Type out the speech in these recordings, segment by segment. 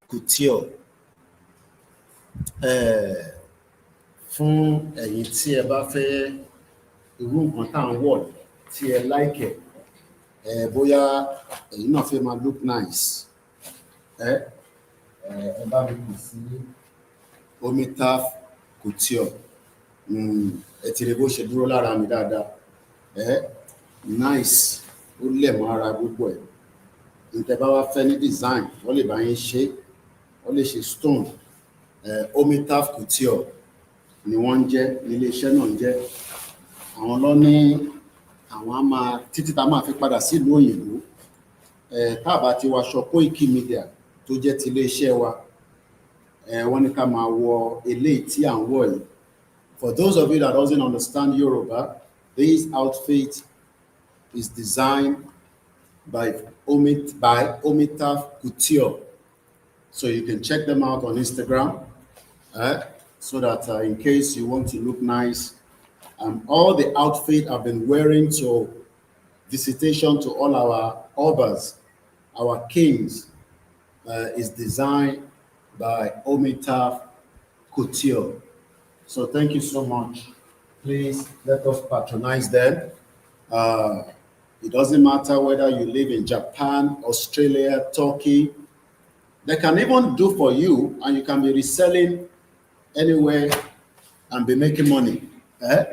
couture. Fún ẹ̀yin tí ẹ bá fẹ́ irú nǹkan tá à ń wọ̀ tí ẹ like bóyá ẹ̀yin náà fẹ́ máa look nice ẹ bá mi kù sí Omitaf Couture. Ẹ ti rí bó ṣe dúró lára mi dáadáa nice ó lẹ̀ mọ́ ara gbogbo ẹ̀. Ǹtẹ́ bá wá fẹ́ ní design wọ́n lè bá yín ṣe, wọ́n lè ṣe stone. Omitaf Couture ni wọ́n ń jẹ́, ilé iṣẹ́ náà ń jẹ́. Àwọn lọ ní àwọn á máa títí tá máa fi padà sílùú òyìnbó. Tá bá ti wọ aṣọ Koikimedia tó jẹ́ ti ilé iṣẹ́ wa, wọ́n ní ká máa wọ eléyìí tí à ń wọ̀ yìí. For those of you that doesn't understand Yoruba, this outfit is designed by Omitaf Couture. So you can check them out on Instagram, so that in case you want to look nice. All the outfit I've been wearing to visitation to all our obas, our kings, is designed by Omitaf Couture. So thank you so much. Please let us patronize them. It doesn't matter whether you live in Japan, Australia, Turkey. They can even do for you, and you can be reselling anywhere and be making money.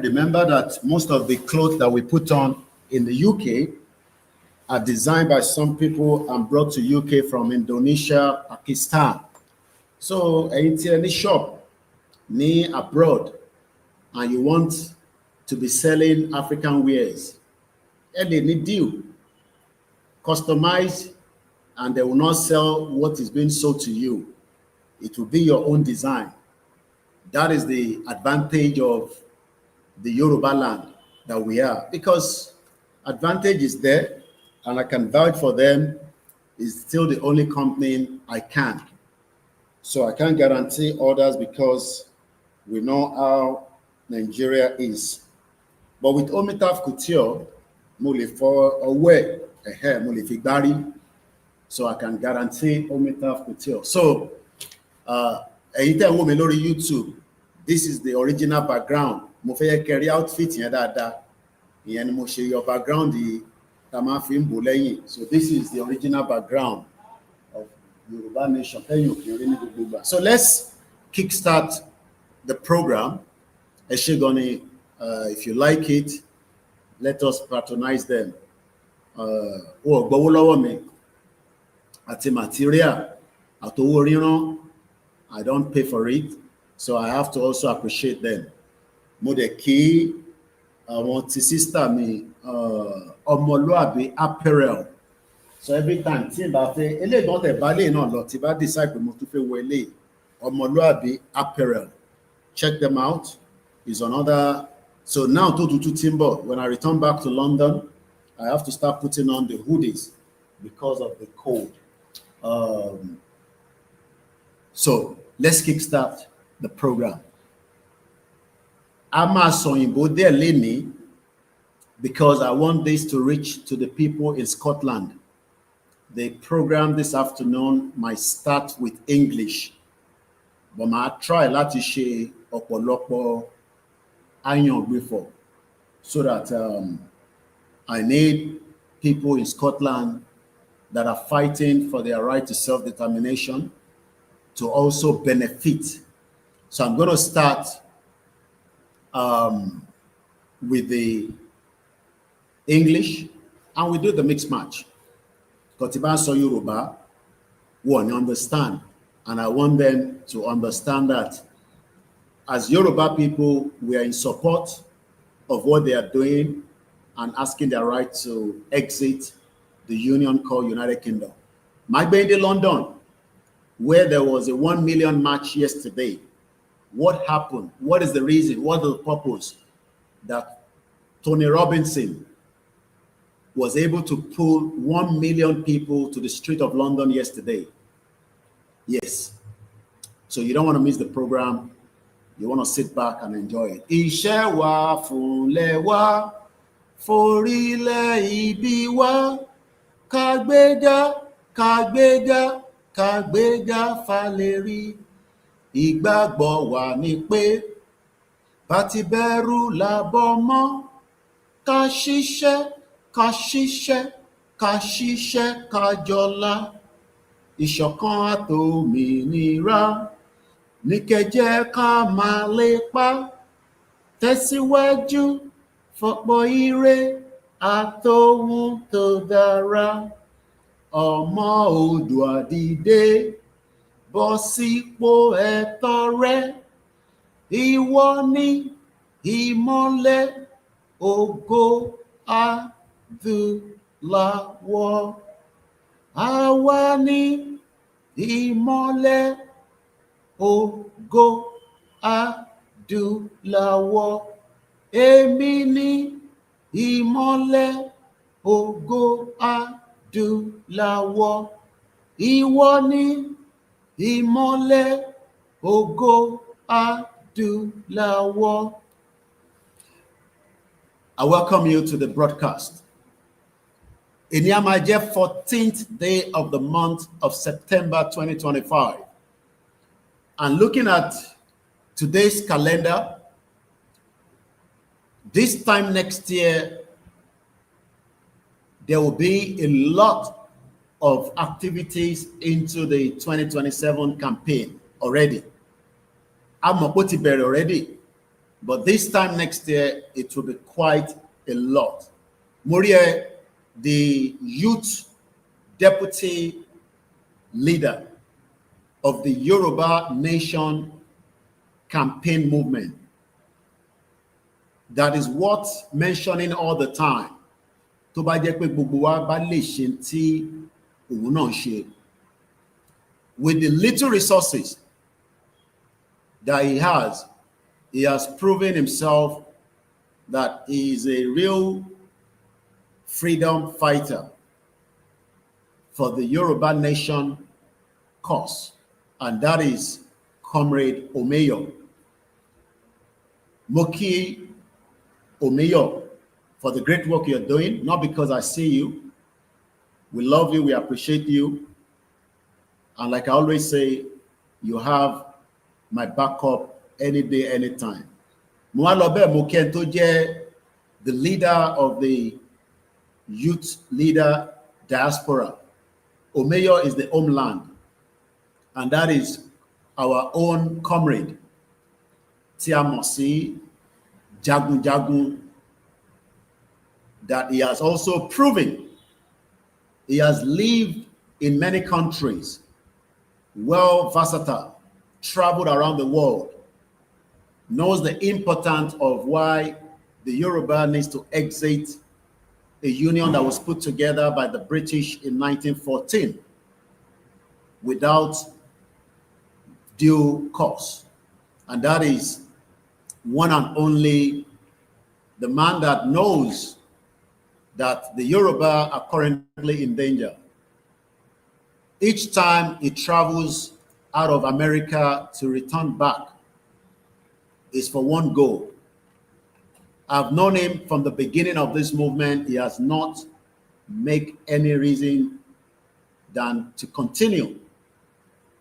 Remember that most of the clothes that we put on in the UK are designed by some people and brought to UK from Indonesia, Pakistan. So any shop near abroad and you want to be selling African wares, and they need you customize, and they will not sell what is being sold to you. It will be your own design. That is the advantage of the Yoruba land that we are, because advantage is there, and I can vouch for them. It's still the only company I can. So I can't guarantee others because we know how Nigeria is. But with Omitaf Couture, so I can guarantee Omitaf Couture. So, YouTube, this is the original background. Mo fẹ́ carry outfit yẹn dáadáa. Ìyẹn ni mo ṣe your background yìí tá máa fi ń bò lẹ́yìn. So this is the original background of Yoruba Nation. So let's kickstart the program. Eshegoni, if you like it, let us patronize them. Gbowó lọ́wọ́ mi àti material àtowó ríran, I don't pay for it, so I have to also appreciate them. Mo dẹ̀ kí àwọn ti sister mi Ọmọlúàbí apparel. So every time tí n bá fẹ́ eléyìí gan tẹ̀ bá lè náà lọ tí bá decide pé mo tún fẹ́ wọ eléyìí, Ọmọlúàbí apparel. Check them out. Is another. So now to Timber, when I return back to London, I have to start putting on the hoodies because of the cold. So let's kickstart the program. I'm Soyinbo there, Lenny, because I want this to reach to the people in Scotland. The program this afternoon might start with English, but I try láti ṣe ọ̀pọ̀lọpọ̀ ayan before, so that I need people in Scotland that are fighting for their right to self-determination to also benefit. So I'm going to start with the English, and we do the mixed match. Kotiban so Yoruba, one understand, and I want them to understand that as Yoruba people, we are in support of what they are doing and asking their right to exit the union called United Kingdom. My baby London, where there was a 1 million march yesterday, what happened? What is the reason? What is the purpose that Tony Robinson was able to pull 1 million people to the street of London yesterday? Yes. So you don't want to miss the program. You want to sit back and enjoy it. Iṣẹ́ wa fúnlẹ̀ wa, forílẹ̀ ibi wa, ká gbéga, kágbéga falérí ìgbàgbọ́ wa ni pé bá ti bẹ̀rù làbọ̀ mọ́ ká ṣiṣẹ́ ká ṣiṣẹ́ ká ṣiṣẹ́ ká jọlá ìṣọ̀kan àtòmìnira ní kẹjẹ ká máa lépa tẹ̀síwájú fọ̀pọ̀ ire àtòhun tó dára ọmọ Oòduà dìde bọ́ sípò ẹ̀tọ́ rẹ ìwọ ni ìmọ́lẹ̀ ògo adúláwọ̀ àwa ni ìmọ́lẹ̀ ògo adúláwọ̀ èmi ni ìmọ́lẹ̀ ògo adúláwọ̀ ìwọ ni ìmọ́lẹ̀ ògo adúláwọ̀. I welcome you to the broadcast. Èní a máa jẹ́ 14th day of the month of September 2025. And looking at today's calendar, this time next year, there will be a lot of activities into the 2027 campaign already. I'm not put it already, but this time next year, it will be quite a lot. Moria, the youth deputy leader of the Yoruba Nation campaign movement, that is what mentioning all the time. Tó bá jẹ́ pé gbogbo wa bá lè ṣe tí òun náà ṣe. With the little resources that he has proven himself that he is a real freedom fighter for the Yoruba Nation cause, and that is Comrade Omeyo. Moki Omeyo, for the great work you're doing, not because I see you. We love you, we appreciate you. And like I always say, you have my backup any day, anytime. Mwalobe Mokento Je, the leader of the youth leader diaspora. Omeyo is the homeland, and that is our own comrade, Tiamosi Jagun Jagun, that he has also proven. He has lived in many countries, well versatile, traveled around the world, knows the importance of why the Yoruba needs to exit a union that was put together by the British in 1914 without due cause. And that is one and only the man that knows that the Yoruba are currently in danger. Each time he travels out of America to return back is for one goal. I've known him from the beginning of this movement. He has not made any reason than to continue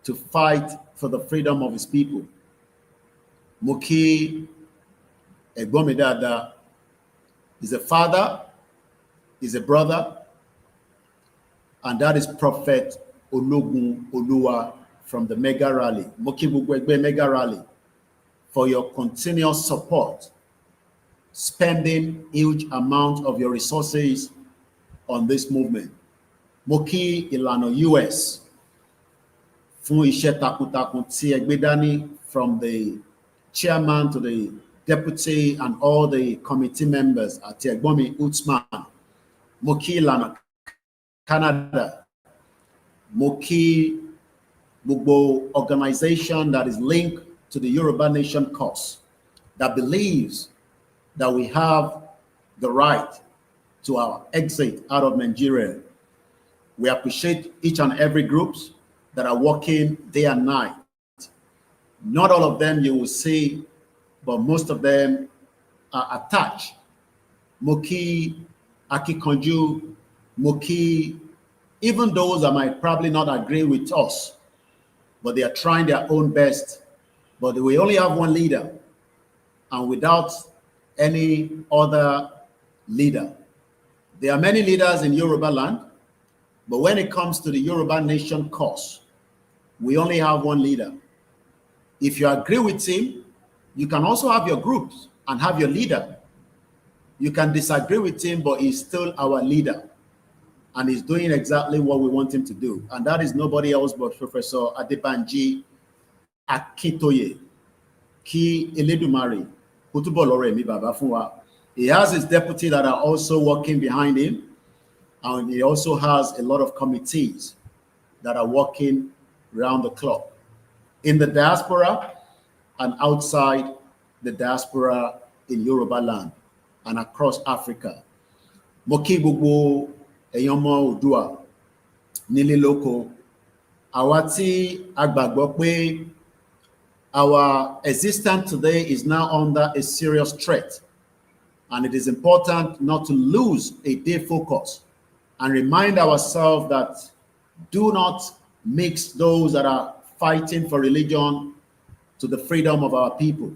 to fight for the freedom of his people. Muki Egbomidada is a father, is a brother, and that is Prophet Ologun Oluwa from the Mega Rally, Muki Bugwegbe Mega Rally, for your continuous support, spending huge amount of your resources on this movement. Muki Ilano US, fún iṣẹ́ takuntakun tí ẹ gbé dání, from the chairman to the deputy and all the committee members àti ẹ̀gbọ́n mi Utsman. Muki Ilano Canada, Muki gbogbo organization that is linked to the Yoruba Nation cause, that believes that we have the right to our exit out of Nigeria. We appreciate each and every groups that are working day and night. Not all of them you will see, but most of them are attached. Moki Akikonju, Moki even those that might probably not agree with us, but they are trying their own best. But we only have one leader, and without any other leader. There are many leaders in Yoruba land, but when it comes to the Yoruba nation cause, we only have one leader. If you agree with him, you can also have your groups and have your leader. You can disagree with him, but he's still our leader. And he's doing exactly what we want him to do. And that is nobody else but Professor Adebanji Akintoye. Ki Eledumare. He has his deputy that are also working behind him. And he also has a lot of committees that are working around the clock in the diaspora and outside the diaspora in Yoruba land and across Africa. Moki gbogbo eyomo Odua nílé lóko, àwa tí a gbàgbọ́ pé our existence today is now under a serious threat, and it is important not to lose a day focus and remind ourselves that do not mix those that are fighting for religion to the freedom of our people.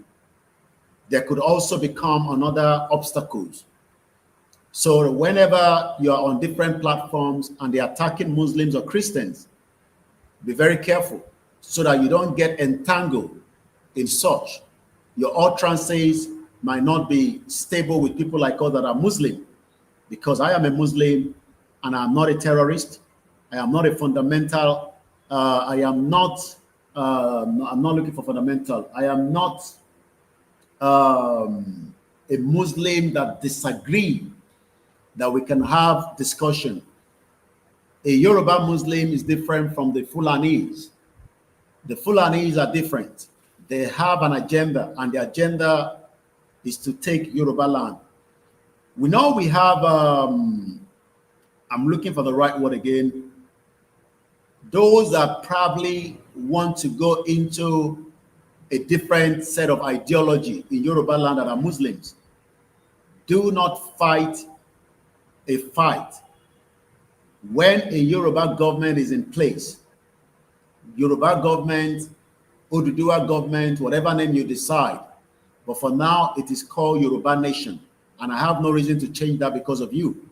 There could also become another obstacles. So whenever you are on different platforms and they're attacking Muslims or Christians, be very careful so that you don't get entangled in such. Your utterances might not be stable with people like us that are Muslim, because I am a Muslim and I'm not a terrorist. I am not a fundamental. I'm not looking for fundamental. I am not a Muslim that disagree that we can have discussion. A Yoruba Muslim is different from the Fulanis. The Fulanis are different. They have an agenda, and the agenda is to take Yoruba land. We know we have, I'm looking for the right word again, those that probably want to go into a different set of ideology in Yoruba land that are Muslims. Do not fight a fight when a Yoruba government is in place. Yoruba government, Oduduwa government, whatever name you decide. But for now, it is called Yoruba Nation. And I have no reason to change that because of you.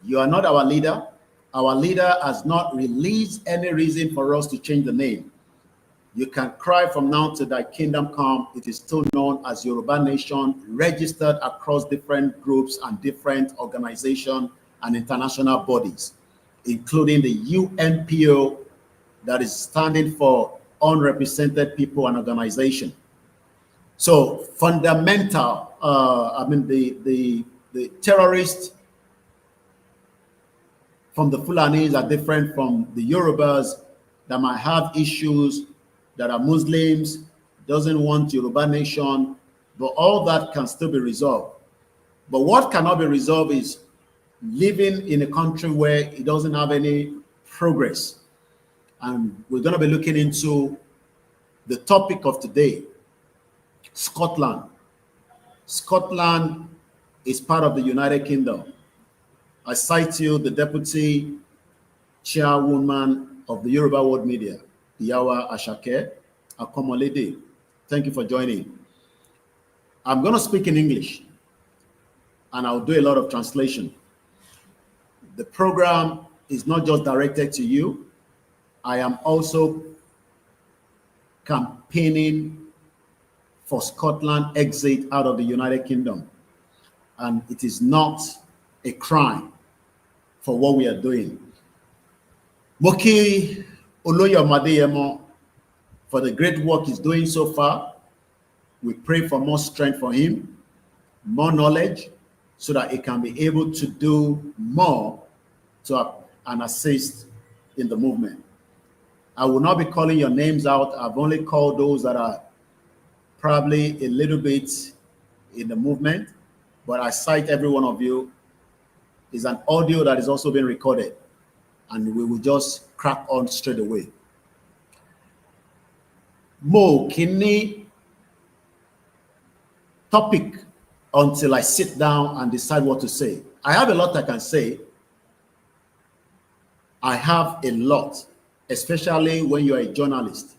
You are not our leader. Our leader has not released any reason for us to change the name. You can cry from now to thy kingdom come. It is still known as Yoruba Nation, registered across different groups and different organizations and international bodies, including the UNPO, that is standing for Unrepresented People and Organization. So fundamental, the terrorists from the Fulanis are different from the Yorubas that might have issues, that are Muslims, doesn't want Yoruba Nation, but all that can still be resolved. But what cannot be resolved is living in a country where it doesn't have any progress. And we're going to be looking into the topic of today, Scotland. Scotland is part of the United Kingdom. I cite you the deputy chairwoman of the Yoruba World Media, Iyawa Ashake Akomolede. Thank you for joining. I'm going to speak in English, and I'll do a lot of translation. The program is not just directed to you. I am also campaigning for Scotland exit out of the United Kingdom. And it is not a crime for what we are doing. Moki Oloyomade for the great work he's doing so far. We pray for more strength for him, more knowledge, so that he can be able to do more and assist in the movement. I will not be calling your names out. I've only called those that are probably a little bit in the movement, but I cite every one of you. It's an audio that is also being recorded, and we will just crack on straight away. Mo kini topic until I sit down and decide what to say. I have a lot I can say, I have a lot, especially when you're a journalist.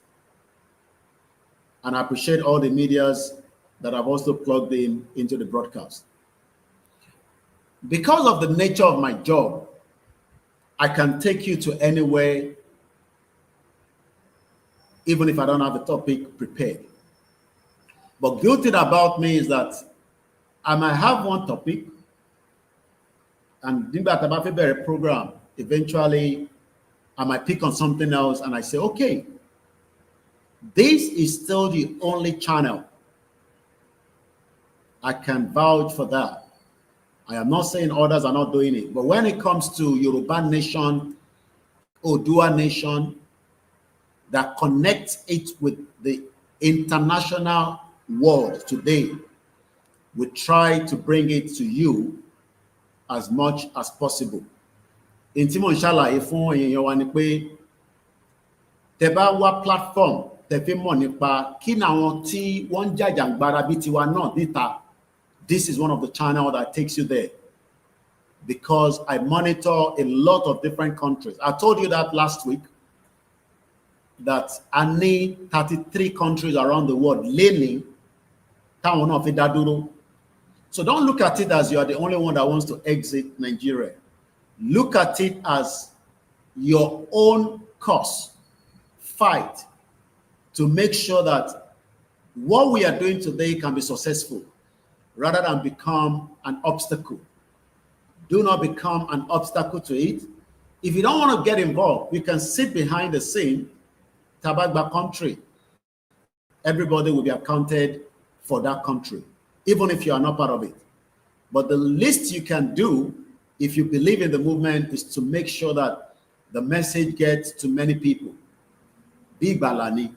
And I appreciate all the medias that have also plugged in into the broadcast. Because of the nature of my job, I can take you to anywhere, even if I don't have a topic prepared. But good thing about me is that I might have one topic, and about a program, eventually I might pick on something else and I say, okay, this is still the only channel. I can vouch for that. I am not saying others are not doing it, but when it comes to Yoruba Nation, Odua Nation, that connects it with the international world today, we try to bring it to you as much as possible. In tí mo ń ṣàlàyé fún èèyàn wa ni pé tẹ́ bá wá platform tẹ́ fi mọ̀ nípa kí ni àwọn tí wọ́n ń jàjàǹgbara bí tiwa náà níta. This is one of the channels that takes you there, because I monitor a lot of different countries. I told you that last week, that I need 33 countries around the world learning. So don't look at it as you are the only one that wants to exit Nigeria. Look at it as your own cause, fight to make sure that what we are doing today can be successful, rather than become an obstacle. Do not become an obstacle to it. If you don't want to get involved, you can sit behind the scene, Tabagba country. Everybody will be accounted for that country, even if you are not part of it. But the least you can do, if you believe in the movement, is to make sure that the message gets to many people. Big Balani.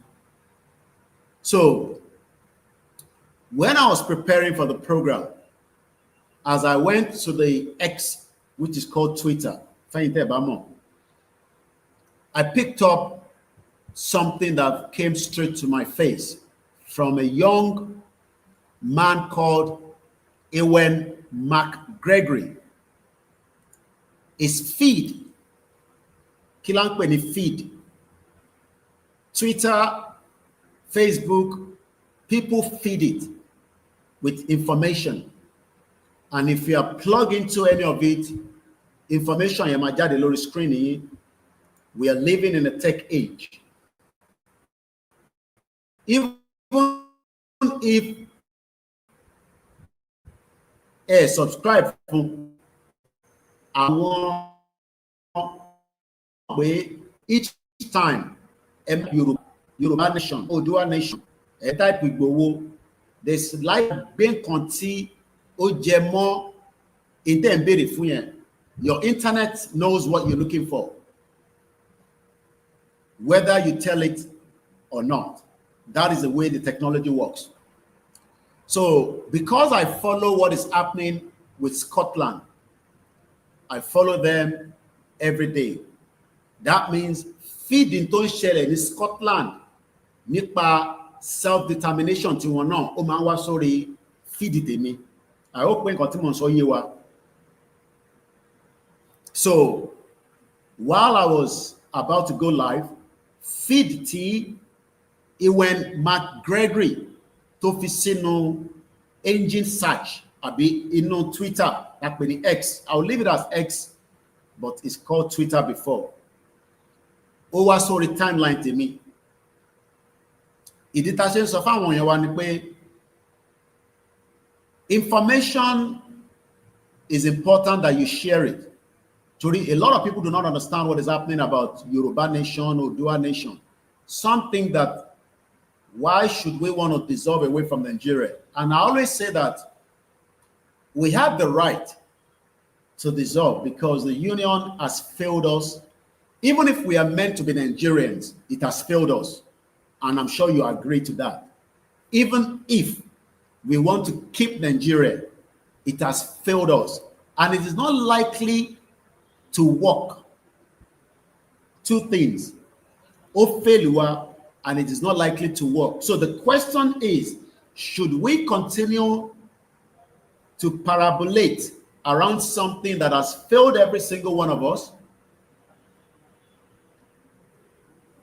So when I was preparing for the program, as I went to the X, which is called Twitter, I picked up something that came straight to my face from a young man called Ewan McGregory. His feed, Kilankweni feed, Twitter, Facebook, people feed it with information. And if you are plugged into any of it, information you might get a little screen. We are living in a tech age. Even if subscribe to our way each time, Yoruba Nation, Odua Nation, a type we go, there's like being conti ojemo in the your internet knows what you're looking for, whether you tell it or not. That is the way the technology works. So because I follow what is happening with Scotland, I follow them every day. That means feeding to share in Scotland, nipa self-determination to one no, o man wa sorry, feed it me. I hope when continue so yewa. So while I was about to go live, feed tea, it went McGregory to fisino engine search. Abi in Twitter, like with the X. I'll leave it as X, but it's called Twitter before. Oh, was sorry timeline to me. It detaches of our one information is important that you share it. A lot of people do not understand what is happening about Yoruba Nation or Odua Nation. Something that why should we want to dissolve away from Nigeria? And I always say that we have the right to dissolve because the union has failed us. Even if we are meant to be Nigerians, it has failed us. And I'm sure you agree to that. Even if we want to keep Nigeria, it has failed us. And it is not likely to work. Two things. Or failure, and it is not likely to work. So the question is, should we continue to parabolate around something that has failed every single one of us?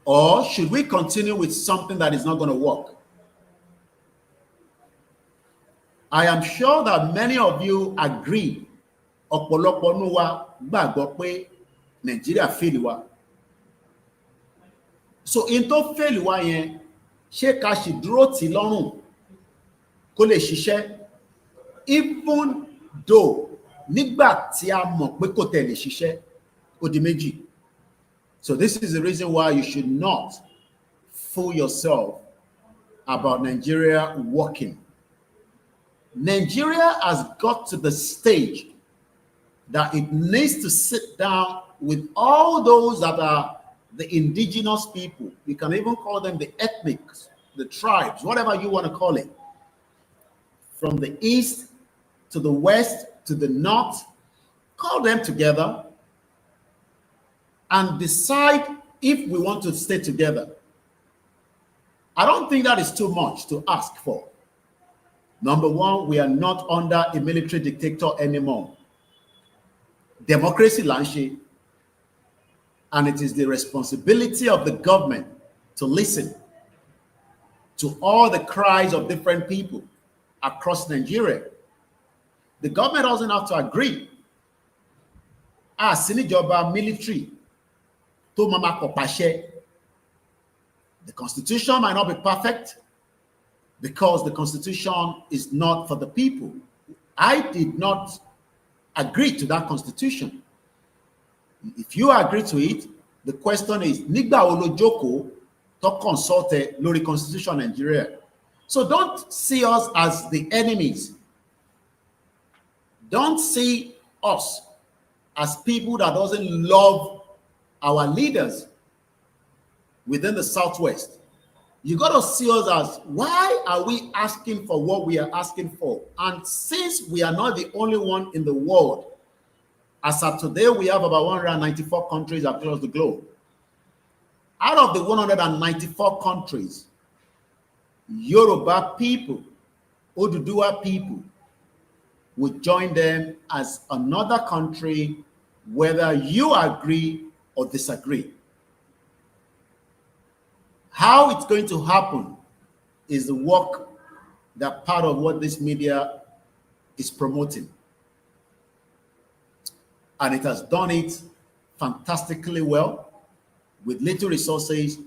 Or should we continue with something that is not going to work? I am sure that many of you agree. Ọ̀pọ̀lọpọ̀ nínú wa gbàgbọ́ pé Nàìjíríà fail wa. So in tó fail wa yẹn, ṣé ká sì dúró tì lọ́rùn kó lè ṣiṣẹ́? Even though nígbà tí a mọ̀ pé kò tẹ̀ lè ṣiṣẹ́, ó di méjì. So this is the reason why you should not fool yourself about Nigeria working. Nigeria has got to the stage that it needs to sit down with all those that are the indigenous people. You can even call them the ethnics, the tribes, whatever you want to call it. From the east to the west to the north, call them together and decide if we want to stay together. I don't think that is too much to ask for. Number one, we are not under a military dictator anymore. Democracy lanche, and it is the responsibility of the government to listen to all the cries of different people across Nigeria. The government doesn't have to agree. Sinijoba military to mama kopashe. The constitution might not be perfect because the constitution is not for the people. I did not agree to that constitution. If you agree to it, the question is, Nigba Olojoko to consult Lori Constitution Nigeria. So don't see us as the enemies. Don't see us as people that doesn't love our leaders within the Southwest. You got to see us as, why are we asking for what we are asking for? And since we are not the only one in the world, as of today, we have about 194 countries across the globe. Out of the 194 countries, Yoruba people, Oduduwa people, would join them as another country, whether you agree or disagree. How it's going to happen is the work that part of what this media is promoting. And it has done it fantastically well with little resources,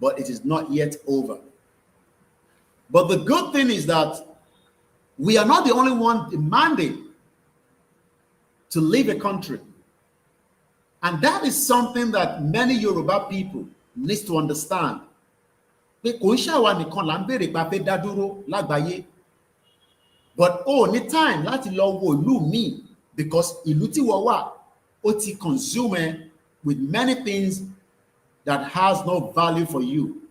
but it is not yet over. But the good thing is that we are not the only one demanding to leave a country. And that is something that many Yoruba people needs to understand. But ní time láti lọ wo ìlú mi, because ìlú tí wọ́n wà ó ti consume with many things that has no value for you.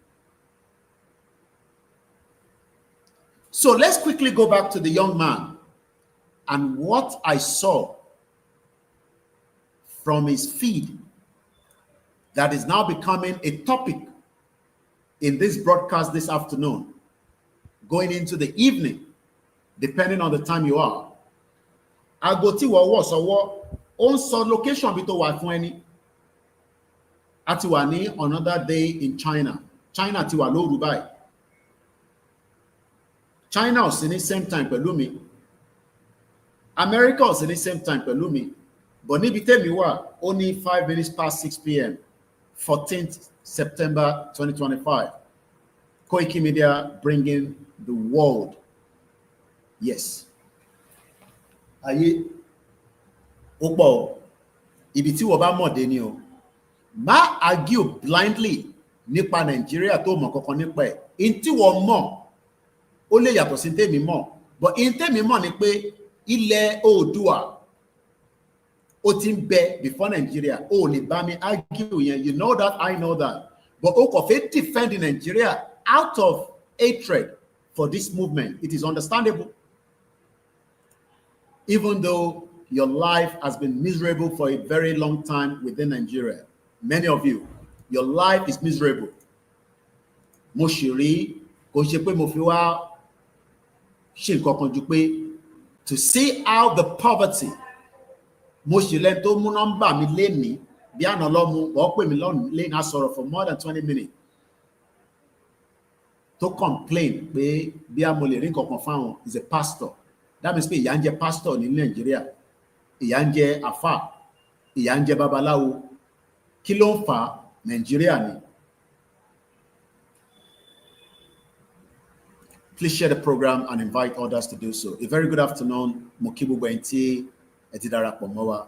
So let's quickly go back to the young man and what I saw from his feed that is now becoming a topic in this broadcast this afternoon, going into the evening, depending on the time you are. Agoti wo so on so location bí tó wà fún ẹni. Àti wà ní another day in China. China ti wà lóru báyìí. China ò sí ní same time pẹ̀lú mi. America ò sí ní same time pẹ̀lú mi. But níbi tèmi wà, only 5 minutes past 6 p.m. 14th September 2025. Koikimedia bringing the world. Yes. Ayé ó pọ̀ ibi tí wọ́n bá mọ̀ dé ni o. Má argue blindly nípa Nàìjíríà tó mọ̀ kankan nípa ẹ̀. In tí wọ́n mọ̀ ó lè yàtọ̀ sí tèmi mọ̀. But in tèmi mọ̀ ni pé ilẹ̀ Oòduà ó ti ń bẹ before Nigeria. Ó lè bá mi argue yẹn. You know that, I know that. But ó kò fẹ́ defend Nigeria out of hatred for this movement. It is understandable. Even though your life has been miserable for a very long time within Nigeria. Many of you, your life is miserable. Mo ṣì rí, kò ṣe pé mo fi wá ṣe nǹkan kan ju pé to see how the poverty, mo ṣì lẹ́ni tó mú nọ́mbà mi lénìí bí àná lọ́mú wọ́n pè mí lẹ́yìn àsọ̀rọ̀ for more than 20 minutes to complain pé bí a mo lè rí nǹkan kan fáwọn is a pastor. That means pé ìyà ń jẹ pastor ní Nàìjíríà, ìyà ń jẹ àfà, ìyà ń jẹ babaláwo. Kí ló ń fà Nàìjíríà ni? Please share the program and invite others to do so. A very good afternoon. Mo kí gbogbo ẹ̀yin tí ẹ ti darapọ̀ mọ́ wa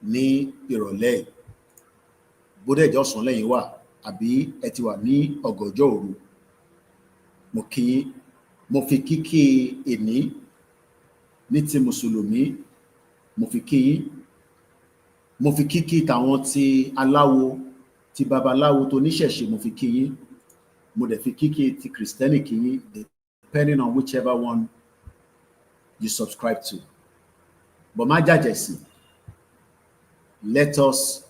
ní ìrọ̀lẹ́. Bó dẹ̀ jẹ́ ọ̀sán lẹ́yìn wà àbí ẹ ti wà ní ọ̀gànjọ́ òru. Mo kí yín. Mo fi kíkí èní ní ti Mùsùlùmí. Mo fi kí yín. Mo fi kíkí tàwọn ti aláwo, ti babaláwo tó níṣẹ̀ṣe, mo fi kí yín. Mo dẹ̀ fi kíkí ti Kristẹni kí yín, depending on whichever one you subscribe to. But má jàjẹ̀sí, let us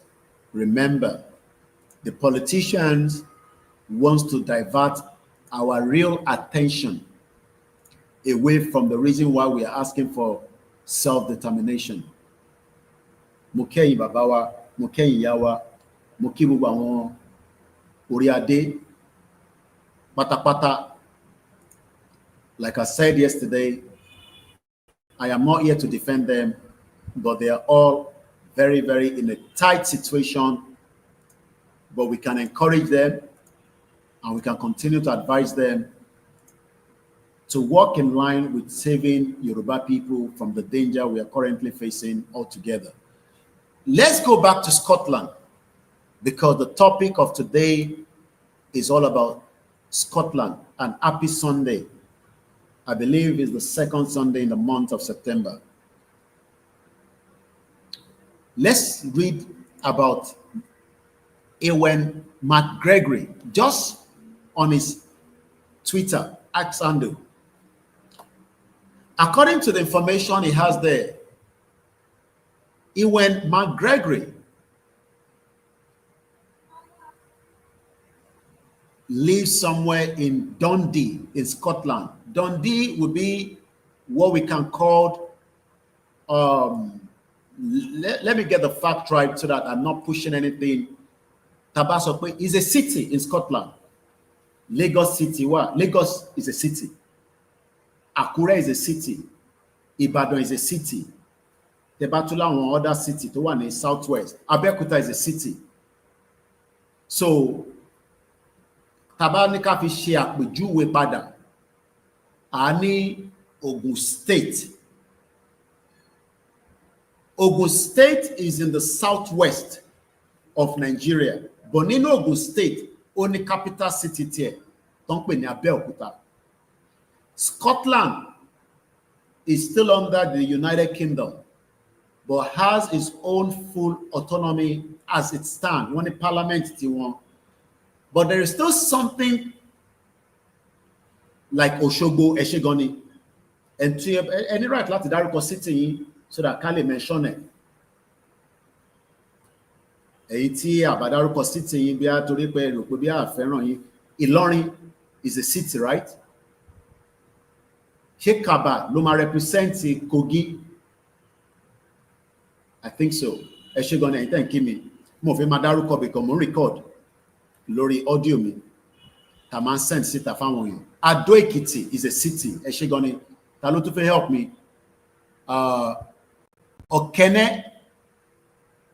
remember the politicians want to divert our real attention away from the reason why we are asking for self-determination. Mo kẹ́yìn bàbá wa, mo kẹ́yìn ìyá wa, mo kí gbogbo àwọn orí adé pátápátá. Like I said yesterday, I am not here to defend them, but they are all very, very in a tight situation. But we can encourage them and we can continue to advise them to work in line with saving Yoruba people from the danger we are currently facing altogether. Let's go back to Scotland, because the topic of today is all about Scotland. And happy Sunday. I believe is the second Sunday in the month of September. Let's read about Ewan McGregor, just on his Twitter, @handle. According to the information he has there, Ewan McGregor lives somewhere in Dundee in Scotland. Dundee would be what we can call, let me get the fact right so that I'm not pushing anything. Tabasope is a city in Scotland. Lagos City, what? Lagos is a city. Akure is a city. Ibadan is a city. Tebatula one other city, the one in Southwest. Abeokuta is a city. So, Tabanika fi ṣe àpèjúwe padà. Ani Ogun State. Ogun State is in the southwest of Nigeria. But nínú Ogun State, only capital city tiẹ̀ tó ń pè ní Abeokuta. Scotland is still under the United Kingdom, but has its own full autonomy as it stands. Wọ́n ní parliament tiwọn. But there is still something like Òṣogbo, Ẹ̀ṣẹ́gànnì, and to any right láti dárúkọ city yìí so that ká lè mention ẹ̀. Èyí tí àbá dárúkọ city yìí bí a torí pé rò pé bí a fẹ́ràn yìí. Ìlọrin is a city, right? Ṣé Kaba ló máa represent Kogi? I think so. Ẹ̀ṣẹ́gànnì ẹ̀yìn tẹ̀ ń kí mi. Mo fi máa dárúkọ because mo ń record lórí audio mi. Ta máa ń send síta fáwọn èèyàn. Ado Ekiti is a city. Ẹ̀ṣẹ́gànnì, ta ló tún fẹ́ help me? Ọ̀kẹ́nẹ́,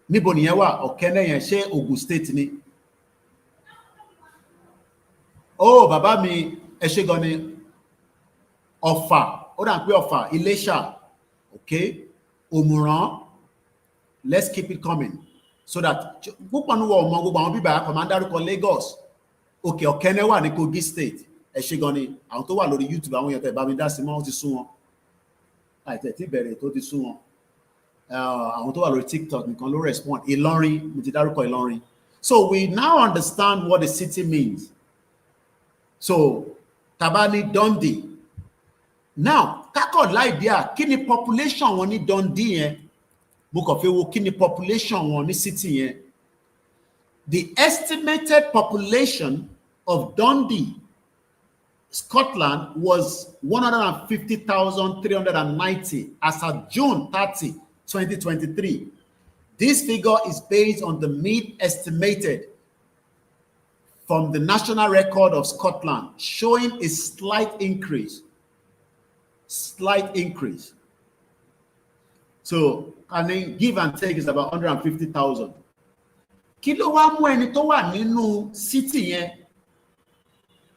níbo nìyẹn wà? Ọ̀kẹ́nẹ́ yẹn ṣé Ogun State ni? Oh, bàbá mi, Ẹ̀ṣẹ́gànnì, Ọ̀fà, ó dà pé Ọ̀fà, Iléṣà, okay? Òmùràn, let's keep it coming so that púpọ̀ ní wọ́n ọmọ gbogbo àwọn bíbá kan máa ń dárúkọ Lagos. Okay, Ọ̀kẹ́nẹ́ wà ní Kogi State. Ẹ̀ṣẹ́gànnì, àwọn tó wà lórí YouTube, àwọn èèyàn tẹ̀ bá mi dá sí mọ́, ó ti sún wọn. Àìtẹ̀ tí bẹ̀rẹ̀ tó ti sún wọn. Àwọn tó wà lórí TikTok nìkan ló respond. Ìlọrin, mo ti dárúkọ Ìlọrin. So we now understand what the city means. So Tabani Dundee. Now, kákọ̀ láìdíà, kí ni population wọn ní Dundee yẹn? Mo kàn fẹ́ wo kí ni population wọn ní city yẹn. The estimated population of Dundee, Scotland, was 150,390 as of June 30, 2023. This figure is based on the mean estimated from the National Record of Scotland, showing a slight increase. Slight increase. So, and give and take is about 150,000. Kí ló wá mú ẹni tó wà nínú city yẹn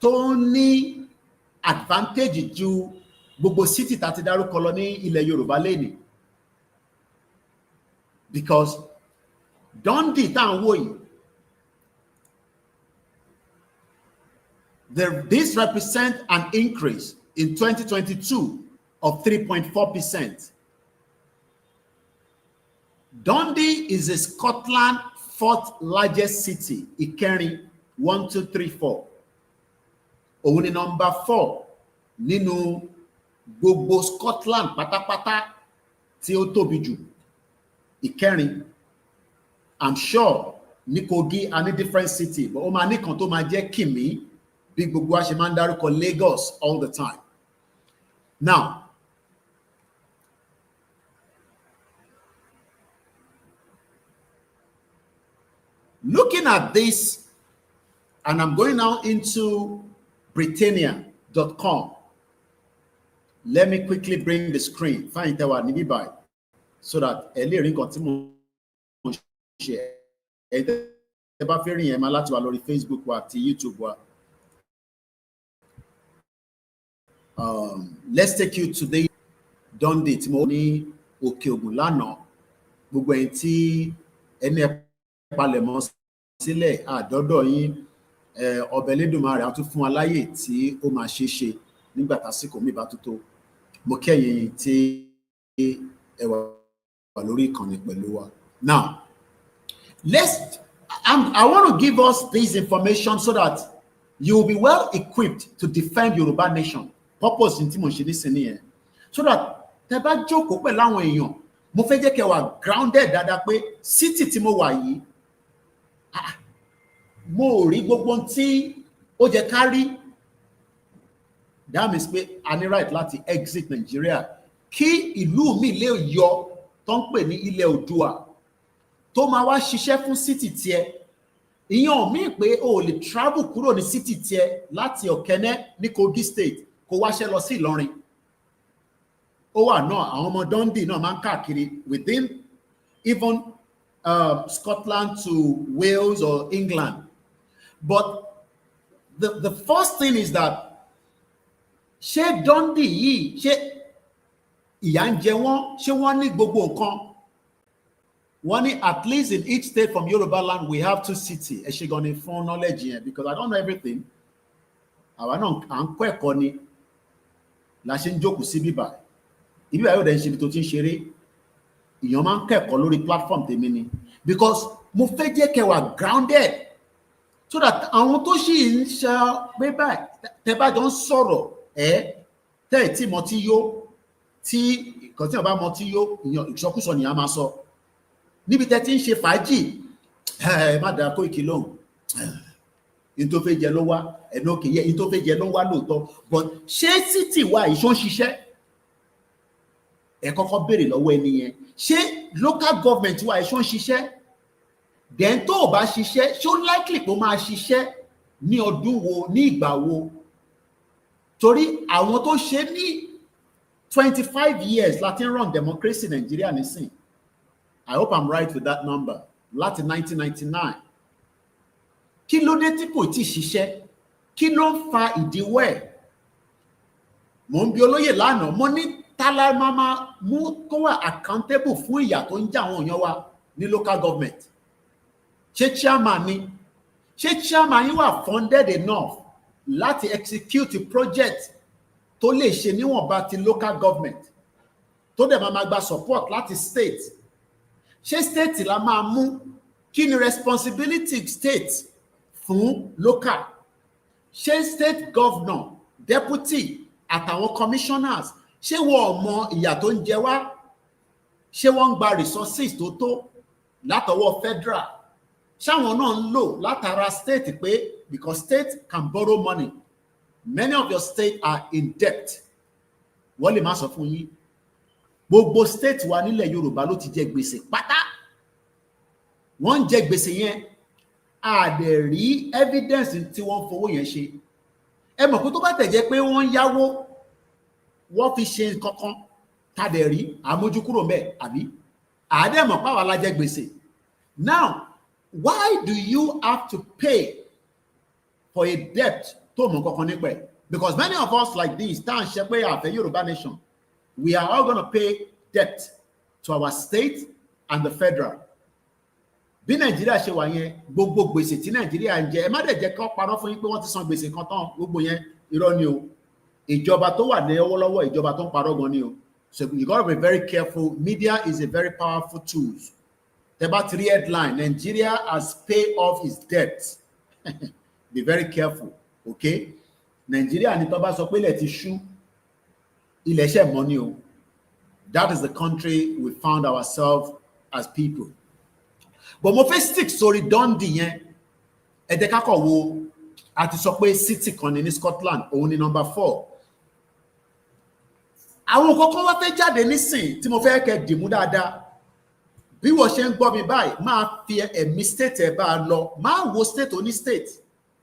tó ní advantage ju gbogbo city tá ti dárúkọ lọ ní ilẹ̀ Yorùbá lẹ́ni? Because Dundee tá ń wò yìí, this represents an increase in 2022 of 3.4%. Dundee is a Scotland fourth largest city. Ìkẹrin 1, 2, 3, 4. Òun ni number 4 nínú gbogbo Scotland pátápátá tí ó tóbi jù. Ìkẹrin, I'm sure ní Kogi and ní different city, but ó máa ní kan tó máa jẹ́ kìmí bí gbogbo a ṣe máa ń dárúkọ Lagos all the time. Now, looking at this, and I'm going now into Britannia.com. Let me quickly bring the screen. Find the one by so that earlier in continue share. About fearing him a Facebook or YouTube. Let's take you to the Dundee Timoni Okeogulano. Gbogbo en tí ẹni palẹ̀mọ́ sílẹ̀ àdọ́dọ̀ yín Ọbẹ̀lédùmarè á tún fún wa láyè tí ó máa ṣe nígbà tásìkò mi bá tó. Mo kẹ́yìn tí ẹ wà lórí ìkànnì pẹ̀lú wa. Now, I want to give us this information so that you will be well equipped to defend Yoruba nation. Purpose in tí mo ṣe nísìnyí yẹn. So that tẹ́ bá jókòó pẹ̀lú àwọn èèyàn, mo fẹ́ jẹ́ kẹ́ wà grounded dáadáa pé city tí mo wà yìí, mo rí gbogbo tí ó jẹ́ ká rí. That means pé a ní right láti exit Nigeria kí ìlú mi lè yọ tó ń pè ní ilẹ̀ Oòduà tó máa wá ṣiṣẹ́ fún city tiẹ̀. Ìyẹn mi pé o lè travel kúrò ní city tiẹ̀ láti Ọ̀kẹ́nẹ́ ní Kogi state kó wáṣẹ́ lọ sí Ìlọrin. Ó wà náà àwọn ọmọ Dundee náà máa ń káàkiri within even Scotland to Wales or England. But the first thing is that ṣé Dundee yìí ṣé ìyà ń jẹ wọ́n, ṣé wọ́n ní gbogbo nǹkan? Wọ́n ní at least in each state from Yoruba land we have 2 cities. Ẹ ṣe gan ni fún knowledge yẹn because I don't know everything. Àwa náà à ń kọ́ ẹ̀kọ́ ni la ṣe ń jókòó sí bíbá. Ibi àyọ̀ dẹ̀ ń ṣe ibi tó ti ń ṣeré. Ìyàn máa ń kẹ́kọ̀ọ́ lórí platform tèmi ni because mo fẹ́ jẹ́ kẹ́ wà grounded so that àwọn tó ṣì ń ṣe pé báyìí tẹ́ bá jọ ń sọ̀rọ̀ tẹ́ ẹ̀ tí mo ti yó tí nǹkan tí wọ́n bá mọ tí yó ìṣọkúsọ ni a máa sọ níbi tẹ́ ti ń ṣe fàájì má dá Koiki lóhùn in tó fẹ́ jẹ ló wá ẹ̀nà òkè yẹ in tó fẹ́ jẹ ló wá lóòótọ́ but ṣé city wa ìṣó ń ṣiṣẹ́ ẹ kọ́kọ́ béèrè lọ́wọ́ ẹni yẹn ṣé local government wa ìṣó ń ṣiṣẹ́ then tó o bá ṣiṣẹ́ ṣó likely pé ó máa ṣiṣẹ́ ní ọdún wo ní ìgbà wo torí àwọn tó ṣe ní 25 years láti run democracy Nigeria nísìn. I hope I'm right with that number. Láti 1999. Kí ló dé tí kò tí ṣiṣẹ́? Kí ló ń fa ìdíwọ́ ẹ̀? Mo ń bi olóyè lánàá, mo ní tálá máa mú kó wà accountable fún ìyà tó ń jẹ àwọn èèyàn wa ní local government. Ṣé chairman ni? Ṣé chairman yín wà funded enough láti execute project tó lè ṣe níwọ̀nba ti local government tó dẹ̀ máa gba support láti state? Ṣé state la máa mú? Kí ni responsibility state fún local? Ṣé state governor, deputy àtàwọn commissioners ṣé wọ́n mọ ìyà tó ń jẹ wá? Ṣé wọ́n ń gba resources tó tó látọwọ́ federal? Ṣáwọn náà ń lò látara state pé because state can borrow money. Many of your states are in debt. Wọ́n lè máa sọ fún yín. Gbogbo state wa nílẹ̀ Yorùbá ló ti jẹ gbèsè pátá. wọ́n jẹ gbèsè yẹn a dẹ̀ rí evidence tí wọ́n fowó yẹn ṣe. Ẹ mọ̀ pé tó bá tẹ̀ jẹ́ pé wọ́n yáwó wọ́n fi ṣe kankan tá dẹ̀ rí àmójúkúrò ńbẹ̀ àbí àádẹ́mọ̀ pàwọ́ la jẹ gbèsè. Now, why do you have to pay for a debt tó mọ̀ kankan nípa ẹ̀? Because many of us like this, tá à ń ṣe pé àfẹ́ Yorùbá nation, we are all going to pay debt to our state and the federal. Bí Nàìjíríà ṣe wà yẹn, gbogbo gbèsè tí Nàìjíríà ń jẹ, ẹ má dẹ̀ jẹ́ kó parọ́ fún yín pé wọ́n ti san gbèsè kan tán, gbogbo yẹn irọ́ ni o. Ìjọba tó wà ní ọwọ́lọ́wọ́ ìjọba tó ń parọ́ gan ni o. So you got to be very careful. Media is a very powerful tool. Tẹ́ bá ti rí headline, Nigeria has paid off its debt. Be very careful, okay? Nigeria ní tó bá sọ pé ilẹ̀ ti ṣú, ilẹ̀ ṣẹ̀ mọ́ ni o. That is the country we found ourselves as people. But mo fẹ́ stick sórí Dundee yẹn. Ẹ jẹ́ ká kọ̀ wo, a ti sọ pé city kan ní Scotland, òun ni number 4. Àwọn kọ̀ọ̀kan wá fẹ́ jáde nísìn tí mo fẹ́ kẹ́ dìmú dáadáa. Bí wọ́n ṣe ń gbọ́ mi báyìí, máa fi ẹ̀mí state ẹ̀ bá a lọ. Máa wo state oní state.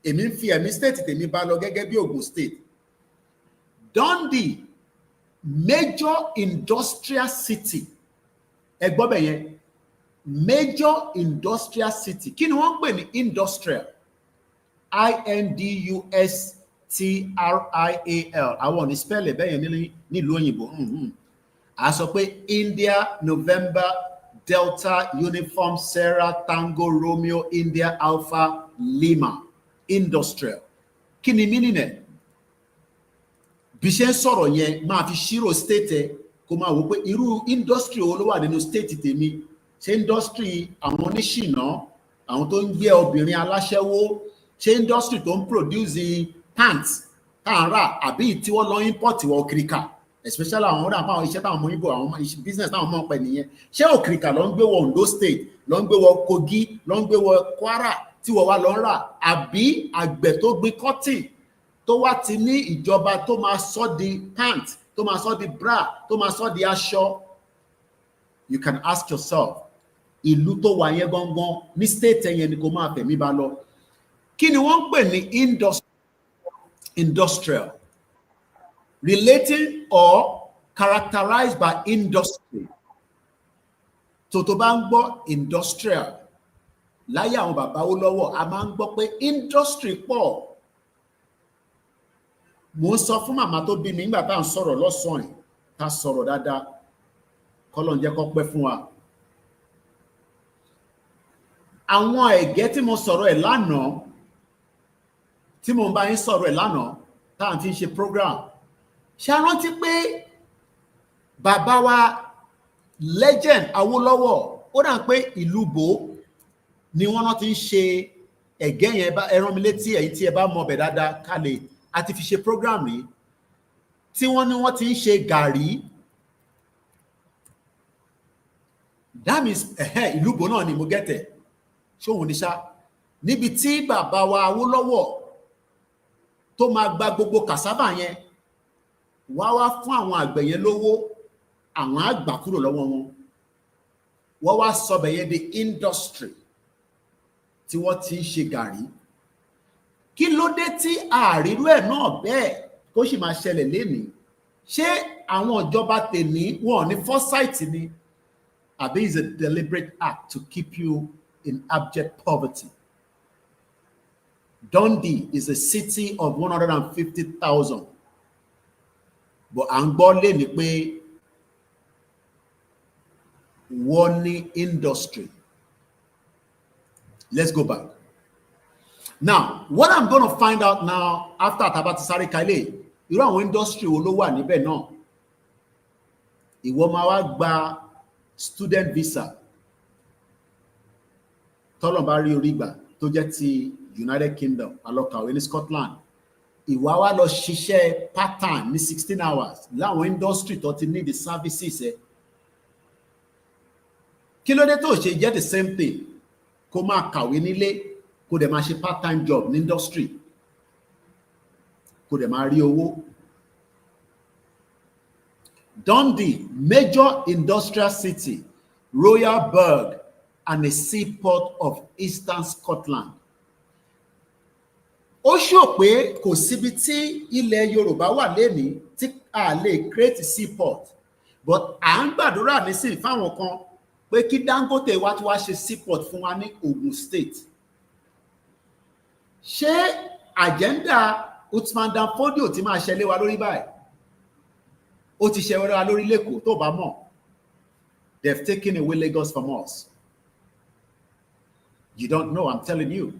Èmi ń fi ẹ̀mí state tèmi bá a lọ gẹ́gẹ́ bí Ògùn state. Dundee, major industrial city. Ẹ gbọ́ bẹ̀ yẹn. Major industrial city. Kí ni wọ́n ń pè ní industrial? INDUSTRIAL. Àwọn ní spell ẹ̀ bẹ́ẹ̀ yẹn nílùú òyìnbó. A sọ pé India, November, Delta, Uniform, Sierra, Tango, Romeo, India, Alpha, Lima. Industrial. Kí ni meaning ẹ̀? Bí ṣe ń sọ̀rọ̀ yẹn máa fi ṣírò state ẹ̀ kó máa wò pé irú industry wo ló wà nínú state tèmi. Ṣé industry àwọn oníṣìná, àwọn tó ń gbé obìnrin aláṣẹ́wó, ṣé industry tó ń produce pants tá à ń rà àbí tí wọ́n lọ import wọ òkìrìkà, especially àwọn ọ̀rẹ́ àpá àwọn iṣẹ́ táwọn ọmọ Ìgbò, àwọn business táwọn ọmọ ọ̀pẹ nìyẹn. Ṣé òkìrìkà ló ń gbé wọ Ondo state, ló ń gbé wọ Kogi, ló ń gbé wọ Kwara tí wọ́n wá lọ ń rà, àbí àgbẹ̀ tó gbin cotton tó wá ti ní ìjọba tó máa sọ di pant, tó máa sọ di bra, tó máa sọ di aṣọ? You can ask yourself, ìlú tó wà yẹn gangan ní state yẹn ni kò máa fẹ̀mí bá lọ. Kí ni wọ́n ń pè ní industrial? Relating or characterized by industry. Tó bá ń gbọ́ industrial, láyé àwọn bàbá wo lọ́wọ́, a máa ń gbọ́ pé industry pọ̀. Mo ń sọ fún màmá tó bí mi nígbà tá à ń sọ̀rọ̀ lọ́sàn-án, tá sọ̀rọ̀ dáadáa, kọ́lọ́n jẹ́ kó pẹ́ fún wa. Àwọn ẹ̀gẹ́ tí mo sọ̀rọ̀ ẹ̀ lánàá, tí mo ń bá yín sọ̀rọ̀ ẹ̀ lánàá, tá à ń fi ṣe program, ṣé a rántí pé bàbá wa legend Awólọ́wọ̀, ó dà pé ìlú Bó ni wọ́n náà ti ń ṣe ẹ̀gẹ́ yẹn. Ẹ rán mi létí èyí tí ẹ bá mọ̀ bẹ̀ dáadáa kalẹ̀, a ti fi ṣe program rí, tí wọ́n ní wọ́n ti ń ṣe gàrí. That means ìlú Bó náà ni mo gẹ́tẹ̀. Ṣóhun ní ṣá, níbi tí bàbá wa Awólọ́wọ̀ tó máa gba gbogbo cassava yẹn, wá fún àwọn àgbẹ̀ yẹn lówó, àwọn àgbà kúrò lọ́wọ́ wọn. Wọ́n wá sọ bẹ̀ yẹn di industry tí wọ́n ti ń ṣe gàrí. Kí ló dé tí àrírú ẹ̀ náà bẹ́ẹ̀ kó sì máa ṣẹlẹ̀ lénìí? Ṣé àwọn ìjọba tèmi wọn ní foresight ni? Àbí is a deliberate act to keep you in abject poverty? Dundee is a city of 150,000. But à ń gbọ́ lénìí pé wọ́n ní industry. Let's go back. Now, what I'm going to find out now after Tabati Sari Kale, irú àwọn industry wo ló wà níbẹ̀ náà? Ìwọ máa wá gba student visa tọ́lọ̀ bá rí orí gbà tó jẹ́ ti United Kingdom, alọ́kàwé ní Scotland. Ìwà wá lọ ṣiṣẹ́ part time ní 16 hours láwọn industry tó ti need the services ẹ̀. Kí ló dé tó ṣe jẹ́ the same thing kó máa kàwé nílé kó dẹ̀ máa ṣe part time job ní industry kó dẹ̀ máa rí owó? Dundee, major industrial city, Royal Burgh, and a seaport of eastern Scotland. Ó ṣò pé kò síbi tí ilẹ̀ Yorùbá wà lénìí tí a lè create seaport, but à ń gbàdúrà nísìnyí fáwọn kan pé kí Dangote wá tí wá ṣe seaport fún wa ní Ogun State. Ṣé agenda Uthman Dan Fodio ti máa ṣẹlẹ̀ wa lórí báyìí? Ó ti ṣẹlẹ̀ wa lórí lẹ́kọ̀ọ́ tó bá mọ̀. They've taken away Lagos from us. You don't know, I'm telling you.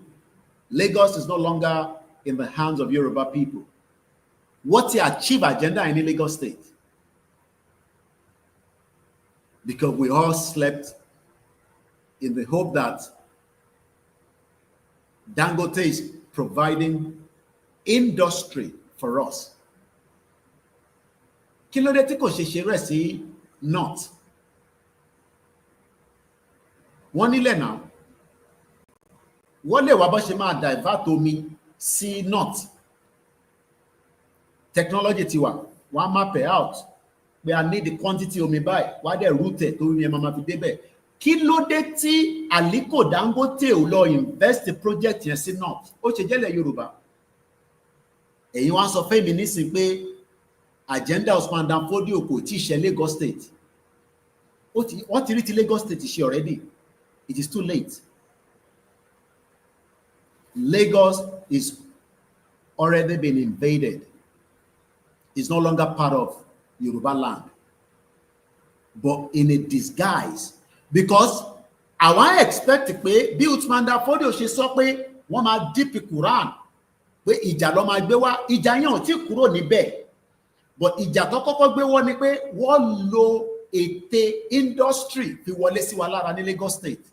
Lagos is no longer in the hands of Yoruba people. What's the achieve agenda in Lagos State? Because we all slept in the hope that Dangote is providing industry for us. Kí ló dé tí kò ṣe ṣe rẹ̀ sí north? Wọ́n nílẹ̀ náà. Wọ́n lè wá bọ́ ṣe máa divert omi sí north. Technology ti wà, wọ́n á map it out. We need the quantity omi báyìí, wọ́n á dẹ̀ route tó omi ẹ̀ máa fi débẹ̀. Kí ló dé tí Aliko Dangote ò lọ invest the project yẹn sí north? Ó ṣe jẹ́lẹ̀ Yorùbá. Èyí wá sọ fún mi nísìn pé agenda Uthman Dan Fodio kò tí ì ṣe Lagos State. Wọ́n ti rí ti Lagos State ṣe already. It is too late. Lagos is already been invaded. It's no longer part of Yoruba land, but in a disguise. Because àwọn expect pé bí Uthman Dan Fodio ṣe sọ pé wọ́n máa dip Quran, pé ìjà ló máa gbé wá, ìjà yẹn ò tí kúrò níbẹ̀. But ìjà tó kọ́kọ́ gbé wọ́n ni pé wọ́n lo ète industry fi wọlé sí wa lára ní Lagos State.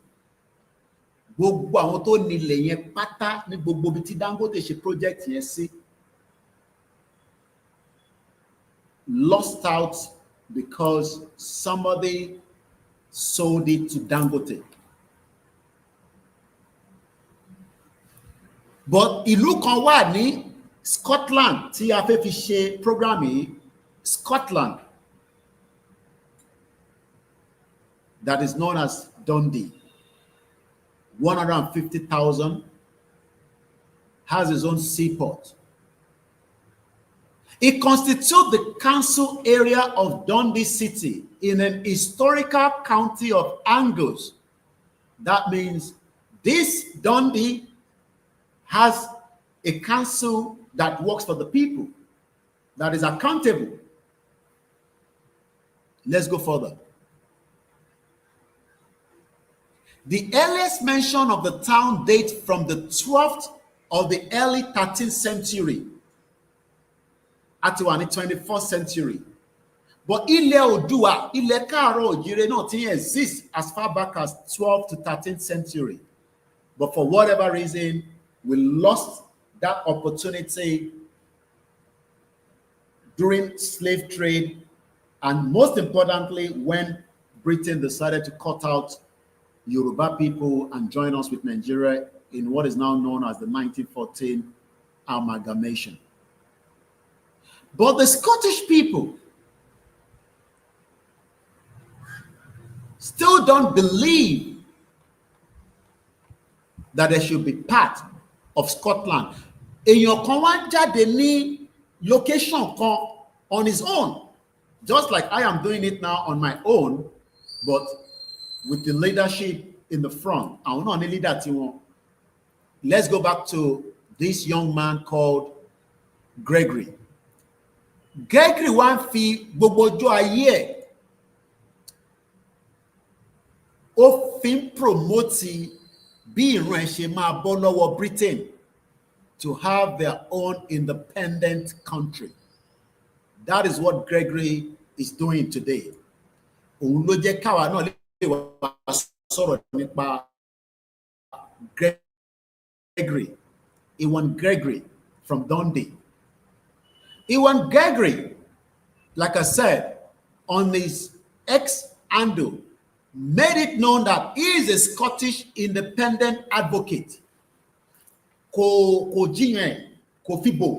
Gbogbo àwọn tó nílẹ̀ yẹn pátá ní gbogbo ibi tí Dangote ṣe project yẹn sí lost out because somebody sold it to Dangote. But ìlú kan wà ní Scotland tí a fẹ́ fi ṣe program yìí, Scotland, that is known as Dundee. 150,000, has its own seaport. It constitutes the council area of Dundee City in an historical county of Angus. That means this Dundee has a council that works for the people, that is accountable. Let's go further. The earliest mention of the town dates from the 12th of the early 13th century. Àti wà ní 21st century. But ilẹ̀ Oòduà, ilẹ̀ Káàárọ̀ Oòjíire náà ti exist as far back as 12th to 13th century. But for whatever reason, we lost that opportunity during slave trade, and most importantly, when Britain decided to cut out Yoruba people and join us with Nigeria in what is now known as the 1914 amalgamation. But the Scottish people still don't believe that they should be part of Scotland. Èèyàn kan wá jáde ní location kan on his own, just like I am doing it now on my own, but with the leadership in the front. Àwọn náà ní leader tí wọ́n. Let's go back to this young man called Gregory. Gregory wá ń fi gbogbo ọjọ́ ayé ẹ̀ ó fi ń promote bí ìran ẹ̀ ṣe máa bọ́ lọ́wọ́ Britain to have their own independent country. That is what Gregory is doing today. Òun ló jẹ́ káwa náà lè wá sọ̀rọ̀ nípa Gregory, Ewan Gregory from Dundee. Ewan Gregory, like I said, on his X handle, made it known that he is a Scottish independent advocate. Kò jiyàn, kò fi bò,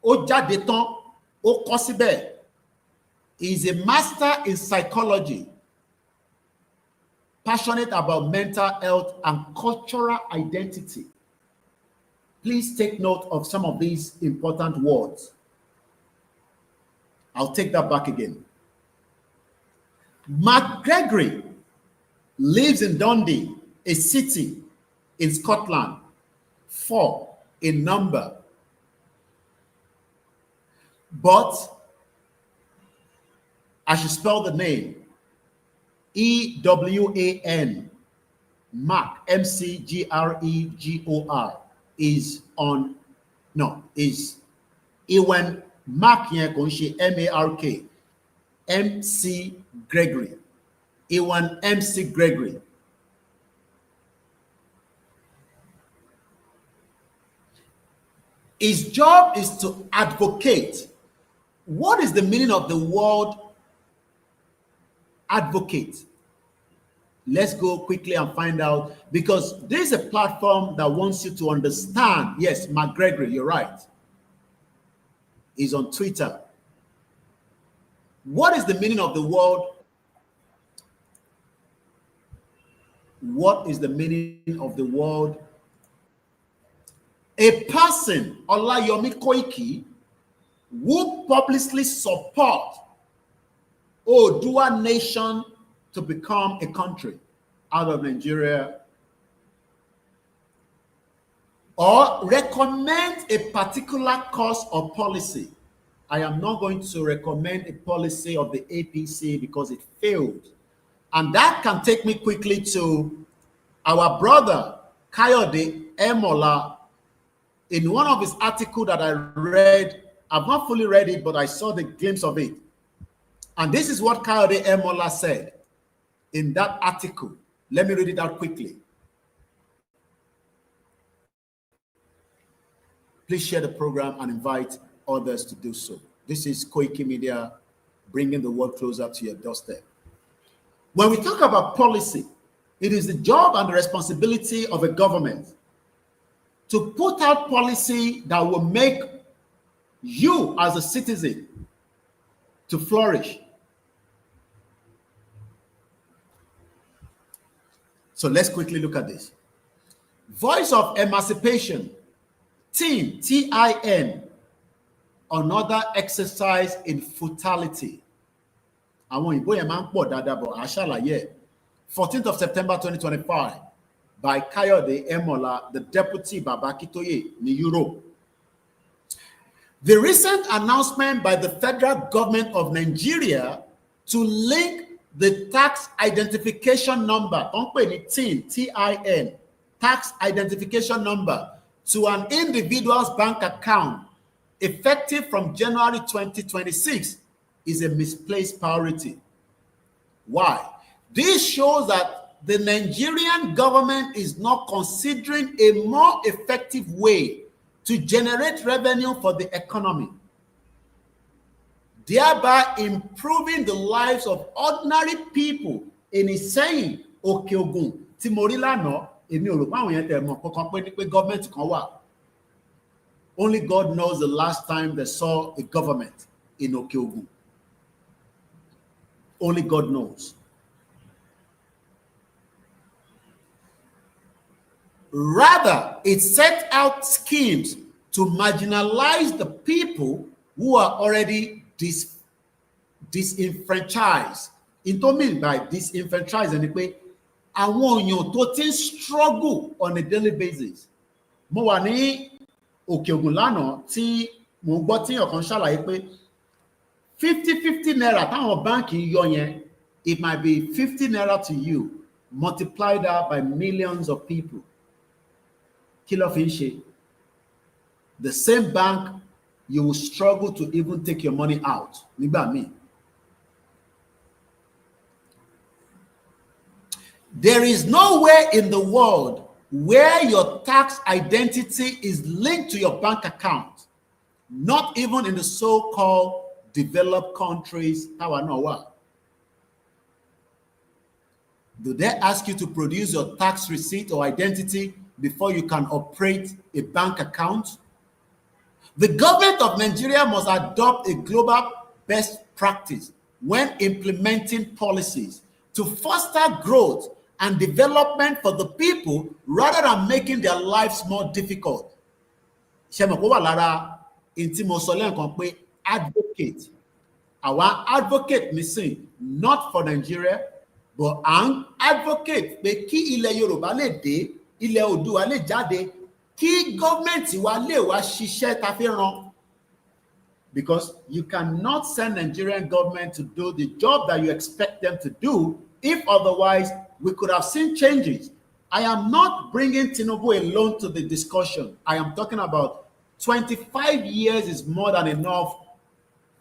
ó jáde tán, ó kọ síbẹ̀. He is a master in psychology, passionate about mental health and cultural identity. Please take note of some of these important words. I'll take that back again. Mark Gregory lives in Dundee, a city in Scotland, 4 in number. But I should spell the name. E-W-A-N, Mark, M-C-G-R-E-G-O-R, is on, no, is Ewan Mark M-A-R-K, M-C Gregory, Ewan M-C Gregory. His job is to advocate. What is the meaning of the word advocate? Let's go quickly and find out, because this is a platform that wants you to understand. Yes, Mark Gregory, you're right. He's on Twitter. What is the meaning of the word? What is the meaning of the word? A person, OLAYOMI KOIKI, who publicly support Odua nation to become a country out of Nigeria, or recommend a particular course or policy. I am not going to recommend a policy of the APC because it failed. And that can take me quickly to our brother, Kayode Emola. In one of his articles that I read, I've not fully read it, but I saw the glimpse of it. And this is what Kayode Emola said in that article. Let me read it out quickly. Please share the program and invite others to do so. This is Koikimedia, bringing the world closer to your doorstep. When we talk about policy, it is the job and the responsibility of a government to put out policy that will make you as a citizen to flourish. So let's quickly look at this. Voice of Emancipation, TIN, T-I-N, another exercise in futility. Àwọn òyìnbó yẹn máa ń pọ̀ dáadáa, bọ̀ àṣàlàyé. 14th of September 2025 by Kayode Emola, the deputy Baba Kitoye in Europe. The recent announcement by the federal government of Nigeria to link the tax identification number, TIN, T-I-N, tax identification number, to an individual's bank account effective from January 2026 is a misplaced priority. Why? This shows that the Nigerian government is not considering a more effective way to generate revenue for the economy, thereby improving the lives of ordinary people. In his saying, Okeogun, Timorilano, government kan wà. Only God knows the last time they saw a government in Okeogun. Only God knows. Rather, it set out schemes to marginalize the people who are already disenfranchised. Into mean by disenfranchised, and I want you to struggle on a daily basis. Mo wà ní Òkè-Ògùn lánàá tí mo gbọ́ tí ọ̀kan ṣàlàyé pé 50 naira táwọn báńkì yọ yẹn, it might be 50 naira to you, multiply that by millions of people. Kí ló fi ń ṣe? The same bank, you will struggle to even take your money out. Nígbà míì. There is no way in the world where your tax identity is linked to your bank account, not even in the so-called developed countries. How I know what? Do they ask you to produce your tax receipt or identity before you can operate a bank account? The government of Nigeria must adopt a global best practice when implementing policies to foster growth and development for the people rather than making their lives more difficult. Ṣé mọ̀ kó wà lára in tí mo sọ lẹ́ẹ̀kan pé advocate. Our advocate nísìn not for Nigeria but an advocate pé kí ilẹ̀ Yorùbá lè dé, ilẹ̀ Oòduà lè jáde, kí gọ́ọ̀mẹ̀ntì wa lè wá ṣiṣẹ́ ta fi ràn. Because you cannot send Nigerian government to do the job that you expect them to do if otherwise we could have seen changes. I am not bringing Tinubu alone to the discussion. I am talking about 25 years is more than enough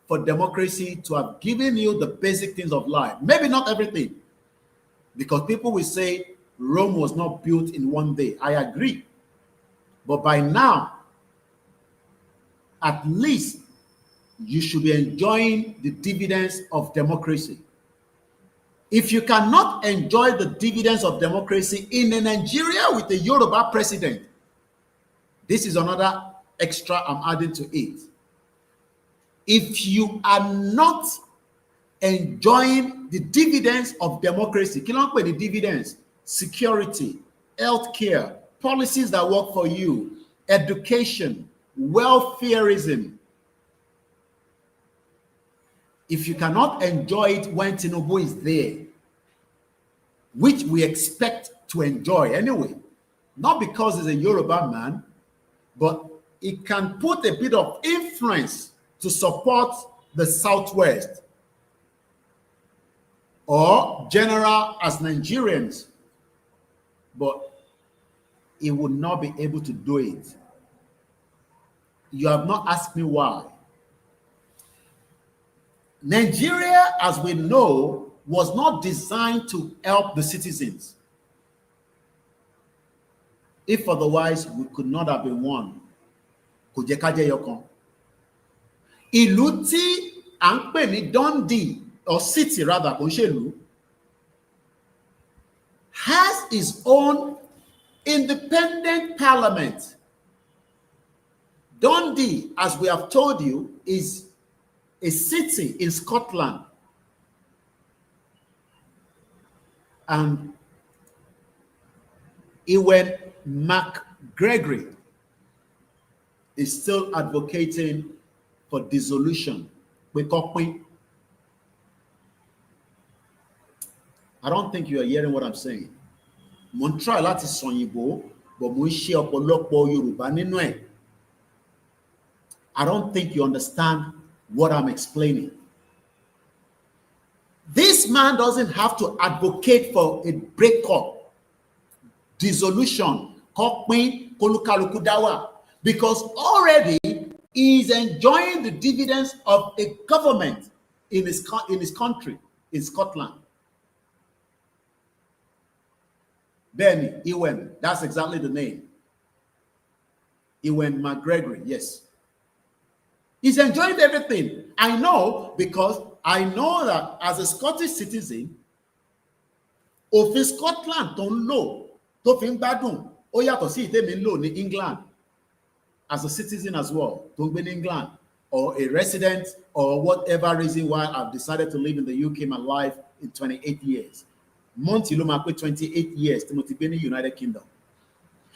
for democracy to have given you the basic things of life. Maybe not everything, because people will say Rome was not built in one day. I agree. But by now, at least you should be enjoying the dividends of democracy. If you cannot enjoy the dividends of democracy in a Nigeria with a Yoruba president, this is another extra I'm adding to it. If you are not enjoying the dividends of democracy, kí ló ń pè ní dividends? Security, healthcare, policies that work for you, education, welfareism. If you cannot enjoy it when Tinubu is there, which we expect to enjoy anyway, not because he's a Yoruba man, but it can put a bit of influence to support the Southwest or general as Nigerians, but he would not be able to do it. You have not asked me why. Nigeria, as we know, was not designed to help the citizens. If otherwise, we could not have been one. Kò jẹ́ ká jẹ́ yọkan. Ìlú tí à ń pè ní Dundee, or city rather, kò ń ṣèlú, has its own independent parliament. Dundee, as we have told you, is a city in Scotland. And Ewan McGregor is still advocating for dissolution. I don't think you are hearing what I'm saying. Mo ń try láti sọ Òyìnbó, but mo ń ṣe ọ̀pọ̀lọpọ̀ Yorùbá nínú ẹ̀. I don't think you understand what I'm explaining. This man doesn't have to advocate for a breakup, dissolution, because already he is enjoying the dividends of a government in his country, in Scotland. Benny, Ewan, that's exactly the name. Ewan McGregor, yes. He's enjoying everything. I know, because I know that as a Scottish citizen, òfin Scotland tó ń lò tó fi ń gbádùn ó yàtọ̀ sí ìtẹ́mi ń lò ní England as a citizen as well tó ń gbé ní England, or a resident, or whatever reason why I've decided to live in the UK my life in 28 years. Month ló máa pé 28 years tí mo ti gbé ní United Kingdom.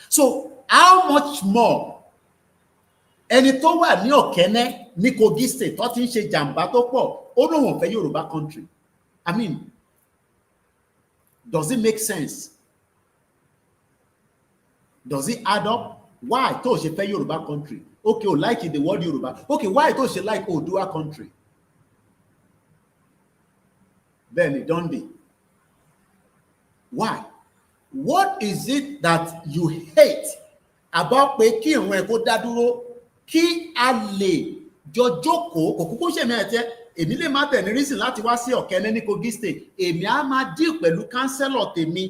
So how much more ẹni tó wà ní Ọ̀kẹ́nẹ́ ní Kogi State tó ti ń ṣe jàǹbá tó pọ̀ ó lóun ò fẹ́ Yorùbá country? I mean, does it make sense? Does it add up? Why tó ṣe fẹ́ Yorùbá country? Okay, o like the word Yorùbá. Okay, why tó ṣe like Oòduà country? Benny Dundee. Why? What is it that you hate about pé kí ìrun ẹ̀ kó dá dúró, kí a lè jọ jókòó? Kò kúkú ṣe mẹ́ẹ̀tẹ́, èmi lè má tẹ̀ ní reason láti wá sí Ọ̀kẹ́nẹ́ ní Kogi State. Èmi á máa deal pẹ̀lú councillor tèmi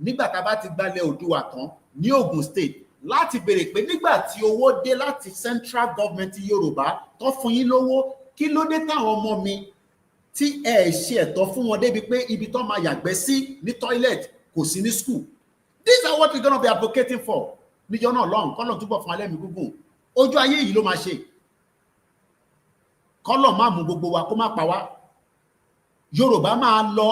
nígbà tá a bá ti gbalẹ̀ Oòduà tán ní Ogun State láti béèrè pé nígbà tí owó dé láti central government Yorùbá tó fún yín lówó, kí ló dé táwọn ọmọ mi tí ẹ ṣe ẹ̀tọ́ fún wọn débi pé ibi tó máa yàgbẹ́ sí ní toilet kò sí ní school? These are what we're going to be advocating for. Níjọ́ náà lọ́hùn, kọ́lọ̀ túbọ̀ fún alẹ́ mi gúngùn. Ojú ayé yìí ló máa ṣe. Kọ́lọ̀ má mú gbogbo wa kó má pa wá. Yorùbá máa lọ.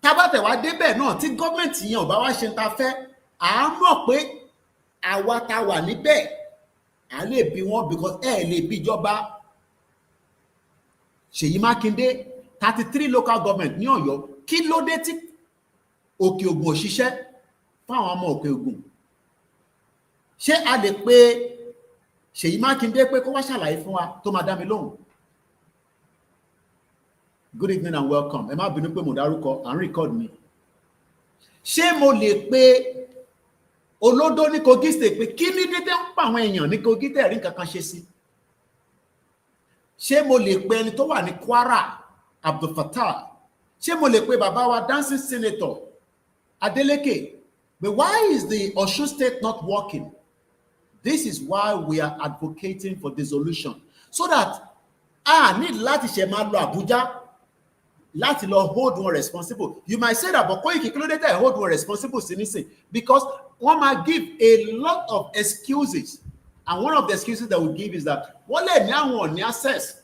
tábàtẹ̀ wá débẹ̀ náà tí gọ́ọ̀mẹ̀ntì yẹn ò bá wá ṣe ń ta fẹ́, à á mọ̀ pé àwa tá wà níbẹ̀ à lè bí wọn, because ẹ lè bí ìjọba Ṣèyí Mákindé 33 local government ní Ọ̀yọ́, kí ló dé tí Òkè Ògùn ò ṣiṣẹ́ fáwọn ọmọ Òkè Ògùn? Ṣé a lè pe Ṣèyí Mákindé pé kó wá ṣàlàyé fún wa tó máa dá mi lóhùn? Good evening and welcome. Ẹ má bínú pé mo dárúkọ, à ń record mi. Ṣé mo lè pe Olódó ní Kogi State pé kí ní dédé ń pa àwọn èèyàn ní Kogi tẹ̀ rí nǹkan kan ṣe sí? Ṣé mo lè pe ẹni tó wà ní Kwara, Abdul Fattah? Ṣé mo lè pe bàbá wa dancing senator Adeleke? But why is the Osun State not working? This is why we are advocating for dissolution, so that a need láti ṣe máa lọ Abuja láti lọ hold one responsible. You might say that, but Koiki, kí ló dé tẹ́ hold one responsible sí nísìn? Because one might give a lot of excuses, and one of the excuses that we give is that wọ́n lè ní àwọn ní access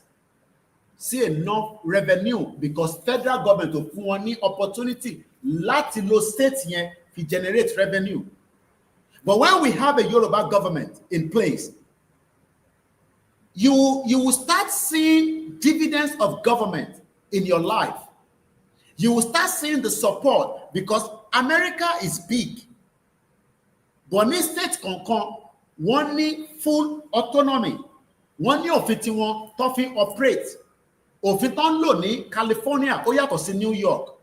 sí enough revenue because federal government ò fún wọn ní opportunity láti lo state yẹn fi generate revenue. But when we have a Yoruba government in place, you will start seeing dividends of government in your life. You will start seeing the support, because America is big. But ní state kankan, wọ́n ní full autonomy. Wọ́n ní òfin tí wọ́n tó fi operate. Òfin tó ń lò ní California ó yàtọ̀ sí New York.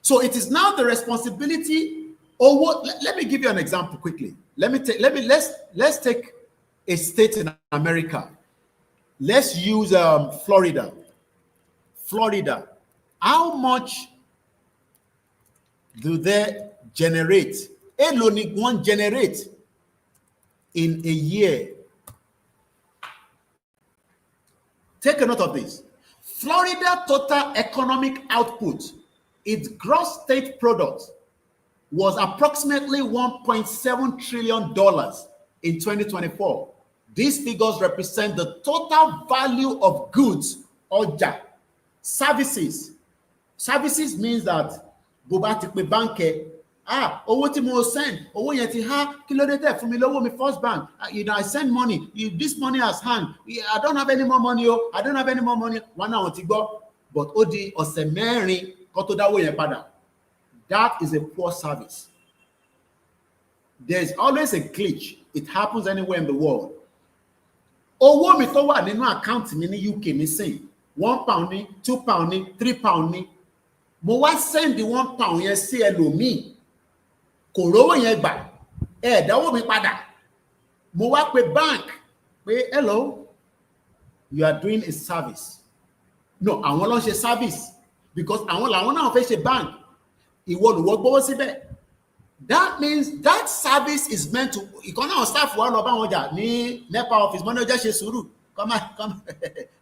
So it is now the responsibility. Let me give you an example quickly. Let's take a state in America. Let's use Florida. Florida. How much do they generate? Èló ni wọ́n generate in a year? Take a note of this. Florida total economic output, its gross state product, was approximately $1.7 trillion in 2024. These figures represent the total value of goods, ọjà, services. Services means that bó bá ti pe báńkì, owó tí mo send, owó yẹn ti há, kí ló dé tẹ́ fún mi lówó mi first bank, I send money, this money has hang, I don't have any more money, I don't have any more money. Wọ́n náà wọ́n ti gbọ́, but ó di ọ̀sẹ̀ mẹ́rin kó tó dáwó yẹn padà. That is a poor service. There's always a glitch. It happens anywhere in the world. Owó mi tó wà nínú àkáǹtì mi ní UK nísìn, £1 ní, £2 ní, £3 ní. Mo wá send the £1 yẹn sí ẹlòmíì. Kò rówó yẹn gbà. Dáwó mi padà. Mo wá pe bank pé hello, you are doing a service. No, àwọn ló ń ṣe service, because àwọn làwọn náà fẹ́ ṣe bank. Ìwọ ló wọ́ gbówó síbẹ̀. That means that service is meant to, ìkan náà staff wa lọ bá wọn jà ní NEPA office, mọ́ni ọjọ́ ṣe sùúrù, come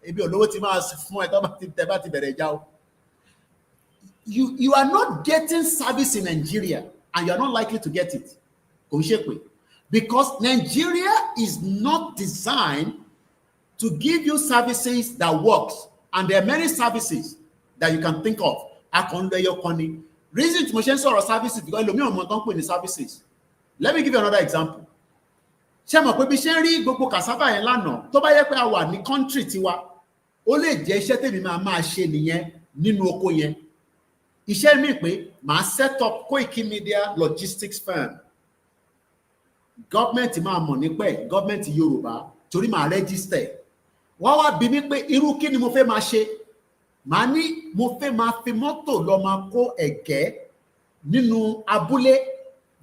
ebi olówó ti máa fún ẹ tẹ́ bá ti bẹ̀rẹ̀ ìjà o. You are not getting service in Nigeria, and you are not likely to get it. Kò ń ṣe pé, because Nigeria is not designed to give you services that works, and there are many services that you can think of. Akọ̀ǹdẹ̀yọ kan ni. Reason tí mo ṣe ń sọ̀rọ̀ services, because ẹlòmíràn mọ̀ tán pè ní services. Let me give you another example. Ṣé mọ̀ pé bí ṣe ń rí gbogbo cassava yẹn lánàá, tó bá yẹ pé a wà ní country tiwa, ó lè jẹ́ iṣẹ́ tèmi máa ṣe nìyẹn nínú oko yẹn. Iṣẹ́ mi pé màá set up Koikimedia logistics firm. Government máa mọ̀ nípa ẹ̀, government Yorùbá, torí màá register. Wọ́n wá bi mí pé irú kí ni mo fẹ́ máa ṣe? Màá ní mo fẹ́ máa fi mọ́tò lọ máa kó ẹ̀gẹ́ nínú abúlé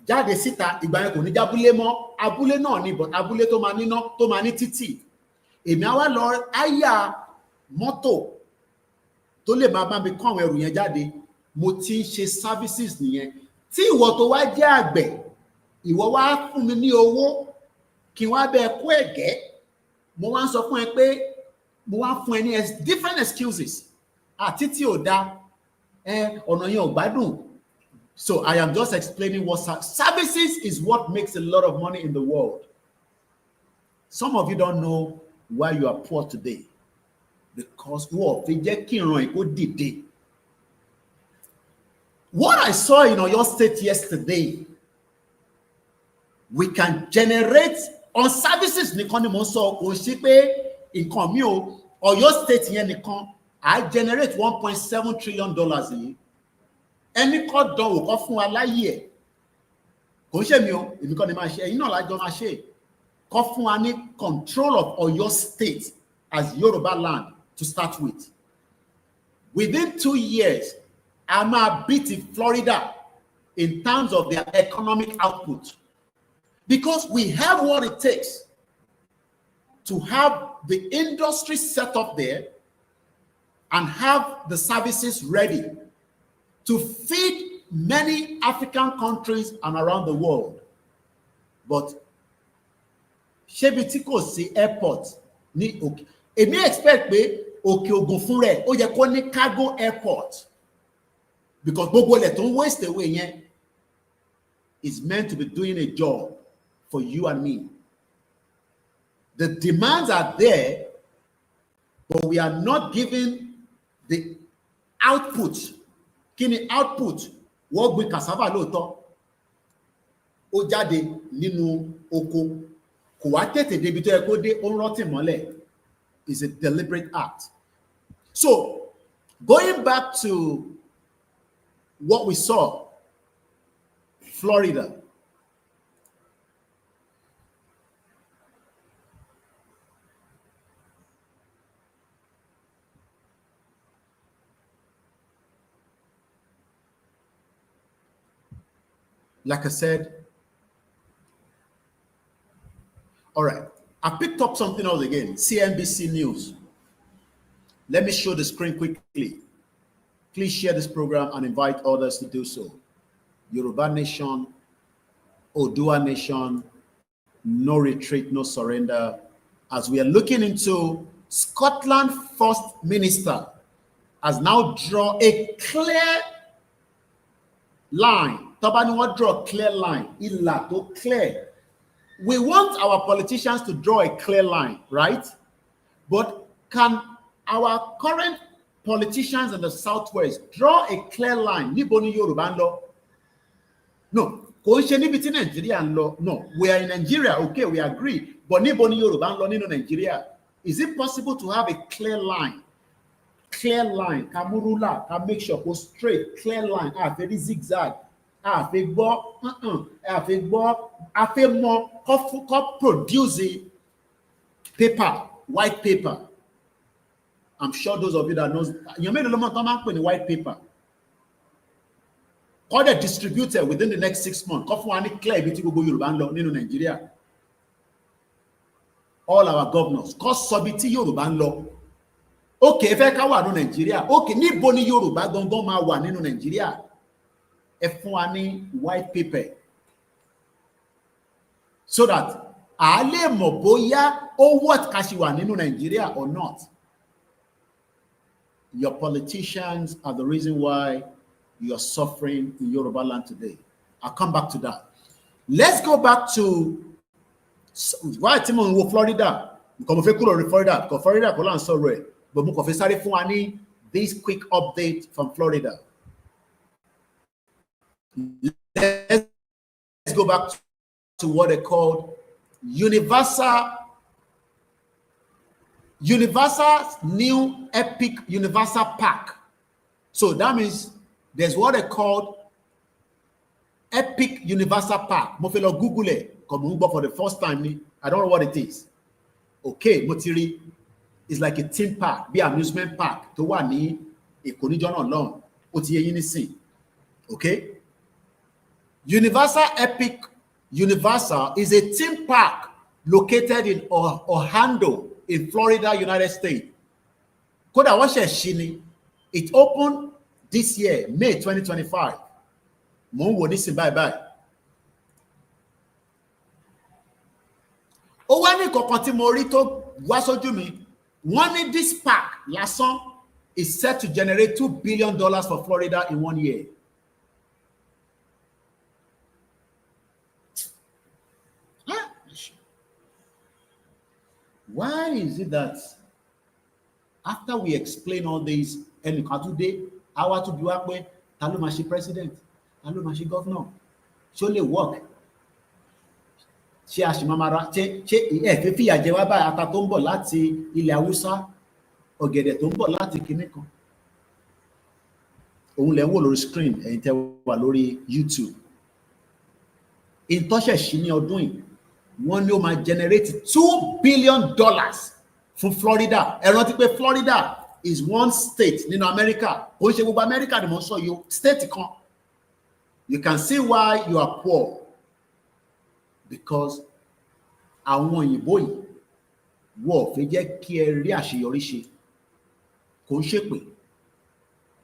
jáde síta. Ìgbà yẹn kò ní jábúlé mọ́, abúlé náà ni, but abúlé tó máa níná, tó máa ní títì. Èmi á wá lọ áyà mọ́tò tó lè máa bá mi kó àwọn ẹrù yẹn jáde. Mo ti ń ṣe services nìyẹn. Tí ìwọ tó wá jẹ́ àgbẹ̀, ìwọ wá fún mi ní owó kí wá bẹ́ẹ̀ kó ẹ̀gẹ́, mo wá ń sọ fún ẹ pé mo wá fún ẹ ní different excuses. Títí ò dá, ọ̀nà yẹn ò gbádùn. So I am just explaining what services is what makes a lot of money in the world. Some of you don't know why you are poor today, because wọ́n fi jẹ́ kí ìran èkó dìde. What I saw in Oyo State yesterday, we can generate on services nìkan ni mo ń sọ, kò sí pé nǹkan mi ò, Oyo State yẹn nìkan I generate $1.7 trillion yìí. Ẹni kọ́ dán wò kọ́ fún wa láyé ẹ̀, kò ń ṣe mi o, èmi kọ́ ni máa ṣe, ẹ̀yin náà lájọ máa ṣe, kọ́ fún wa ní control of Oyo State as Yoruba land to start with. Within 2 years, a máa beat Florida in terms of their economic output, because we have what it takes to have the industry set up there and have the services ready to feed many African countries and around the world. But ṣebí tí kò sí airport ní òkè, èmi expect pé Òkè Ògùn fún rẹ̀ ó yẹ kó ní cargo airport, because gbogbo ilẹ̀ tó ń waste away yẹn is meant to be doing a job for you and me. The demands are there, but we are not giving the output. Kí ni output? Wọ́n gbin cassava lóòótọ́, ó jáde nínú oko, kò wá tètè débi tó yẹ kó dé, ó ń rọ́tì mọ́lẹ̀. Is a deliberate act. So, going back to what we saw, Florida. Like I said, all right, I picked up something else again, CNBC News. Let me show the screen quickly. Please share this program and invite others to do so. Yoruba Nation, Odua Nation, no retreat, no surrender. As we are looking into Scotland's First Minister has now drawn a clear line. Tabani what draw a clear line? Illa to clear. We want our politicians to draw a clear line, right? But can our current politicians in the Southwest draw a clear line? Níbo ni Yorùbá ń lọ? No, kò ń ṣe níbi tí Nàìjíríà ń lọ. No, we are in Nigeria, okay, we agree. But níbo ni Yorùbá ń lọ nínú Nigeria? Is it possible to have a clear line? Clear line, ká mú ruler, ká make sure go straight, clear line, very zigzag. A fẹ́ gbọ́, a fẹ́ mọ̀ kó produce paper, white paper. I'm sure those of you that knows, you made a lot of money in white paper. All the distributed within the next 6 months. Kó fún wa ní clear ibi tí gbogbo Yorùbá ń lọ nínú Nigeria. All our governors, kó sọ ibi tí Yorùbá ń lọ. Okay, fẹ́ ká wà nínú Nigeria. Okay, níbo ni Yorùbá gangan máa wà nínú Nigeria? Ẹ fún wa ní white paper, so that a lè mọ̀ bóyá ó worth ká ṣì wà nínú Nigeria or not. Your politicians are the reason why you're suffering in Yoruba land today. I'll come back to that. Let's go back to why Timon wo Florida. Because mo fẹ́ kúrò ní Florida, because Florida kò là ń sọ̀rọ̀ ẹ̀, but mo kàn fẹ́ sáré fún wa ní this quick update from Florida. Let's go back to what they called Universal's new epic Universal Park. So that means there's what they called Epic Universal Park. Mo fẹ́ lọ Google it, come for the first time. I don't know what it is. Okay, Motiri is like a theme park, be amusement park. To wà ní Èkó ní John Long. Ó ti yé yín nísìn. Okay. Universal is a theme park located in Orlando, in Florida, United States. Kódà wọ́n ṣe ṣí ni. It opened this year, May 2025. Mo ń wò nísìn bye. Ó wá ní kankan tí mo rí tó wá sójú mi. Wọ́n ní this park lásán is set to generate $2 billion for Florida in 1 year. Why is it that after we explain all this, and today, our to do up with ta ló máa ṣe president, ta ló máa ṣe governor, ṣó lè work, ṣé a ṣì máa ra ṣé ẹ̀fẹ́ fìyà jẹ wá báyìí, ata tó ń bọ̀ láti ilẹ̀ haúsá, ọ̀gẹ̀dẹ̀ tó ń bọ̀ láti kinní kan, òun lẹ̀ ń wò lórí screen ẹ̀yin tẹ́ wà lórí YouTube. Ìtọ́ṣẹ̀ṣí ní ọdún yìí wọ́n ní ó máa generate $2 billion fún Florida. Ẹ rántí pé Florida is one state nínú America, kò ń ṣe gbogbo America ni mo ń sọ yìí, state kan. You can see why you are poor, because àwọn òyìnbó yìí wọ́n fẹ́ jẹ́ kí ẹ rí àṣeyọrí ṣe, kò ń ṣèpè.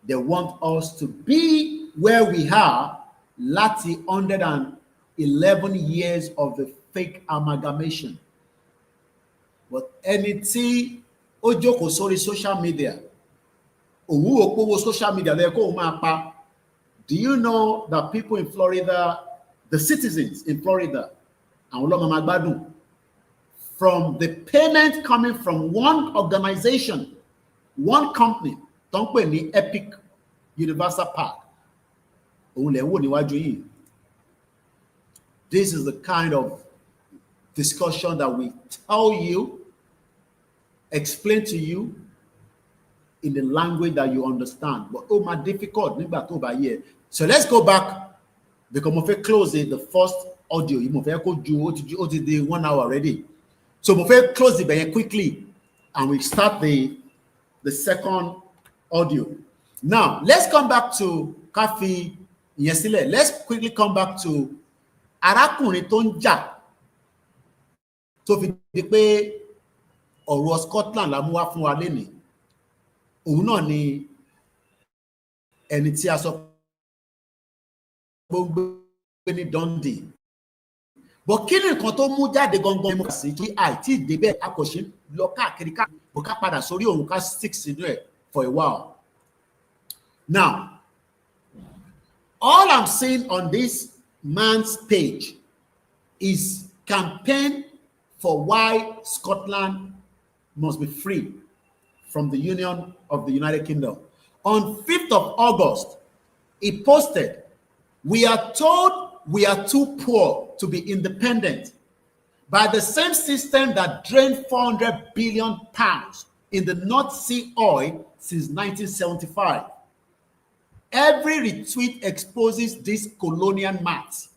They want us to be where we are láti 111 years of the fake amalgamation. But ẹni tí ó jókòó sórí social media, òun ò pówó social media lẹ́yìn kó o máa pa. Do you know that people in Florida, the citizens in Florida, àwọn ló máa gbádùn from the payment coming from one organization, one company tó ń pè ní Epic Universal Park, òun lẹ̀ ń wò níwájú yìí. This is the kind of discussion that we tell you, explain to you in the language that you understand. But oh, my difficult nígbà tó bá yẹ. So let's go back, because mo fẹ́ close the first audio. Mo fẹ́ kó ju ó ti di 1 hour already. So mo fẹ́ close it quickly, and we start the second audio. Now let's come back to Kafi Yesile. Let's quickly come back to arákùnrin tó ń jà tó fi di pé ọ̀rọ̀ Scotland la mú wá fún wa lénìí. Òun náà ni ẹni tí a sọ gbogbo ní Dundee. But kí ni nǹkan tó mú jáde gangan mo kà sí kí àìtí ìdébẹ̀ akọ̀ṣe lọ káàkiri bó ká padà sórí òun ká stick sínú ẹ̀ for a while. Now, all I'm seeing on this man's page is campaign for why Scotland must be free from the Union of the United Kingdom. On 5th of August, he posted, "We are told we are too poor to be independent by the same system that drained 400 billion pounds in the North Sea oil since 1975. Every retweet exposes this colonial math."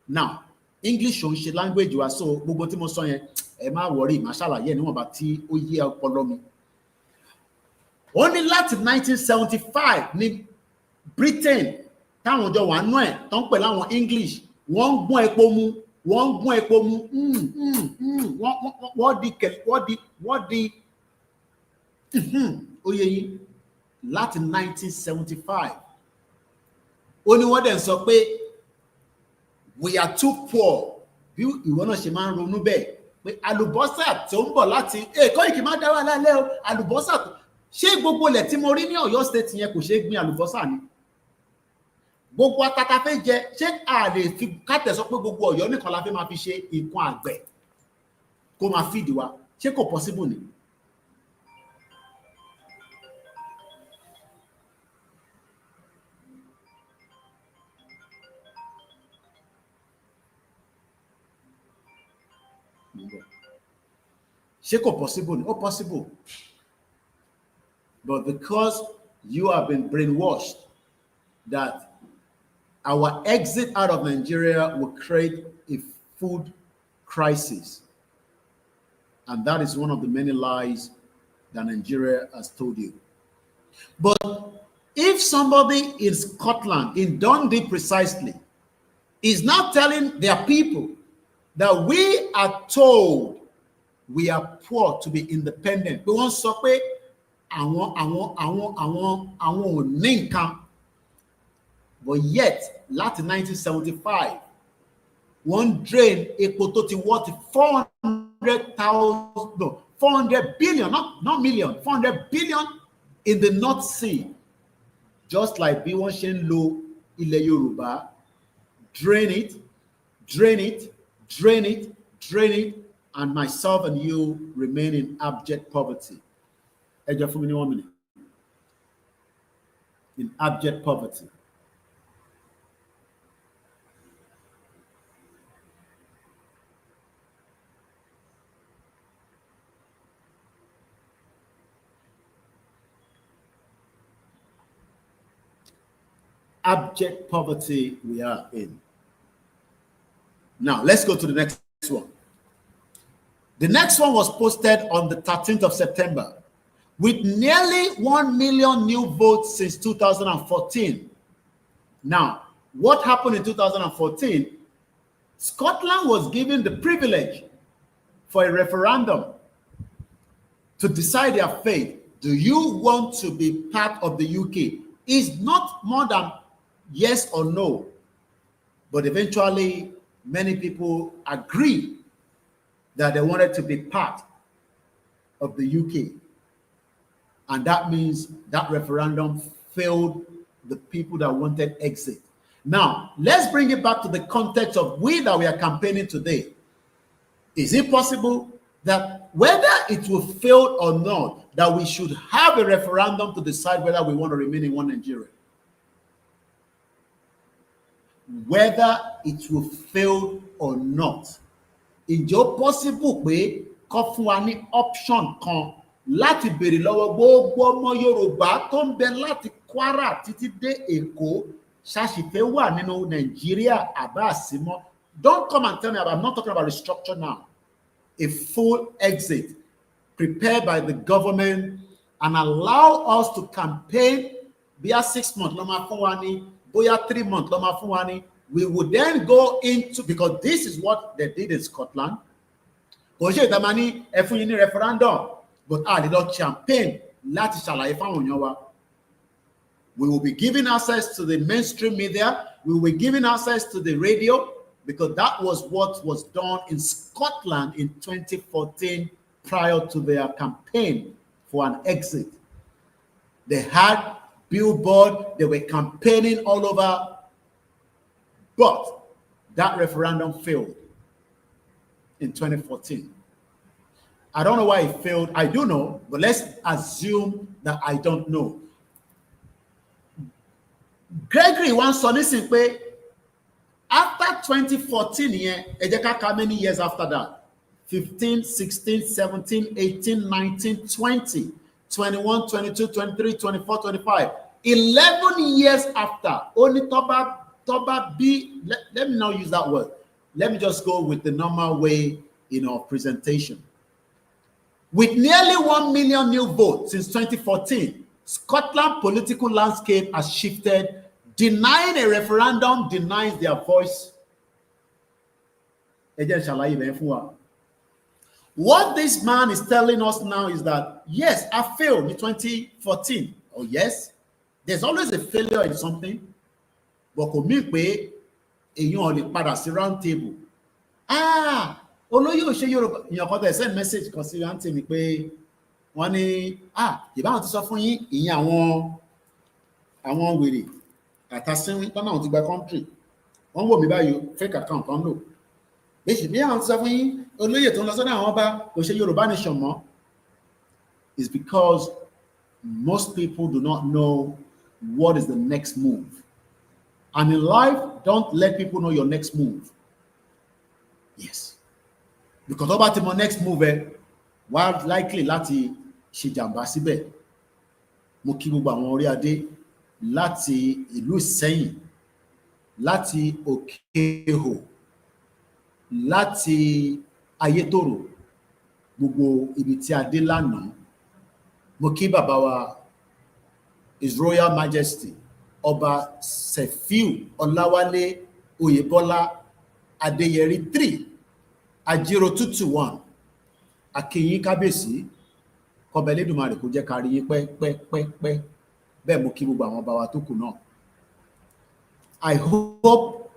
Now, English ò ń ṣe language wa, so gbogbo tí mo sọ yẹn ẹ má worry, má ṣàlàyé níwọ̀nba tí ó yé ọpọlọ mi. Ó ní láti 1975 ní Britain táwọn jọ wà nú ẹ̀ tó ń pè láwọn English, wọ́n ń gún epo mu, wọ́n di ó yé yín láti 1975. Ó ní wọ́n dẹ̀ sọ pé we are too poor. Bí ìwọ náà ṣe máa ń ronú bẹ́ẹ̀ pé àlùbọ́sà tó ń bọ̀ láti Koiki má dá wà lálẹ́ o, àlùbọ́sà ṣé gbogbo ilẹ̀ tí mo rí ní Ọ̀yọ́ state yẹn kò ṣeé gbin àlùbọ́sà ni? Gbogbo atata fẹ́ jẹ, ṣé a lè fi kátẹ̀ sọ pé gbogbo Ọ̀yọ́ nìkan la fẹ́ máa fi ṣe nǹkan àgbẹ̀ kó máa feed wa? Ṣé kò possible ni? Ṣé kò possible ni? Ó possible. But because you have been brainwashed that our exit out of Nigeria will create a food crisis, and that is one of the many lies that Nigeria has told you. But if somebody in Scotland, in Dundee precisely, is now telling their people that we are told we are poor to be independent, we won't sọ pé àwọn ò ní nǹkan, but yet láti 1975 wọ́n drain epo tó ti worth 400 billion, not million, 400 billion in the North Sea, just like bí wọ́n ṣe ń lo ilẹ̀ Yorùbá, drain it, and myself and you remain in abject poverty. Ẹ jẹ́ fún mi ní 1 minute. In abject poverty. abject poverty we are in. Now, let's go to the next one. The next one was posted on the 13th of September with nearly 1 million new votes since 2014. Now, what happened in 2014? Scotland was given the privilege for a referendum to decide their fate. Do you want to be part of the UK? It's not more than yes or no. But eventually, many people agree that they wanted to be part of the UK. And that means that referendum failed the people that wanted exit. Now, let's bring it back to the context of we that we are campaigning today. Is it possible that whether it will fail or not, that we should have a referendum to decide whether we want to remain in one Nigeria? Whether it will fail or not. Is it possible pé kó fún wa ní option kan láti béèrè lọ́wọ́ gbogbo ọmọ Yorùbá tó ń bẹ láti Kwara títí dé Èkó ṣàṣìfẹ́ wà nínú Nàìjíríà àbá àsímọ́? Don't come and tell me I'm not talking about restructure now. A full exit prepared by the government and allow us to campaign via 6 months, lọ́mọ fún wa ní, bóyá 3 months, lọ́mọ fún wa ní. We would then go into, because this is what they did in Scotland. Kò ṣe ìtàmání ẹ̀fún yìí ní referendum, but a lè lọ campaign láti ṣàlàyé fáwọn èèyàn wa. We will be giving access to the mainstream media. We will be giving access to the radio, because that was what was done in Scotland in 2014 prior to their campaign for an exit. They had billboard, they were campaigning all over, but that referendum failed in 2014. I don't know why it failed. I do know, but let's assume that I don't know. Gregory once sọ nísìnyí pé after 2014 yẹn, ẹ jẹ́ ká kà many years after that? 15, 16, 17, 18, 19, 20, 21, 22, 23, 24, 25. 11 years after, only Toba B, let me not use that word. Let me just go with the normal way, presentation. With nearly 1 million new votes since 2014, Scotland's political landscape has shifted. Denying a referendum denies their voice. What this man is telling us now is that, yes, I failed in 2014. Oh, yes, there's always a failure in something. But kò mí pé èèyàn lè padà sí round table. Olóyè ò ṣe Yorùbá, èèyàn kan tẹ̀ send message kan sí round table pé wọ́n ní ìbáwọn ti sọ fún yín ìyẹn àwọn wèrè àtàsínwín tọ́nà àwọn ti gba country. Wọ́n wò mí báyìí fake account kan lò. Bí àwọn ti sọ fún yín olóyè tó ń lọ sọ́dọ̀ àwọn ọba kò ṣe Yorùbá nation mọ́. It's because most people do not know what is the next move. And in life, don't let people know your next move. Yes. Because about your next move, why likely láti ṣe jàmbá síbẹ̀. Mo kí gbogbo àwọn orí adé láti ìlú Ìsẹ́yìn, láti Òkèhò, láti Ayétòrò, gbogbo ibi tí a dé lánàá. Mo kí bàbá wa His Royal Majesty Ọba Sefiu Ọláwálé Oyèbọ́lá Adéyẹrí 3 Ajiro 221 akíyín kábíyèsí kọbẹ Elédùmarè kó jẹ́ ká rí yín pẹ́ bẹ́ẹ̀ mo kí gbogbo àwọn ọba wa tó kù náà. I hope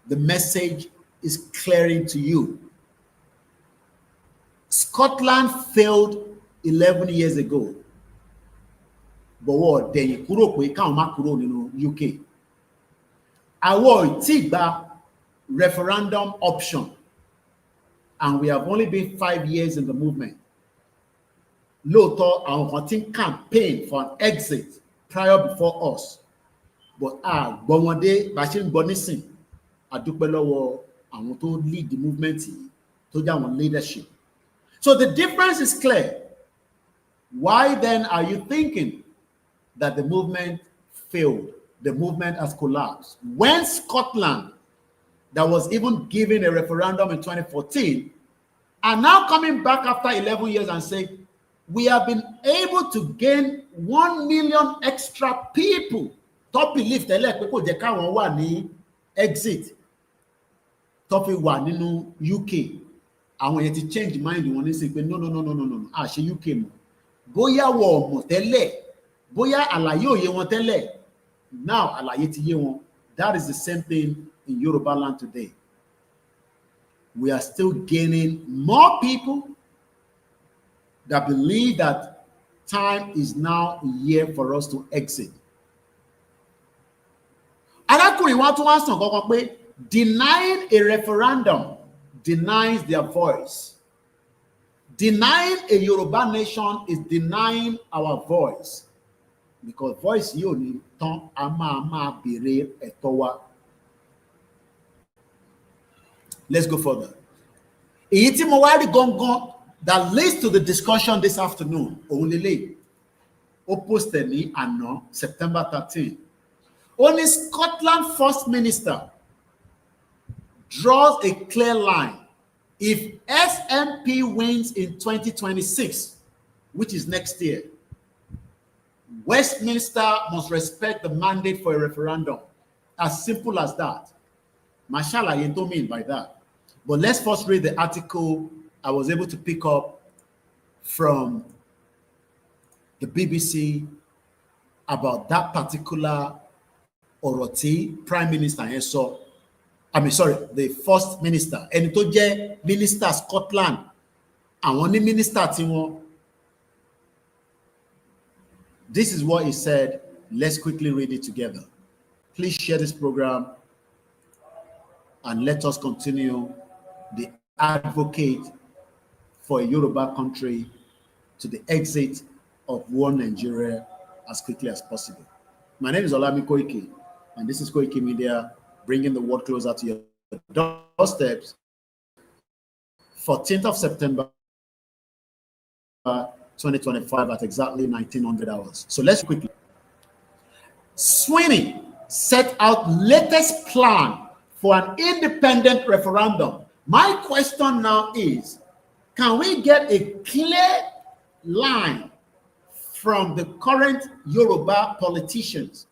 the message is clearing to you. Scotland failed 11 years ago. Bọ̀wọ̀ dẹ̀yìn kúrò pé káwọn má kúrò nínú UK. Àwọn ò tí gba referendum option, and we have only been 5 years in the movement. Lóòótọ́ àwọn kan ti ń campaign for an exit prior before us, but gbọ́ wọn dé bá ṣe ń gbọ́ nísìn, a dúpẹ́ lọ́wọ́ àwọn tó lead the movement yìí tó jẹ́ àwọn leadership. So the difference is clear. Why then are you thinking that the movement failed? the movement has collapsed. When Scotland, that was even given a referendum in 2014, are now coming back after 11 years and saying, we have been able to gain 1 million extra people tó believe tẹ́lẹ̀ pé kò jẹ́ káwọn wà ní exit tó fi wà nínú UK. Àwọn yẹn ti change mind wọn ní sí pé no, àṣẹ UK mọ́. Bóyá wọ́n mọ̀ tẹ́lẹ̀, bóyá àlàyé òye wọn tẹ́lẹ̀, now àlàyé ti yé wọn. That is the same thing in Yoruba land today. We are still gaining more people that believe that time is now here for us to exit. Arákùnrin wa tún wá sàn kankan pé denying a referendum denies their voice. Denying a Yoruba nation is denying our voice, because voice yìí ò ní tán, a máa béèrè ẹ̀tọ́ wa. Let's go further. Èyí tí mo wá rí gangan that leads to the discussion this afternoon, òun lélẹ̀, ó posted ní àná September 13. Only Scotland First Minister draws a clear line. If SNP wins in 2026, which is next year, Westminster must respect the mandate for a referendum. As simple as that. Mashallah, you don't mean by that. But let's first read the article I was able to pick up from the BBC about that particular Oroti Prime Minister. The First Minister. And tó jẹ́ Minister Scotland. Àwọn ní Minister tí wọ́n. This is what he said. Let's quickly read it together. Please share this program and let us continue the advocate for a Yoruba country to the exit of one Nigeria as quickly as possible. My name is OLAYOMI KOIKI, and this is Koikimedia, bringing the world closer to your doorsteps. 14th of September 2025 at exactly 1900 hours. So let's quickly. Sweeney set out latest plan for an independent referendum. My question now is, can we get a clear line from the current Yoruba politicians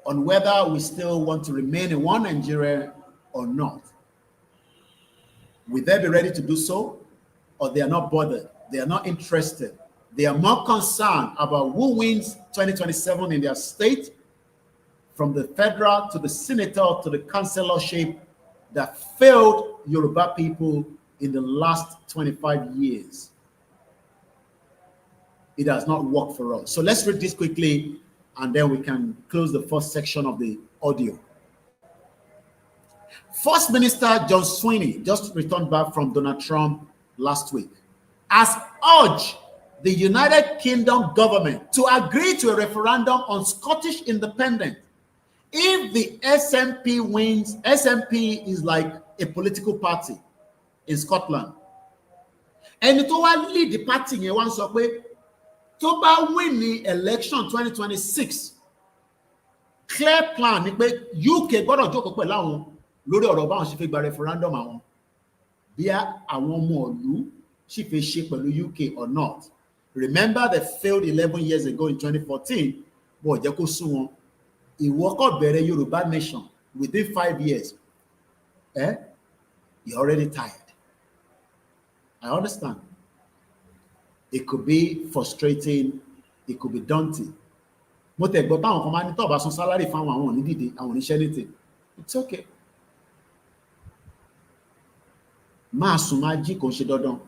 on whether we still want to remain in one Nigeria or not? Will they be ready to do so? Or they are not bothered? They are not interested. They are more concerned about who wins 2027 in their state, from the federal to the senator to the councillorship, that failed Yoruba people in the last 25 years. It has not worked for us. So let's read this quickly, and then we can close the first section of the audio. First Minister John Sweeney just returned back from Donald Trump last week, has urged the United Kingdom government to agree to a referendum on Scottish independence. If the SNP wins, SNP is like a political party in Scotland. And it will lead the party yẹn wá sọ pé tó bá win the election 2026, clear plan ni pé UK gbọ́dọ̀ jókòó pẹ̀lú àwọn lórí ọ̀rọ̀ báwọn ṣe fẹ́ gba referendum àwọn. Bí àwọn ọmọ ìlú sì fẹ́ ṣe pẹ̀lú UK or not. Remember they failed 11 years ago in 2014, but jẹ́ kó sún wọn. Ìwọ kò bẹ̀rẹ̀ Yoruba nation within 5 years. You're already tired. I understand. It could be frustrating. It could be daunting. Mo tẹ̀ gbọ́ táwọn kan máa ní tó bá san salary fáwọn àwọn ní dìde, àwọn ní ṣe anything. It's okay. Máa sùn máa jí kò ṣe dandan.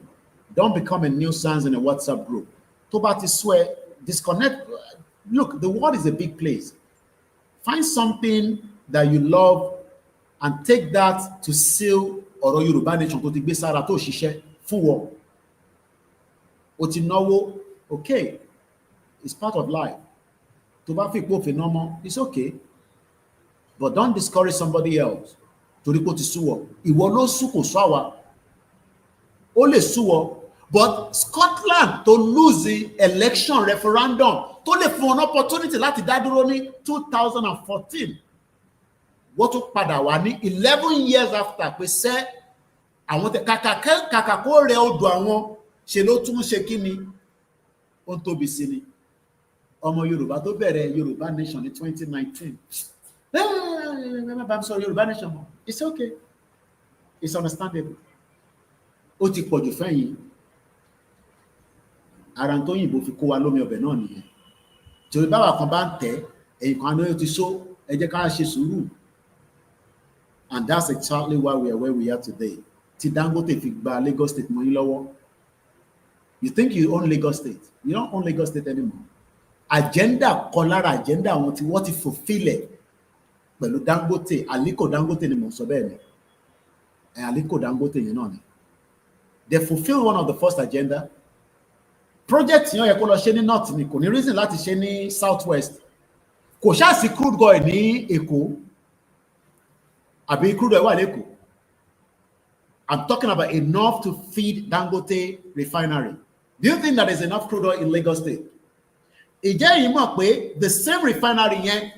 Don't become a nuisance in a WhatsApp group. Tó bá ti swear, disconnect. Look, the world is a big place. Find something that you love and take that to seal ọ̀rọ̀ Yorùbá nation tó ti gbé sára tó ṣiṣẹ́ fún wọn. O ti náwó, okay, it's part of life. Tó bá fi ipò òfin náà, it's okay. But don't discourage somebody else. Torí pé ó ti sú ọ. Ìwọ ló sú kò sú àwa. Ó lè sú ọ. But Scotland to lose the election referendum tó lè fún an opportunity láti dá dúró ní 2014 wọ́n tún padà wá ní 11 years after pé sẹ́ àwọn kàkà kó rẹ odò àwọn ṣe ló tún ṣe kí ni ó ń tóbi sí ni. Ọmọ Yorùbá tó bẹ̀rẹ̀ Yorùbá nation ní 2019 bá sọ Yorùbá nation mọ́, it's okay, it's understandable. Ó ti pọ̀jù fẹ́yìn, ara tó yìnbó fi kó wa lómi ọbẹ̀ náà nìyẹn. Torí báwa kan bá ń tẹ̀ ẹ̀yìn kan ló ti só, ẹ jẹ́ ká ṣe sùúrù. And that's exactly why we are where we are today. Tí Dangote fi gba Lagos State mọ́ yín lọ́wọ́. You think you own Lagos State? You don't own Lagos State anymore. Agenda kan lára agenda àwọn tí wọ́n ti fulfill ẹ̀ pẹ̀lú Dangote, Aliko Dangote ni mo sọ bẹ́ẹ̀ ni. Aliko Dangote yẹn náà ni. They fulfill one of the first agenda. Project yẹn yẹ kó lọ ṣe ní north ni, kò ní reason láti ṣe ní south west. Kò ṣáà sí crude oil ní Èkó àbí crude oil wà lÉkòó. I'm talking about enough to feed Dangote refinery. Do you think that there's enough crude oil in Lagos State? Ìjẹ́ yìí mọ̀ pé the same refinery yẹn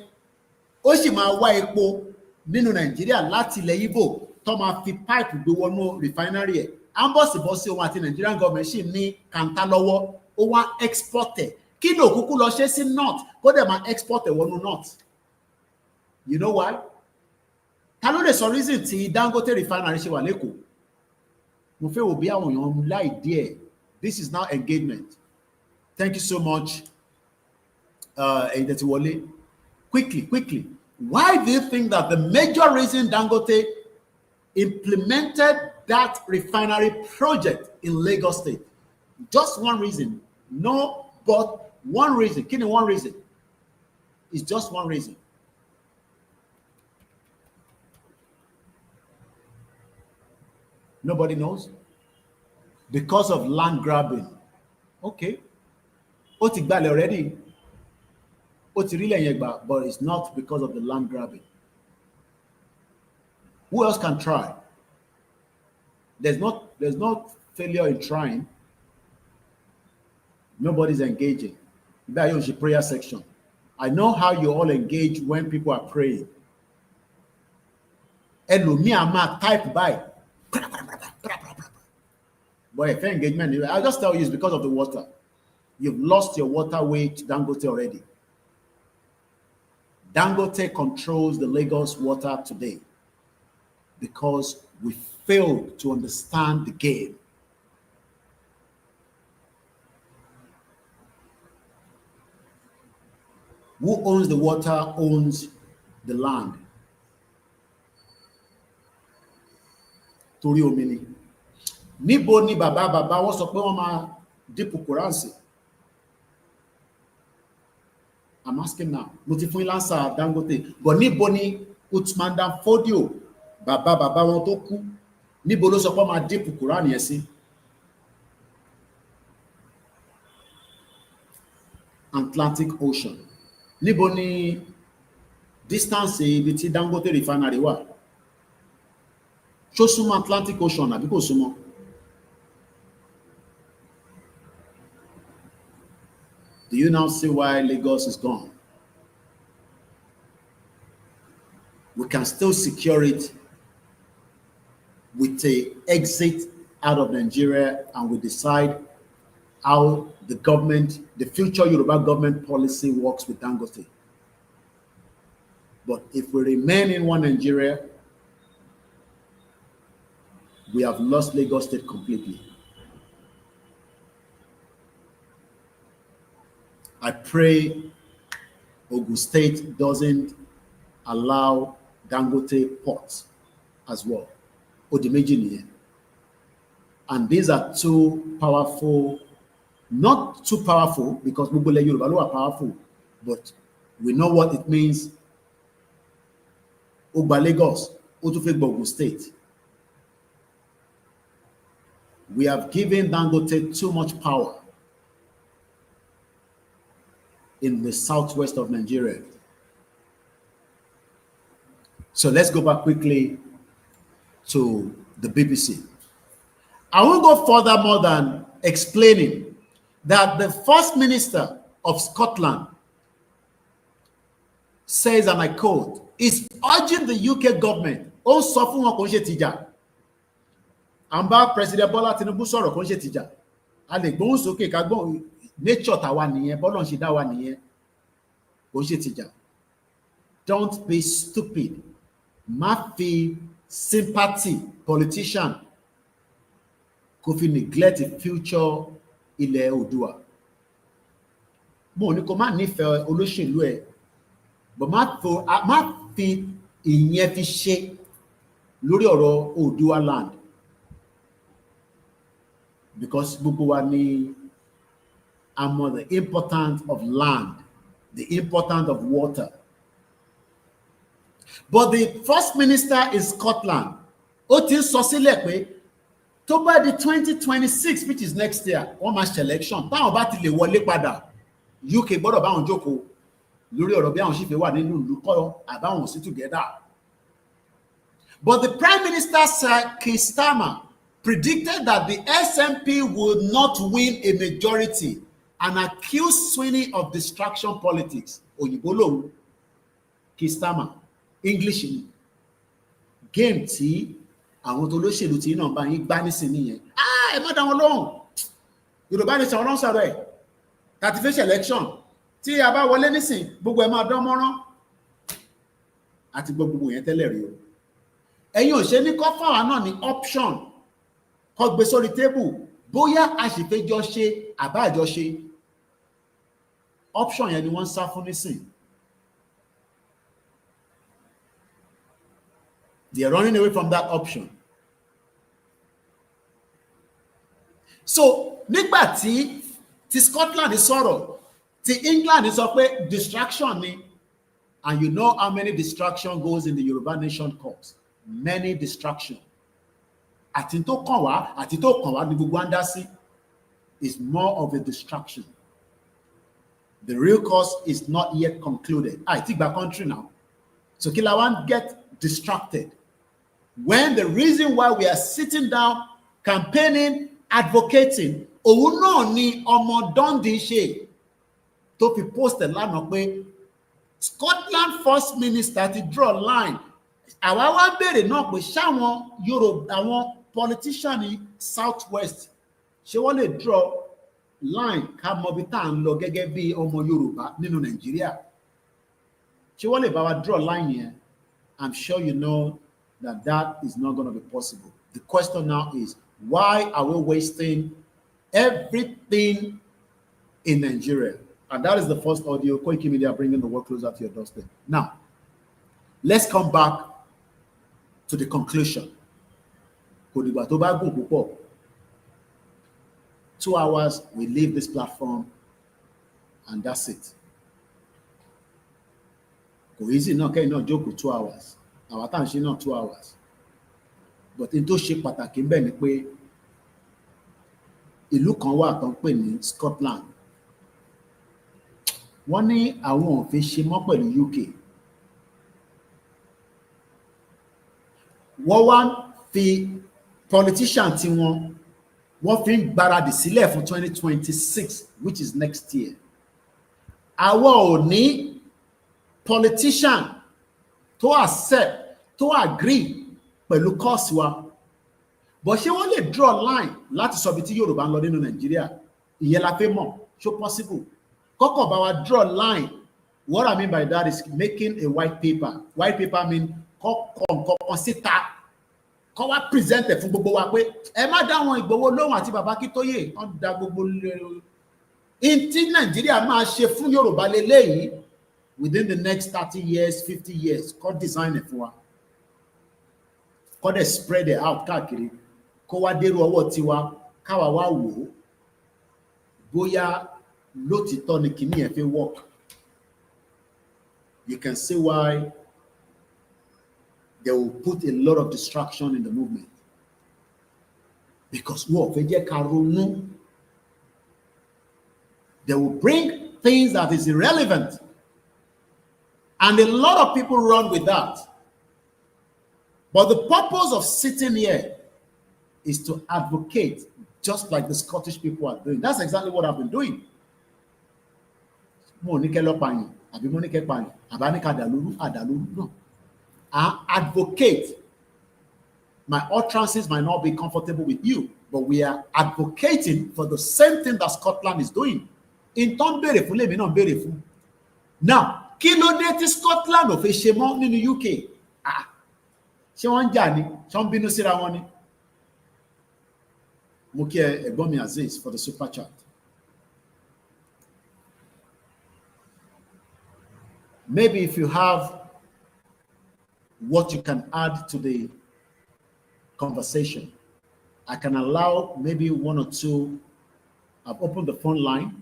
ó sì máa wá epo nínú Nàìjíríà láti ilẹ̀ Igbo tó máa fi pipe gbé wọnú refinery ẹ̀. Ambọ̀sibọ́sí ohun àti Nigerian government sì ní kàńtà lọ́wọ́, ó wá export ẹ̀. Kí ló kúkú lọ ṣe sí north kó dẹ̀ máa export ẹ̀ wọnú north? You know why? Ta ló lè sọ reason tí Dangote refinery ṣe wà lÉkòó? Mo fẹ́ wò bí àwọn èèyàn láì díẹ̀. This is now engagement. Thank you so much. Quickly. Why do you think that the major reason Dangote implemented that refinery project in Lagos State? Just one reason. No, but one reason. Give me one reason. It's just one reason. Nobody knows? Because of land grabbing. Okay. Ó ti gbalẹ̀ already. Ó ti rí lẹ́yìn ẹgbàá, but it's not because of the land grabbing. Who else can try? There's not failure in trying. Nobody's engaging. That is the prayer section. I know how you all engage when people are praying. Ẹlòmíà máa type by. But if engagement, I'll just tell you, it's because of the water. You've lost your water way to Dangote already. Dangote controls the Lagos water today because we failed to understand the game. Who owns the water owns the land. Torí omi ni. Níbo ni bàbá wọ́n sọ pé wọ́n máa dípò Quran sí? I'm asking now. Mo ti fún Lansa Dangote. But níbo ni Uthman Dan Fodio bàbá wọn tó kú? Níbo ló sọ pé wọ́n máa dípò Quran yẹn sí? Atlantic Ocean. Níbo ni distance ibi tí Dangote refinery wà? Ṣó súnmọ́ Atlantic Ocean àbí kò súnmọ́? Do you now see why Lagos is gone? We can still secure it with a exit out of Nigeria, and we decide how the government, the future Yoruba government policy works with Dangote. But if we remain in one Nigeria, we have lost Lagos State completely. I pray Ogun State doesn't allow Dangote port as well. Odimeji. And these are two powerful, not too powerful because Mubule Yoruba are powerful, but we know what it means. Ogba Lagos, Otufegba Ogun State. We have given Dangote too much power in the southwest of Nigeria. So let's go back quickly to the BBC. I won't go further more than explaining that the first minister of Scotland says, and I quote, is urging the UK government, ó sọ fún wọn kò ń ṣe tìjà. À ń bá President Bola Tinubu sọ̀rọ̀ kò ń ṣe tìjà. A lè gbóhùn sókè ká gbóhùn, nature tàwa nìyẹn, bọ́lọ̀ ń ṣe dá wa nìyẹn, kò ń ṣe tìjà. Don't be stupid. Má fi sympathy politician kò fi neglect the future ilẹ̀ Oòduà. Mo ní kó má nífẹ̀ẹ́ olóṣèlú ẹ̀, but má fi ìyẹn fi ṣe lórí ọ̀rọ̀ Oòduà land, because gbogbo wa ni a mọ̀ the importance of land, the importance of water. But the First Minister in Scotland, ó ti ń sọ sílẹ̀ pé tó bá di 2026, which is next year, wọ́n máa ṣe election, táwọn bá ti lè wọlé padà, UK gbọ́dọ̀ báwọn jókòó lórí ọ̀rọ̀ bí àwọn sì fẹ́ wà nínú ìlú kọ́ àbáwọn sí together. But the Prime Minister, Sir Keir Starmer, predicted that the SNP would not win a majority and accused Sweeney of distraction politics. Òyìnbó lòun, Keir Starmer, English ni. Game tí àwọn tó lóṣèlú tí náà bá yín gbá nísìnyí yẹn. Ẹ má dá wọn lóhùn. Yorùbá ní sọ̀rọ̀ sọ̀rọ̀ ẹ̀. Láti fẹ́ ṣe election. Tí a bá wọlé nísìn, gbogbo ẹ̀ máa dán mọ́rán. Àti gbogbo yẹn tẹ́lẹ̀ rí o. Ẹ̀yin ò ṣe ní kọ́ fáwa náà ní option. Kọ́ gbé sórí tébù. Bóyá a sì fẹ́ jọ ṣe àbá àjọ ṣe. Option yẹn ni wọ́n ń sá fún nísìn. They are running away from that option. So, nígbà tí Scotland sọ̀rọ̀, tí England sọ pé distraction ni, and you know how many distraction goes in the Yoruba nation cause. Many distraction. Àti tó kàn wá, àti tó kàn wá ní gbogbo àndá sí is more of a distraction. The real cause is not yet concluded. Àìtí gba country now. So kí la wá get distracted when the reason why we are sitting down, campaigning, advocating, òun náà ni ọmọ Dundee ṣe tó fi post lánàá pé Scotland First Minister ti draw line. Àwa wá béèrè náà pé ṣáwọn Yorùbá, àwọn politician ní South West, ṣé wọ́n lè draw line ká mọ bí tá à ń lọ gẹ́gẹ́ bí ọmọ Yorùbá nínú Nàìjíríà? Ṣé wọ́n lè bá wa draw line yẹn? I'm sure you know that is not going to be possible. The question now is, why are we wasting everything in Nigeria? And that is the first audio. Koikimedia bringing the work closer to your doorstep. Now, let's come back to the conclusion. 2 hours, we leave this platform, and that's it. Kò easy náà kẹ́yìn náà jókòó 2 hours. Àwa tá à ń ṣe náà 2 hours. But in tó ṣe pàtàkì ńbẹ̀ ni pé ìlú kan wà tó ń pè ní Scotland. Wọ́n ní àwọn ò fi ṣe mọ́ pẹ̀lú UK. Wọ́n wá fi politician tí wọ́n fi ń gbáradì sílẹ̀ fún 2026, which is next year. Àwa ò ní politician tó accept, tó agree pẹ̀lú course wa. But ṣé wọ́n lè draw line láti sọ bí tí Yorùbá ń lọ nínú Nàìjíríà? Ìyẹn la fẹ́ mọ̀, ṣó possible? Kọ́kọ́ bá wa draw line. What I mean by that is making a white paper. White paper mean kọ́kọ́ nǹkan síta. Kọ́ wá present ẹ̀ fún gbogbo wa pé ẹ má dá àwọn Ìgbòho lóhùn àti bàbá Akíntóyè, wọ́n dá gbogbo in tí Nàìjíríà máa ṣe fún Yorùbá lélẹ́yìí within the next 30 years, 50 years, kọ́ design ẹ̀ fún wa. Kọ́ dẹ̀ spread it out káàkiri. Kó wá dérú ọwọ́ tiwa, káwa wá wò ó. Bóyá lótìtọ́ ni kìíní ẹ̀ fi work. You can see why they will put a lot of distraction in the movement. Because wọ́n fẹ́ jẹ́ ká ronú. They will bring things that is irrelevant. And a lot of people run with that. But the purpose of sitting here is to advocate, just like the Scottish people are doing. That's exactly what I've been doing. mo ní kẹ́ lọ pààyàn àbí mo ní kẹ́ pààyàn àbá ní ká dàlúrú náà. I advocate. My utterances might not be comfortable with you, but we are advocating for the same thing that Scotland is doing. In turn, béèrè fún lèmi náà béèrè fún. Now, kí ló dé tí Scotland ò fi ṣe mọ́ nínú UK? Ṣé wọ́n ń jà ni? Ṣé wọ́n ń bínú síra wọn ni? Mo kí ẹ̀gbọ́n mi Aziz for the super chat. Maybe if you have what you can add to the conversation, I can allow maybe one or two. I've opened the phone line.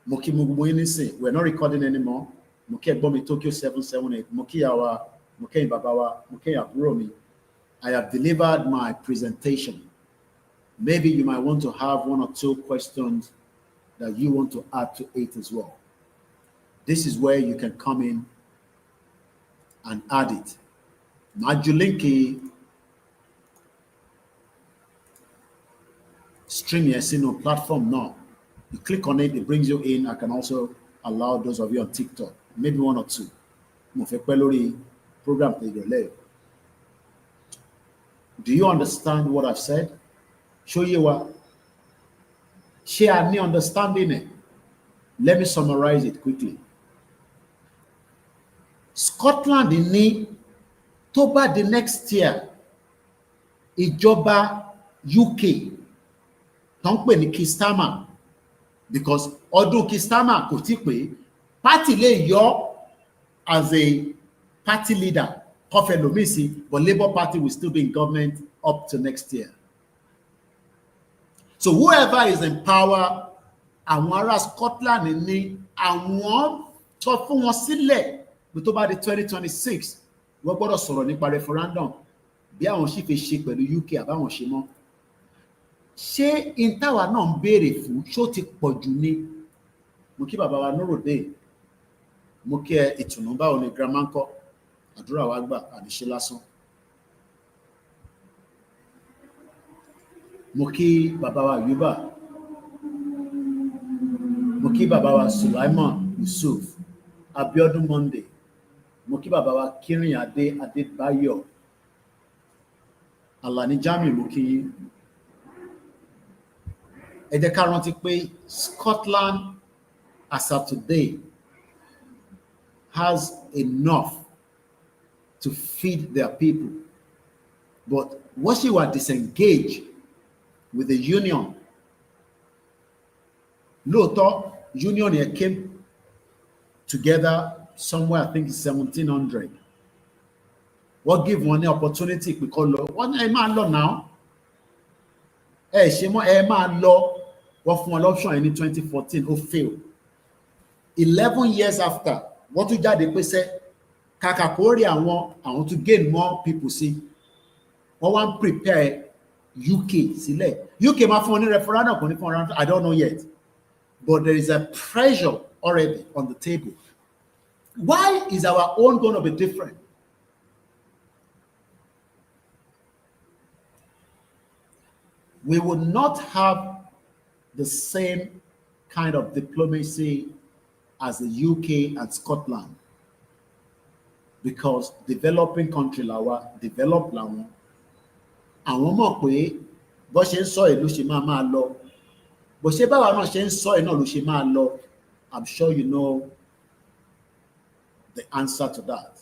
Moki Mugumuinisi, we're not recording anymore. Moki Bomi Tokyo 778. Moki Awa, Moki Babawa, Moki Abromi. I have delivered my presentation. Maybe you might want to have one or two questions that you want to add to it as well. This is where you can come in and add it. Majulinki stream yes in a platform now. You click on it, it brings you in. I can also allow those of you on TikTok, maybe one or two. Program. Do you understand what I've said? Show you what. Share any understanding it. Let me summarize it quickly. Scotland ní tó bá the next year ìjọba UK tó ń pè ní Kistama, because ọdún Kistama kò tí pé party lè yọ as a party leader kọfẹ lómi sí, but Labour Party will still be in government up to next year. So whoever is in power, àwọn ará Scotland ní àwọn tó fún wọn sílẹ̀ bí tó bá di 2026 wọ́n gbọ́dọ̀ sọ̀rọ̀ nípa referendum bí àwọn sì fi ṣe pẹ̀lú UK àbáwọn ṣe mọ́. Ṣé ìtawà náà ń béèrè fún ṣó ti pọ̀ jù ni? Mo kí bàbá wa Nurudeen, mo kí ẹ ìtùnú báwo ni grandma ńkọ́, àdúrà wa gbà àdìṣe lásán. Mo kí bàbá wa Yuba, mo kí bàbá wa Sulaiman Yusuf, Abiodun Monday, mo kí bàbá wa Kirin Adébáyọ̀, Alani Jami, mo kí. Ẹ jẹ́ ká rántí pé Scotland as of today has enough to feed their people, but what she was disengaged with the union. Lóòótọ́ union here came together somewhere, I think it's 1700. What give one the opportunity because what ẹ máa lọ now? Ẹ ṣe mọ́ ẹ máa lọ. Wọ́n fún wọn option in 2014 ó fail. 11 years after, wọ́n tún jáde pé sẹ́ kàkà kó rí àwọn to gain more people sí. Wọ́n wá ń prepare UK sílẹ̀. UK máa fún wọn ní referendum kò ní fún wọn, I don't know yet. But there is a pressure already on the table. Why is our own going to be different? We would not have the same kind of diplomacy as the UK and Scotland, because developing country lawa develop làwọn. Àwọn mọ̀ pé bó ṣe ń sọ ìlú ṣe máa lọ, bó ṣe báwa náà ṣe ń sọ ìná ló ṣe máa lọ. I'm sure you know the answer to that.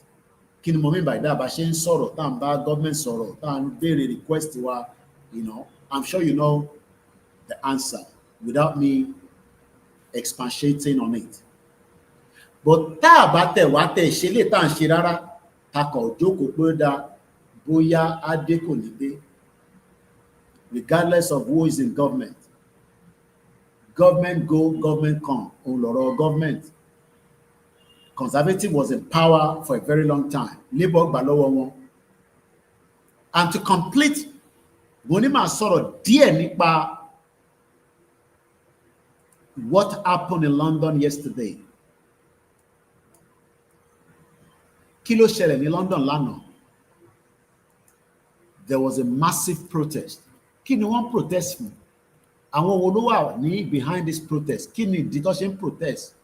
Kí ni mo mean by that? Bá ṣe ń sọ̀rọ̀ tá à ń bá government sọ̀rọ̀ tá à ń béèrè request wa, you know, I'm sure you know the answer without me expatiating on it. But tá a bá tẹ̀ wá tẹ̀ ṣe lè tá à ń ṣe rárá, takọ̀ jókòó pé dá bóyá adé kò ní dé, regardless of who is in government. Government go, government come. Òun lọ̀rọ̀ government. Conservative was in power for a very long time. Labour gbà lọ́wọ́ wọn. And to complete, mo ní máa sọ̀rọ̀ díẹ̀ nípa what happened in London yesterday. Kí ló ṣẹlẹ̀ ní London lánàá? There was a massive protest. Kí ni wọ́n protest fún? Àwọn wo ló wà ní behind this protest? Kí ni ìdí tó ṣe ń protest?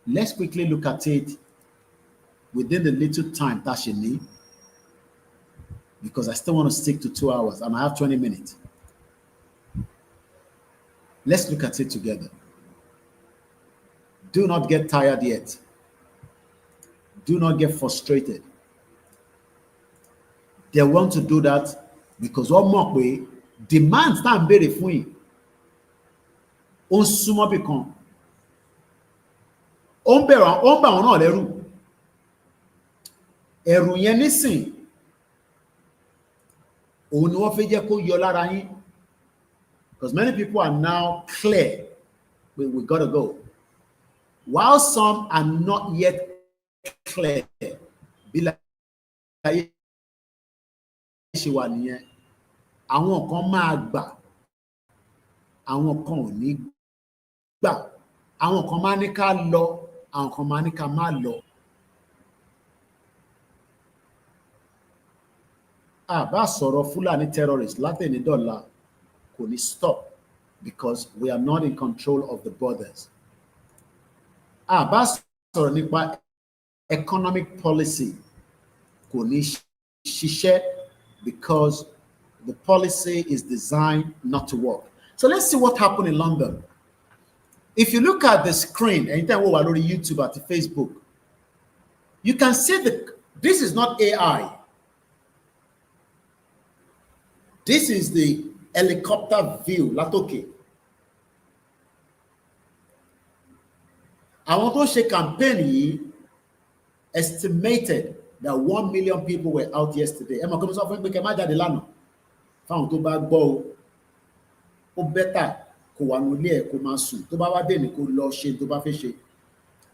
Let's quickly look at it within the little time that you need, because I still want to stick to 2 hours and I have 20 minutes. Let's look at it together. Do not get tired yet. Do not get frustrated. They want to do that because one more way, demand stand béèrè fún yín. Ó ń súnmọ́ bí kan. Ó ń bẹ̀rù, ó ń bà wọ́n náà lẹ́rù. Ẹ̀rù yẹn nísìn. Òun ni wọ́n fẹ́ jẹ́ kó yọ lára yín. Because many people are now clear. We gotta go. While some are not yet clear. Bí láyé ṣe wà nìyẹn. Àwọn kan máa gbà. Àwọn kan ò ní gbà. Àwọn kan máa ní ká lọ. Àwọn kan máa ní ká má lọ. Bá sọ̀rọ̀ Fúlàní terrorists látẹ̀ní dọ́là kò ní stop because we are not in control of the borders. Bá sọ̀rọ̀ nípa economic policy kò ní ṣiṣẹ́ because the policy is designed not to work. So let's see what happened in London. If you look at the screen, anytime we are on YouTube or Facebook, you can see this is not AI. This is the helicopter view látòkè. Àwọn tó ṣe campaign yìí estimated that 1 million people were out yesterday. Ẹ mọ̀ kí mo sọ fún pé kẹ́ má jáde lánàá. Fáwọn tó bá gbọ́ o, ó bẹ́tà kó wà nílé ẹ̀ kó máa sùn. Tó bá wá dé ní kó lọ ṣe tó bá fẹ́ ṣe.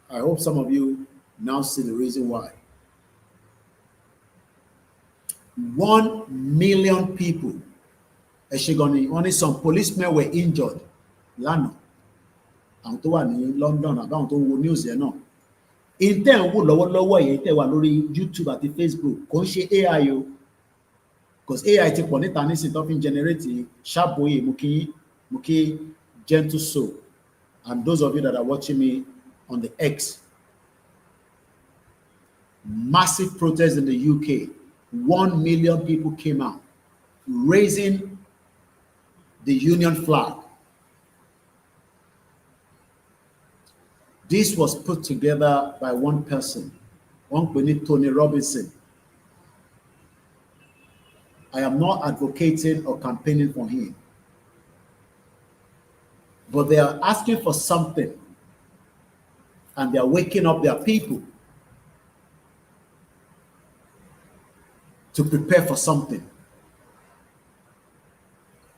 I hope some of you now see the reason why. 1 million people. Only some policemen were injured. Lánàá. Àwọn tó wà ní London àbáwọn tó wo news yẹn náà. Intẹ́ ń wò lọ́wọ́lọ́wọ́ yẹn tẹ́ wà lórí YouTube àti Facebook kò ń ṣe AI o. Because AI ti pọ̀ níta nísìnyí tó fi ń generate ṣàbòyè mú kí gentle soul. And those of you that are watching me on the X. Massive protests in the UK. 1 million people came out raising the Union flag. This was put together by one person, Tony Robinson. I am not advocating or campaigning for him, but they are asking for something and they are waking up their people to prepare for something.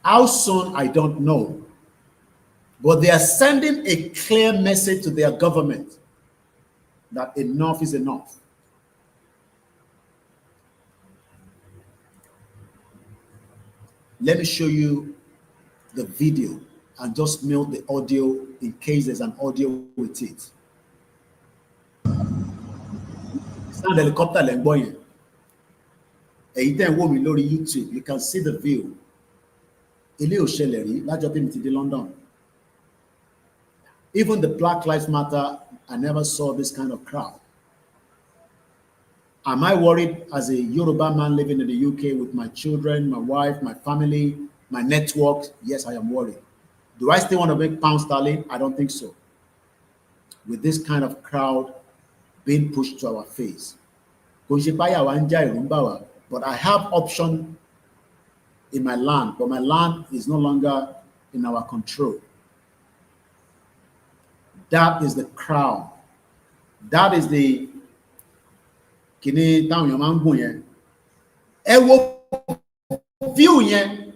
How soon, I don't know. But they are sending a clear message to their government that enough is enough. Let me show you the video and just mute the audio in case there's an audio with it. Sound helicopter lengboye. Èyí tẹ́ ń wò mí lórí YouTube, you can see the view. Ilé ò ṣẹlẹ̀ rí lájọ́ tí mi ti dé London. Even the Black Lives Matter, I never saw this kind of crowd. Am I worried as a Yoruba man living in the UK with my children, my wife, my family, my network? Yes, I am worried. Do I still want to make pound sterling? I don't think so. With this kind of crowd being pushed to our face. But I have option in my land, but my land is no longer in our control. That is the crowd. That is the kini táwọn èèyàn máa ń gùn yẹn. Ẹ wo view yẹn.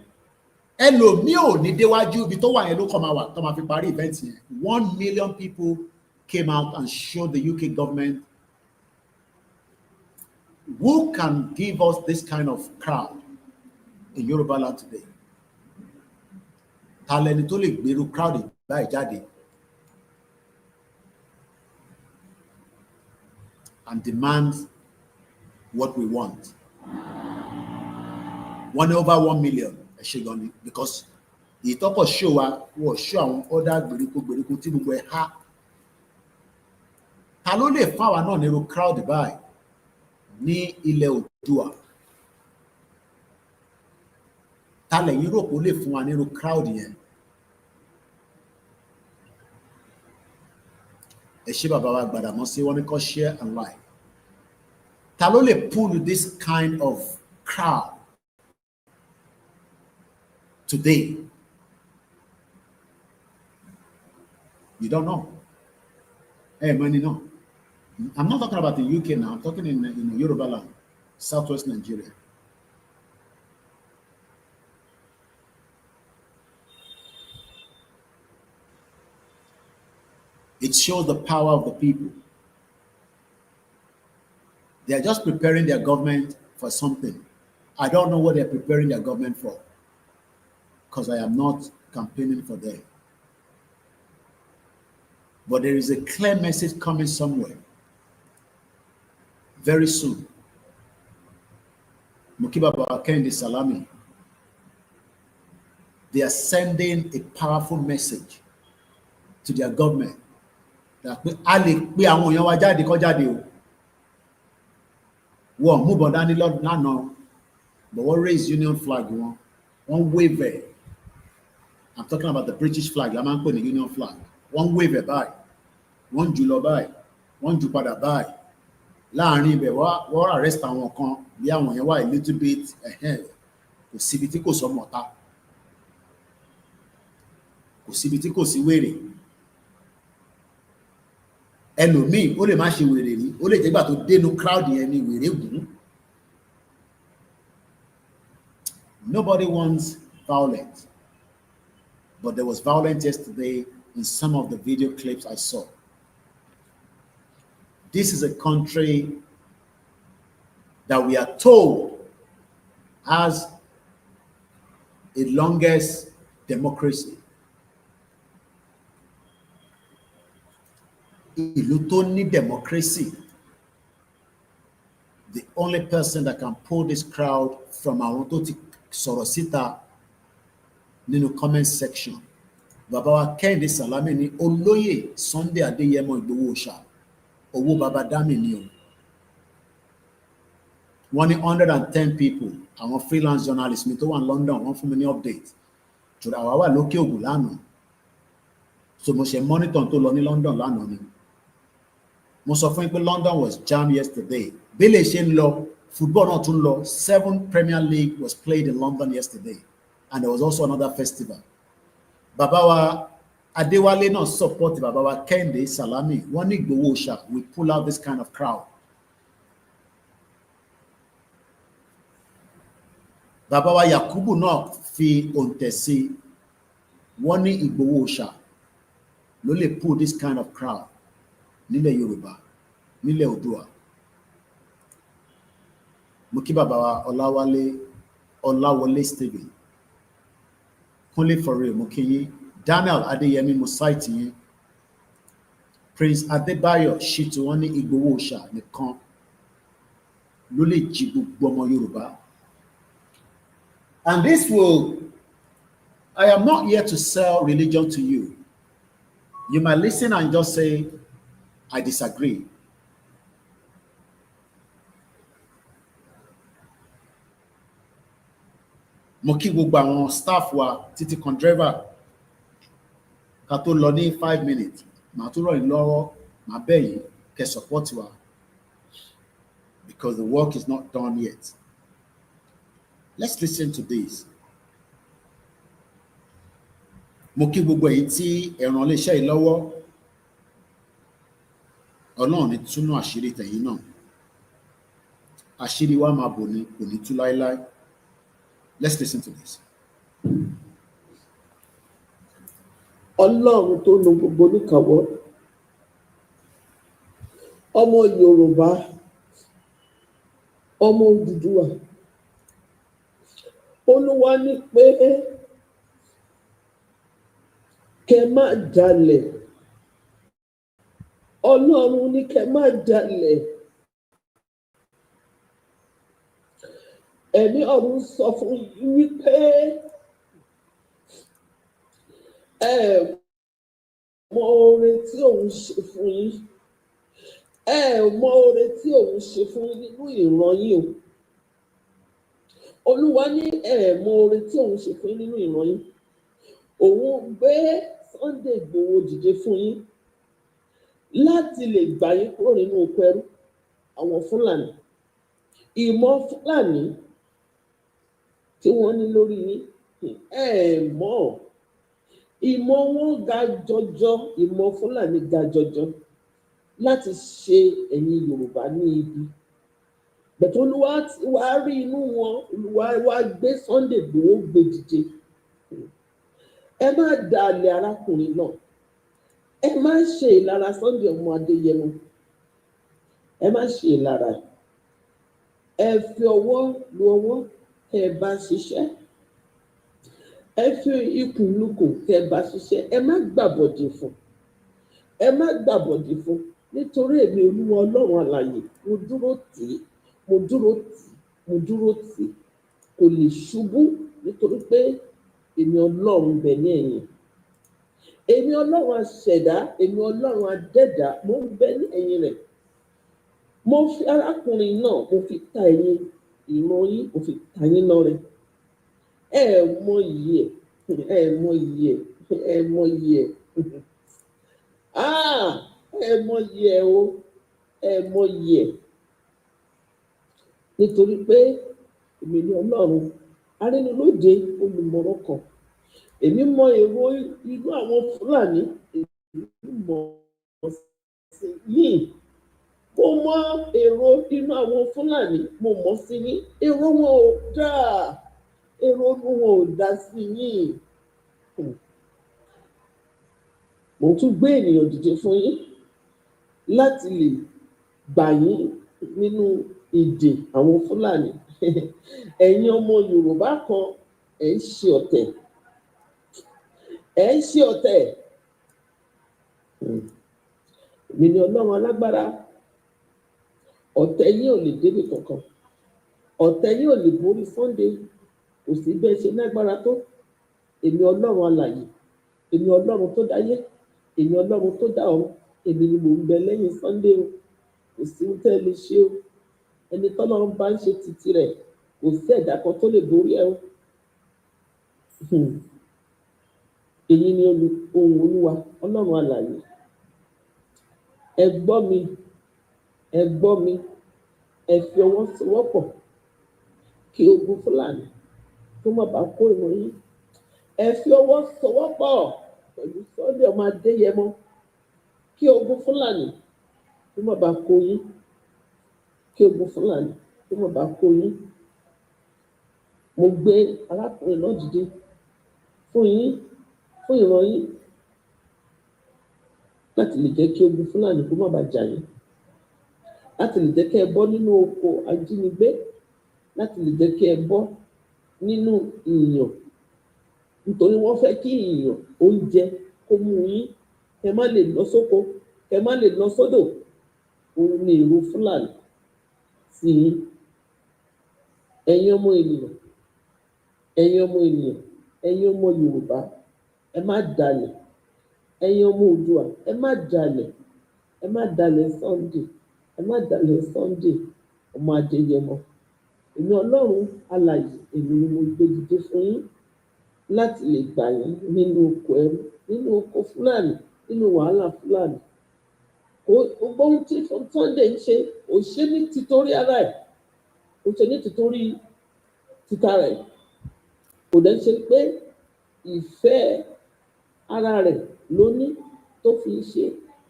Ẹlòmíì ò ní déwájú ibi tó wà yẹn ló kọ́ máa wà tó máa fi parí event yẹn. 1 million people came out and showed the UK government who can give us this kind of crowd in Yoruba land today. Ta lẹni tó lè gbèrú crowd báyìí jáde and demand what we want. Over 1 million, because the talk of show was show on other gbèríko tí gbogbo ẹ̀ há ta ló lè fún àwa náà nírú crowd báyìí ní ilẹ̀ Oòduà? Ta lẹ̀yin rò pé ó lè fún wa nírú crowd yẹn? Ẹ ṣé bàbá wa Gbàdàmọ́sí, wọ́n ní kó share and like. Ta ló lè pull this kind of crowd today? You don't know. Hey, money, no. I'm not talking about the UK now. I'm talking in Yoruba land, Southwest Nigeria. It shows the power of the people. They are just preparing their government for something. I don't know what they're preparing their government for, because I am not campaigning for them. But there is a clear message coming somewhere very soon. Mukiba Kendi Salami, they are sending a powerful message to their government that Ali pe àwọn èèyàn wa jáde kó jáde o. Wọ́n mú bọ̀ dání lánàá, but wọ́n raise union flag wọn, wọ́n wave it. I'm talking about the British flag, la máa ń pè ní union flag. Wọ́n wave it báyìí, wọ́n jù lọ báyìí, wọ́n jù padà báyìí. Láàárín ibẹ̀ wọ́n arrest àwọn kan bí àwọn yẹn wà a little bit kò síbi tí kò sọmọ ọ̀tá, kò síbi tí kò sí wèrè. Ẹlòmíì ó lè má ṣe wèrè rí, ó lè jẹ́ gbà tó dénú crowd yẹn ni wèrè gùn. Nobody wants violence, but there was violence yesterday in some of the video clips I saw. This is a country that we are told has the longest democracy. Ìlú tó ní democracy. The only person that can pull this crowd from àwọn tó ti sọ̀rọ̀ síta nínú comment section. Bàbá wa Kẹ́hìndé Sàlámì ní Olóyè Sunday Adéyẹmọ Ìgbòho Òòṣà, owó bàbá dámì ni o. Wọ́n ní 110 people, àwọn freelance journalists mi tó wà ní London, wọ́n fún mi ní update. Ṣùgbọ́n àwa wà lókè ògùn lánàá. So mo ṣe monitor tó lọ ní London lánàá ni. Mo sọ fún yín pé London was jammed yesterday. Bí lè ṣe ń lọ, football náà tún lọ. 7 Premier League was played in London yesterday. And there was also another festival. Bàbá wa Adéwálé náà support bàbá wa Kẹ́hìndé Sàlámì. Wọ́n ní Ìgbòho Òòṣà will pull out this kind of crowd. Bàbá wa Yakubu náà fi òǹtẹ̀ sí. Wọ́n ní Ìgbòho Òòṣà ló lè pull this kind of crowd nílẹ̀ Yorùbá, nílẹ̀ Oòduà. Mo kí bàbá wa Ọláwọlé Stephen, Kúnlé Fọ̀rẹ́, mo kí yín. Daniel Adéyẹmí, mo cite yín. Prince Adébáyọ̀ Ṣítù, wọ́n ní Ìgbòho Òòṣà nìkan ló lè jí gbogbo ọmọ Yorùbá. And this will, I am not here to sell religion to you. You might listen and just say, I disagree. Mo kí gbogbo àwọn staff wa títí kan driver ká tó lọ ní 5 minutes. Màá tún rọ̀ yín lọ́wọ́, màá bẹ̀ yín kẹ́ support wa, because the work is not done yet. Let's listen to this. Mo kí gbogbo èyí tí ẹ ràn iléeṣẹ́ yìí lọ́wọ́. Ọlọ́run ní túnú àṣírí tẹ̀yin náà. Àṣírí wa máa bò ní, kò ní tú láéláé. Let's listen to this. Ọlọ́run tó lo gbogbo níkàwọ́, ọmọ Yorùbá, ọmọ Odùduwà, Olúwa ní pé kẹ́ má jalè. Ọlọ́run ní kẹ́ má jalè. Ẹ̀mí ọ̀run sọ fún yín wípé mọ oore tí òun ṣe fún yín. ẹ ò mọ oore tí òun ṣe fún yín nínú ìran yín o. Olúwa ní ẹ ò mọ oore tí òun ṣe fún yín nínú ìran yín. Òun gbé Sunday Igboho dìde fún yín láti lè gbà yín kúrò nínú oko ẹrú àwọn Fúlàní. Ìmọ̀ Fúlàní tí wọ́n ní lórí yín ẹ mọ̀. Ìmọ̀ wọn ga jọjọ, ìmọ̀ Fúlàní ga jọjọ láti ṣe ẹ̀yin Yorùbá ní ibi. Bẹ̀tẹ̀ Olúwa ti wá rí inú wọn, Olúwa wá gbé Sunday Igboho gbé dìde. Ẹ má dalẹ̀ arákùnrin náà. Ẹ má ṣe ìlara Sunday ọmọ Adéyẹmọ. Ẹ má ṣe ìlara. Ẹ fi ọwọ́ lu ọwọ́, ẹ bá ṣiṣẹ́. Ẹ fi ikùn lukùn, ẹ bá ṣiṣẹ́. Ẹ má gbàbọ̀dè fún. Ẹ má gbàbọ̀dè fún. Nítorí èmi Olúwa Ọlọ́run alààyè, mo dúró tì í, mo dúró tì í, mo dúró tì í. Kò lè ṣubú nítorí pé èmi Ọlọ́run bẹ ní ẹ̀yìn. Èmi Ọlọ́run aṣẹ̀dá, èmi Ọlọ́run adẹ́dá, mo ń bẹ ní ẹ̀yìn rẹ̀. Mo fi arákùnrin náà, mo fi ta ẹ̀yin ìran yín, mo fi ta yín lọ́rẹ. Ẹ mọ iyì ẹ̀, ẹ mọ iyì ẹ̀, ẹ mọ iyì ẹ̀. Ẹ mọ iyì ẹ̀ o, ẹ mọ iyì ẹ̀. Nítorí pé èmi ni Ọlọ́run arínúlóde olùmọ̀ràn kan. Èmi mọ èrò inú àwọn Fúlàní, èmi mọ̀ sí yín. Mo mọ èrò inú àwọn Fúlàní, mo mọ̀ sí yín. Èrò wọn ò dáa, èrò wọn ò dá sí yín. Mo tún gbé ènìyàn dìde fún yín láti lè gbà yín nínú ìdè àwọn Fúlàní. Ẹ̀yin ọmọ Yorùbá kan, ẹ̀ ń ṣe ọ̀tẹ̀. Ẹ̀ ń ṣe ọ̀tẹ̀. Èmi ni Ọlọ́run alágbára. Ọ̀tẹ̀ yín ò lè débi kankan. Ọ̀tẹ̀ yín ò lè borí Sunday. Kò sí bẹ́ẹ̀ ṣe lágbára tó. Èmi Ọlọ́run alààyè. Èmi Ọlọ́run tó dáyé. Èmi Ọlọ́run tó dá ọ̀run. Èmi ni mò ń bẹ lẹ́yìn Sunday o. Kò sí ohun tẹ́ ẹ lè ṣe o. Ẹni tọ́lọ́run bá ń ṣe títí rẹ̀, kò sí ẹ̀dá kan tó lè borí ẹ o. Èyí ni ohùn Olúwa Ọlọ́run alààyè. Ẹ gbọ́ mi, ẹ gbọ́ mi, ẹ fi ọwọ́ sowọ́pọ̀ kí ogun Fúlàní tó má bàa kó ìmọ̀ yín. Ẹ fi ọwọ́ sowọ́pọ̀ pẹ̀lú Sunday ọmọ Adéyẹmọ kí ogun Fúlàní tó má bàa kó yín. Kí ogun Fúlàní tó má bàa kó yín. Mo gbé arákùnrin náà dìde fún yín, fún ìran yín, láti lè jẹ́ kí ogun Fúlàní kó má bàa jà yín. Láti lè jẹ́ kí ẹ bọ́ nínú oko ajínigbé. Láti lè jẹ́ kí ẹ bọ́ nínú ìyàn. Nítorí wọ́n fẹ́ kí ìyàn oúnjẹ kó mú yín. Kẹ má lè lọ sóko, kẹ má lè lọ sódò. Òun ni èrò Fúlàní sí yín. Ẹ̀yin ọmọ ènìyàn, ẹ̀yin ọmọ ènìyàn, ẹ̀yin ọmọ Yorùbá, ẹ má dalẹ̀. Ẹ̀yin ọmọ Oòduà, ẹ má dalẹ̀. Ẹ má dalẹ̀ Sunday. Ẹ má dalẹ̀ Sunday ọmọ Adéyẹmọ. Èmi Ọlọ́run alààyè, èmi ni mo gbé dìde fún yín láti lè gbà yín nínú oko ẹrú, nínú oko Fúlàní, nínú wàhálà Fúlàní. Gbogbo ohun tí Sunday ń ṣe, kò ṣe ní títorí ara ẹ̀, kò ṣe ní títorí títa rẹ̀. Kò dẹ̀ ṣe pé ìfẹ́ ara rẹ̀ ló ní tó fi ń ṣe.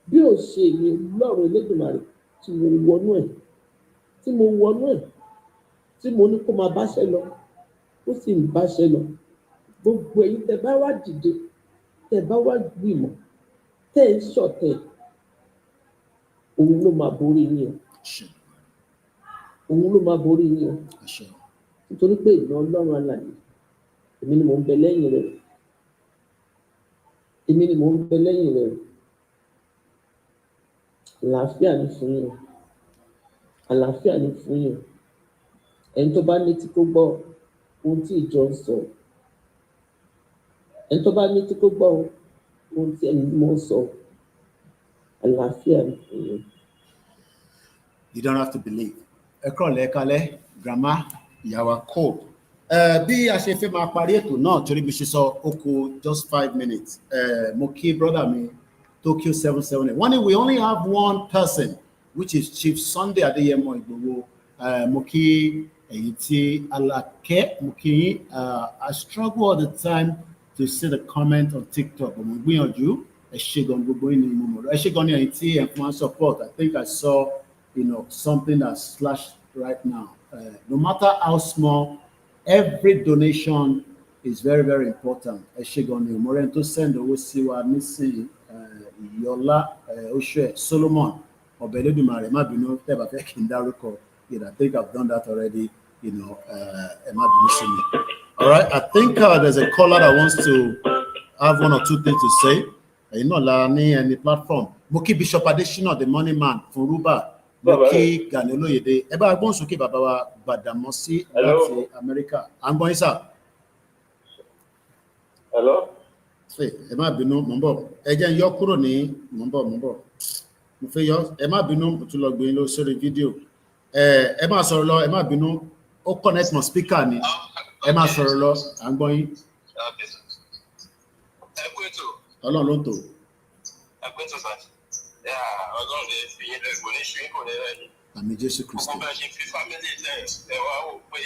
Bí ò ṣe èmi Ọlọ́run Elédùmarè tí mo wọnú ẹ̀, tí mo wọnú ẹ̀, tí mo ní kó máa báṣẹ́ lọ, ó sì ń báṣẹ́ lọ. Gbogbo ẹ̀yin tẹ́ bá wá dìde, tẹ́ bá wá gbìmọ̀, tẹ́ ń ṣọ̀tẹ̀, òun ló máa borí yín o. Òun ló máa borí yín o. Nítorí pé ìná Ọlọ́run alààyè, èmi ni mò ń bẹ lẹ́yìn rẹ̀. Èmi ni mò ń bẹ lẹ́yìn rẹ̀. Àlàáfíà ni fún yín. Àlàáfíà ni fún yín. Ẹni tó bá létí kó gbọ́ ohun tí ìjọ ń sọ. Ẹni tó bá létí kó gbọ́ ohun tí ẹni mọ́ ń sọ. Àlàáfíà ni fún yín. You don't have to believe. Ẹ kálẹ́, grandma, ìyàwó cold. Bí a ṣe fẹ́ máa parí ètò náà torí bí ṣe sọ ó kù just 5 minutes. Mo kí brother mi Tokyo 778. We only have one person, which is Chief Sunday Adeyemo Igboho. Mo kí ẹ̀yin tí Alake, mo kí I struggle all the time to see the comment on TikTok. Mo gbìyànjú ẹ ṣé gan gbogbo yín ni mo mọ̀. Ẹ ṣé gan ni ẹ̀yin tí ẹ fún support. I think I saw something that's slashed right now. No matter how small, every donation is very, very important. Ẹ ṣé gan ni mo rẹ́ni tó send owó sí wa nísìnyí. Ìyọlá Oṣùẹ̀ Solomon Ọbẹ̀lẹ́dùmarè má bínú tẹ́ bá fẹ́ kí n dárúkọ. I think I've done that already. Ẹ má bínú sí mi. All right, I think there's a caller that wants to have one or two things to say. Ẹ̀yin náà la ní ẹni platform. Mo kí Bishop Adesina, the money man fún Rúbà. Mo kí Gani Olóyèdè. Ẹ bá gbóhùn sókè bàbá wa Gbàdàmọ́sí láti Amẹ́ríkà. À ń gbọ́ yín sà. Hello. Ẹ má bínú, mò ń bọ̀. Ẹ jẹ́ n yọ kúrò ní mò ń bọ̀. Mo fẹ́ yọ, ẹ má bínú, mo tún lọ gbé yín lọ sórí fídíò. Ẹ má sọ̀rọ̀ lọ, ẹ má bínú. Ó connect mọ́ speaker ni. Ẹ má sọ̀rọ̀ lọ, à ń gbọ́ yín. Ọlọ́run ló ń tò. Ọlọ́run lè fi yín lẹ́gbọ̀n ní ṣe kò lẹ́rẹ́ yìí. Àmín Jésù Kristi. Gbogbo bá ṣe fi fámílì lẹ̀ ẹ wá wò pé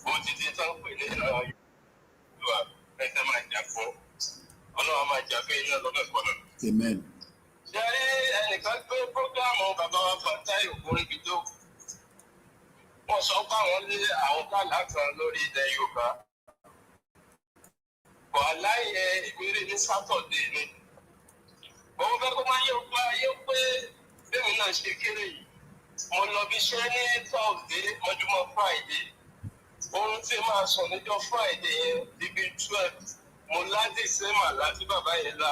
bó ti di tán pè ní Yorùbá ẹsẹ̀ máa jà fún. Ọlọ́run máa jà fún iná lọ́dọ̀ ìpọ́nà. Amen. Ṣé ẹnìkan gbé prógámù bàbá wa Fatai Ogunribido? Wọ́n sọ pé àwọn lé àwọn kálá kan lórí ilẹ̀ Yorùbá. Bọ̀ aláìyẹ ìwéré ní Sátọ̀dé ni. Òun fẹ́ kó máa yẹ ọgbà ayé pé bẹ́ẹ̀ náà ṣe kéré yìí. Mo lọ bí iṣẹ́ ní Thursday mọ́júmọ́ Friday. Ohun tí máa sọ níjọ́ Friday yẹn bíbí 12. Mo láti sẹ́mà láti bàbá yẹn lá.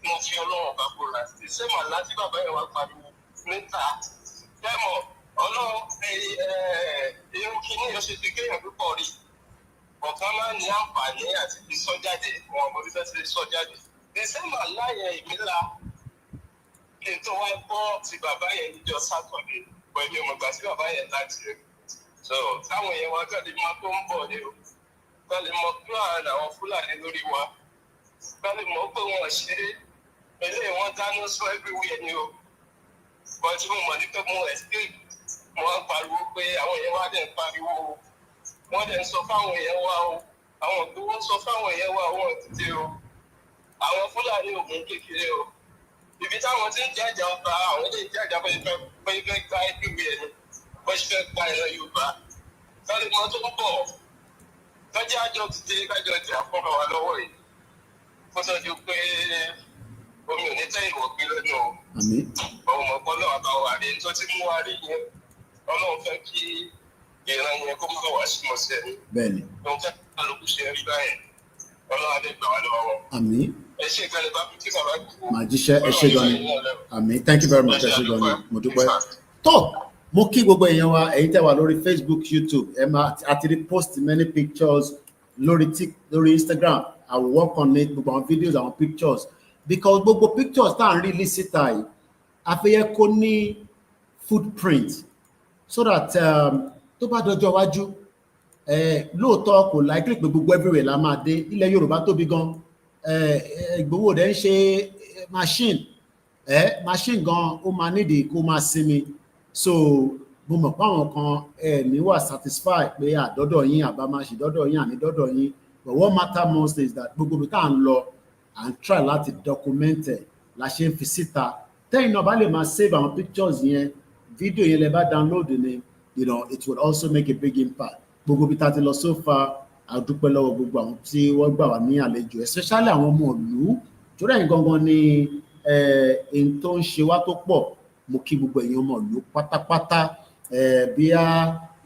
Mo fi Ọlọ́run bá bóra. Sẹ́mà láti bàbá yẹn wá pariwo níta. Dẹ́mọ̀ Ọlọ́run irú kíní yóò ṣe ti kéèyàn púpọ̀ rí. Ọ̀kan máa ń ní àǹfààní àti fi sọ jáde. Wọn ò mọ̀ bí fẹ́ ti sọ jáde. December láyé ìmílá kí n tó wá gbọ́ ti bàbá yẹn níjọ́ Sátọ̀dé pẹ̀lú ọmọgbà sí bàbá yẹn láti rẹ̀. So táwọn yẹn wá gbọ́dọ̀ máa tó ń bọ̀ ní o. Gbọ́dọ̀ mọ plan àwọn Fúlàní lórí wa. Gbọ́dọ̀ mọ̀ pé wọ́n ṣe eléyìí wọ́n dáná sọ everywhere ni o. Bọ́n tí mo mọ̀ ní pé mo escape mo wá pariwo pé àwọn yẹn wá dẹ̀ ń pariwo o. Wọ́n dẹ̀ ń sọ fáwọn yẹn wá o. Àwọn ògbówó sọ fáwọn yẹn wá wọn ti dé o. Àwọn Fúlàní ògùn kékeré o. Ibi táwọn ti ń jàjà ọba àwọn ilé ìjàjà bó ṣe fẹ́ gba ẹgbẹ́ ẹni bó ṣe fẹ́ gba ìran Yorùbá. Sọ́ọ́lì mọ́ tó ń bọ̀ lọ́jọ́ àjọ ti dé kájọ ti àfọ́nà wa lọ́wọ́ yìí. Kó tó di pé omi ò ní tẹ́ ìwọ̀ gbé lẹ́nu o. Ọmọ ọ̀pọ̀ náà bá wà rí tó ti mú wa rí yẹn. Ọlọ́run fẹ́ kí ìran yẹn kó mọ̀ wá sí mọ̀ọ́sẹ̀ ni. Bẹ́ẹ̀ni. Lóun fẹ́ kálukú ṣe rí báyẹn. Ọlọ́run á lè gbà wá lọ́wọ́ wọn. Àmín. Ẹ ṣé gan-an bá kí bàbá kú. Màá jíṣẹ́ ẹ ṣé gan-an. Àmín. Thank you very much. Ẹ ṣé gan-an. Mo dúpẹ́. Tó mo kí gbogbo èèyàn wa ẹ̀yin tẹ́ wà lórí Facebook, YouTube. Ẹ máa àti repost many pictures lórí Instagram. I will work on it. Gbogbo àwọn videos, àwọn pictures. Because gbogbo pictures tá à ń rí lísítà yìí, a fẹ́ yẹ kó ní footprint so that tó bá dọjọ́ iwájú lóòótọ́ kò likely pé gbogbo everywhere la máa dé. Ilẹ̀ Yorùbá tóbi gan. Ìgbòho rẹ̀ ń ṣe machine gan ó máa nídìí kó máa sinmi. So mo mọ̀ pé àwọn kan ní wà satisfied pé àdọ́dọ̀ yín àbá máa ṣe dọ́dọ̀ yín àní dọ́dọ̀ yín, but what matter most is that gbogbo ibi tá à ń lọ à ń try láti document ẹ̀ la ṣe ń fi síta. Tẹ́yìn náà bá lè máa save àwọn pictures yẹn, fídíò yẹn lè bá download ni, it would also make a big impact. Gbogbo ibi tá a ti lọ so far, a dúpẹ́ lọ́wọ́ gbogbo àwọn tí wọ́n gbà wá ní àlejò, especially àwọn ọmọ ìlú torí ẹ̀yin gangan ni èyí tó ń ṣe wá tó pọ̀. Mo kí gbogbo ẹ̀yin ọmọ ìlú pátápátá. Bí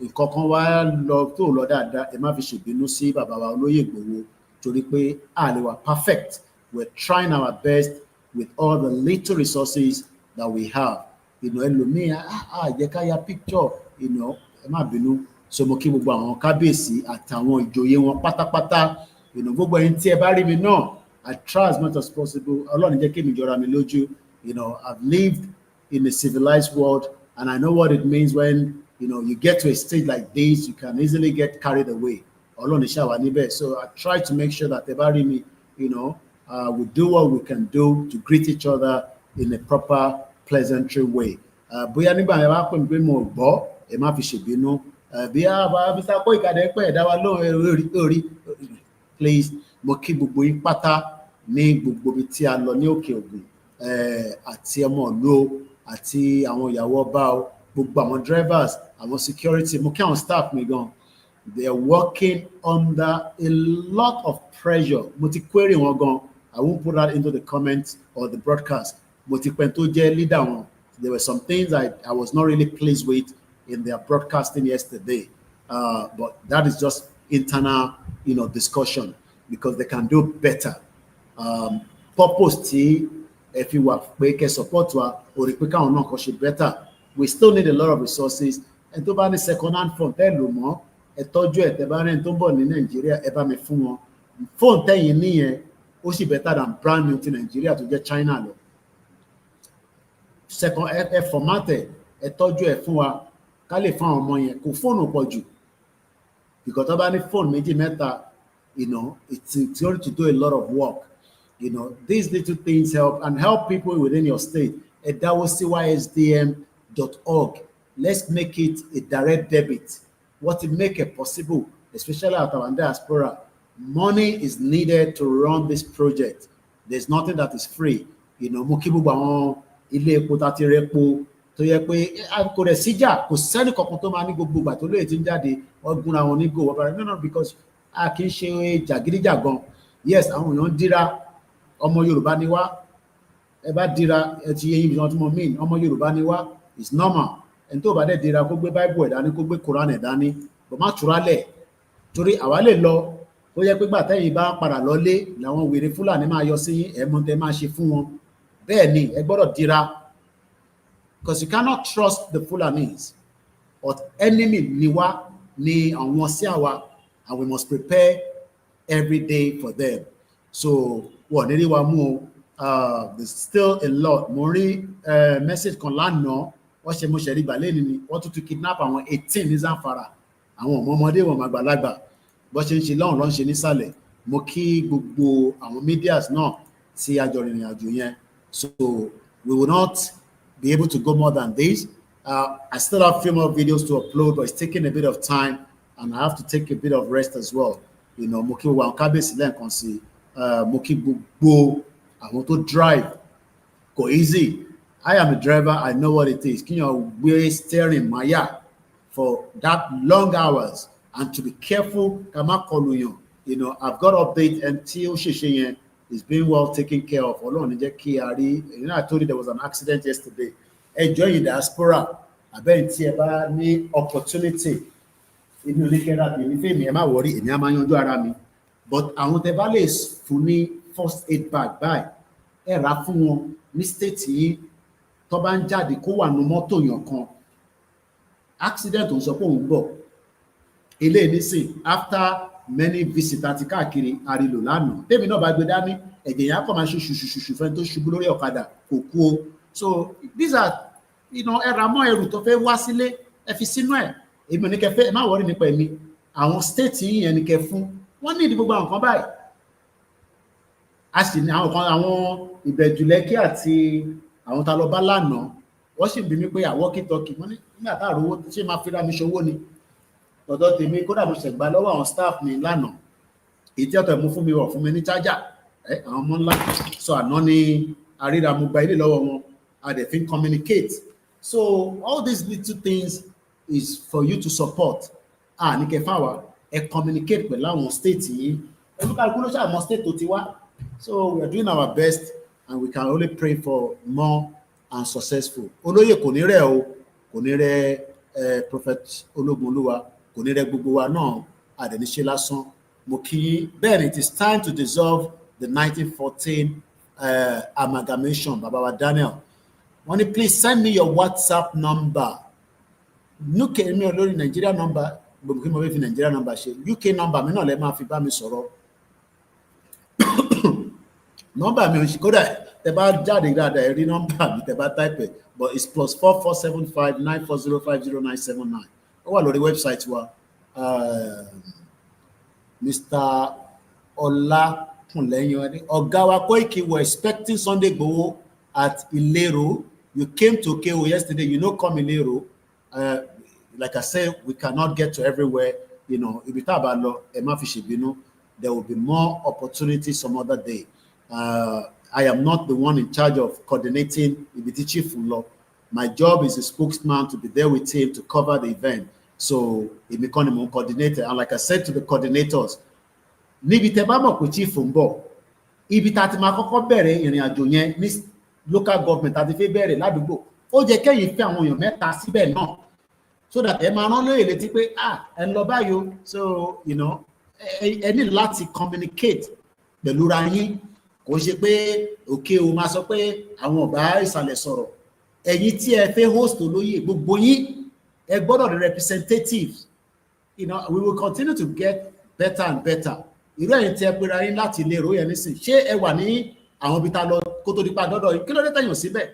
nǹkan kan wá lọ tó lọ dáadáa, ẹ má fi ṣèbínú sí bàbá wa Olóyè Ìgbòho torí pé a lè wà perfect. We're trying our best with all the little resources that we have. Ẹlòmíì jẹ́ ká ya picture, ẹ má bínú. So mo kí gbogbo àwọn kábíyèsí àtàwọn ìjòyè wọn pátápátá. Gbogbo ẹ̀yin tí ẹ bá rí mi náà, I try as much as possible. Ọlọ́run jẹ́ kí èmi jọra mi lójú. I've lived in a civilized world And I know what it means when, you know, you get to a stage like this, you can easily get carried away. So I try to make sure that everybody, you know, we do what we can do to greet each other in a proper, pleasantry way. Bóyá nígbà yẹn wá pè mí pé mo gbọ́, ẹ má fi ṣèbínú. Bí a bá Mr. Koikade pé ẹ̀dá wa lóhùn orí, please, mo kí gbogbo yín pátá ní gbogbo ibi tí a lọ ní Òkè Ògùn, àti ọmọ ìlú àti àwọn ìyàwó ọba o, gbogbo àwọn drivers, àwọn security, mo kí àwọn staff mi gan. They are working under a lot of pressure. Mo ti query wọn gan. I won't put that into the comments or the broadcast. Mo ti pẹ́ tó jẹ́ leader wọn. There were some things I was not really pleased with in their broadcasting yesterday. But that is just internal, you know, discussion because they can do better. Purpose tí if you were pé support wa or pé káwọn náà kò ṣe better. We still need a lot of resources. And tó bá ní second hand phone tẹ́ lò mọ́, ẹ tọ́jú ẹ̀ tẹ́ bá rẹ̀ tó ń bọ̀ ní Nàìjíríà, ẹ bá mi fún wọn. Phone tẹ́yìn níyẹn ó sì better than brand new ti Nàìjíríà tó jẹ́ China lọ. Second, formatted, ẹ tọ́jú ẹ̀ fún wa ká lè fún àwọn ọmọ yẹn kò fóònù pọ̀ jù because tó bá ní phone méjì mẹ́ta, you know, it's going to do a lot of work. You know, these little things help and help people within your state. edawocysdm.org. Let's make it a direct debit. What will make it possible, especially at our diaspora. Money is needed to run this project. There's nothing that is free. You know, mo kí gbogbo àwọn ilé epo tá ti rẹ́po tó yẹ pé kò rẹ̀ síjà, kò sẹ́ni kankan tó máa ní gbogbo ìgbà tó lóye tí ń jáde wọ́n gúnra wọn ní go ọ̀bàrà. No, because a kì í ṣe jàgídíjàgan. Yes, àwọn èèyàn dira, ọmọ Yorùbá ni wá, ẹ bá dira ẹ ti yẹ yín bí wọ́n tí mo mean, ọmọ Yorùbá ni wá, it's normal. Ẹni tó bá dẹ̀ dira kó gbé Bible ẹ̀ dání, kó gbé Quran ẹ̀ dání, bọ̀ má túrálẹ̀ torí àwa lè lọ ó yẹ pé gbà tẹ́yìn bá padà lọlé làwọn wèrè Fúlàní máa yọ sí ẹ̀mọ́ tẹ́ máa ṣe fún wọn. Bẹ́ẹ̀ ni ẹ gbọ́dọ̀ dira because you cannot trust the Fulanis but enemy ni wá ni àwọn sí àwa and we must prepare every day for them. So wọ́n nílé wa mú there's still a lot. Mo rí message kan lánàá wọ́n ṣe mo ṣẹ̀rí gbàlẹ́ ni wọ́n tún ti kidnap àwọn 18 ní Zamfara, àwọn ọmọdé wọn àgbàlagbà bó ṣe ń ṣe lọ́hùn ló ń ṣe nísàlẹ̀. Mo kí gbogbo àwọn medias náà tí a jọ rìnrìn àjò yẹn. So we will not be able to go more than this. I still have a few more videos to upload, but it's taking a bit of time and I have to take a bit of rest as well. You know, mo kí gbogbo àwọn kábíyèsí lẹ́ẹ̀kan sí, mo kí gbogbo àwọn tó drive kò easy. I am a driver, I know what it is. Kí yàn gbé steering maya for that long hours and to be careful ká má kọlù yàn. You know, I've got update and tí ó ṣèṣe yẹn is being well taken care of. Ọlọ́run ní jẹ́ kí a rí. You know, I told you there was an accident yesterday. Enjoy in diaspora. Abẹ́yìn tí ẹ bá ní opportunity inú ilé kẹ́ra bí ní fèmí ẹ má wọrí, èmi á máa yanjú ara mi. But àwọn tẹ bá lè fún ní first aid bag báyìí, ẹ rà fún wọn ní state yìí tó bá ń jáde kó wà nù mọ́tò yàn kan. Accident ò ń sọ pé òun bọ̀. Ilé nísìn after many visits àti káàkiri àrílò lánàá. Tèmi náà bá gbé dání, ẹ̀jẹ̀ yẹn á kọ́ máa ṣe ṣùṣùṣùṣù fẹ́ tó ṣubú lórí ọ̀kadà kò kú o. So these are, you know, ẹ ra mọ́ ẹrù tó fẹ́ wá sílé, ẹ fi sínú ẹ̀. Èmi ò ní kẹ́ fẹ́, ẹ má wọrí nípa èmi. Àwọn state yìí yẹn ni kẹ́ fún. Wọ́n ní ìdí gbogbo àwọn kan báyìí. A sì ní àwọn kan, àwọn Ìbẹ̀jùlẹ́kí àti àwọn tá lọ bá lánàá. Wọ́n sì bí mi pé àwọ́kítọ́kì. Wọ́n ní nígbà tá àrówó ṣé máa fi ra mi ṣòwò ni. Tọ̀dọ̀ tèmi kódà mo ṣẹ̀gbà lọ́wọ́ àwọn staff mi lánàá. Èyí tí ọ̀tọ̀ mú fún mi wọ̀ fún mi ní chájà. Àwọn ọmọ ńlá. So àná ni àríra mo gba ilé lọ́wọ́ wọn. A dẹ̀ fi ń communicate. So all these little things is for you to support. Ní kẹfà wa, ẹ communicate pẹ̀lú àwọn state yìí. Olúkàlùkù ló ṣàmọ́ state tó ti wá. So we are doing our best and we can only pray for more and successful. Olóyè kò ní rẹ̀ o, kò ní rẹ̀ Prophet Ológunolúwa, kò ní rẹ̀ gbogbo wa náà, àdẹ̀níṣe lásán. Mo kí bẹ́ẹ̀ ni it is time to dissolve the 1914 amalgamation. Baba wa Daniel. Wọ́n ní please send me your WhatsApp number. UK mi ò lórí Nigeria number, gbogbo kí mo fẹ́ fi Nigeria number ṣe. UK number mi náà lẹ máa fi bá mi sọ̀rọ̀. Nọ́mbà mi ò ṣe kódà tẹ́ bá jáde dáadáa ẹ rí nọ́mbà mi tẹ́ bá type ẹ̀, but it's +447594050979. ó wà lórí website wa. Mr. OLAKUNLE, ọ̀gá wa Koiki were expecting Sunday Igboho at Ilero. You came to KO yesterday, you know, come Ilero. Like I said, we cannot get to everywhere. You know, if it's about law, there will be more opportunities some other day. I am not the one in charge of coordinating the chief law. My job is a spokesman to be there with him to cover the event. So he become a coordinator. And like I said to the coordinators, níbi tẹ́ bá mọ̀ pé chief ń bọ̀, ibi tá ti máa kọ́kọ́ bẹ̀rẹ̀ ìrìn àjò yẹn ní local government àti fẹ́ bẹ̀rẹ̀ ládùúgbò, ó jẹ́ kẹ́yìn fẹ́ àwọn èèyàn mẹ́ta síbẹ̀ náà, so that ẹ máa rán lóye létí pé ẹ lọ báyìí, so you know, ẹ ní láti communicate pẹ̀lú ra yín, kò ṣe pé òkè o máa sọ pé àwọn ọ̀gá ìsàlẹ̀ sọ̀rọ̀, ẹ̀yin tí ẹ fẹ́ host olóyè gbogbo yín ẹ gbọ́dọ̀ the representatives. You know, we will continue to get better and better. Irú ẹ̀yin tí ẹ pera yín láti ilé ìró yẹn nísìn, ṣé ẹ wà ní àwọn ibi tá lọ kó tó dípa dọ́dọ̀ yìí, kí ló dé tẹ̀yàn síbẹ̀?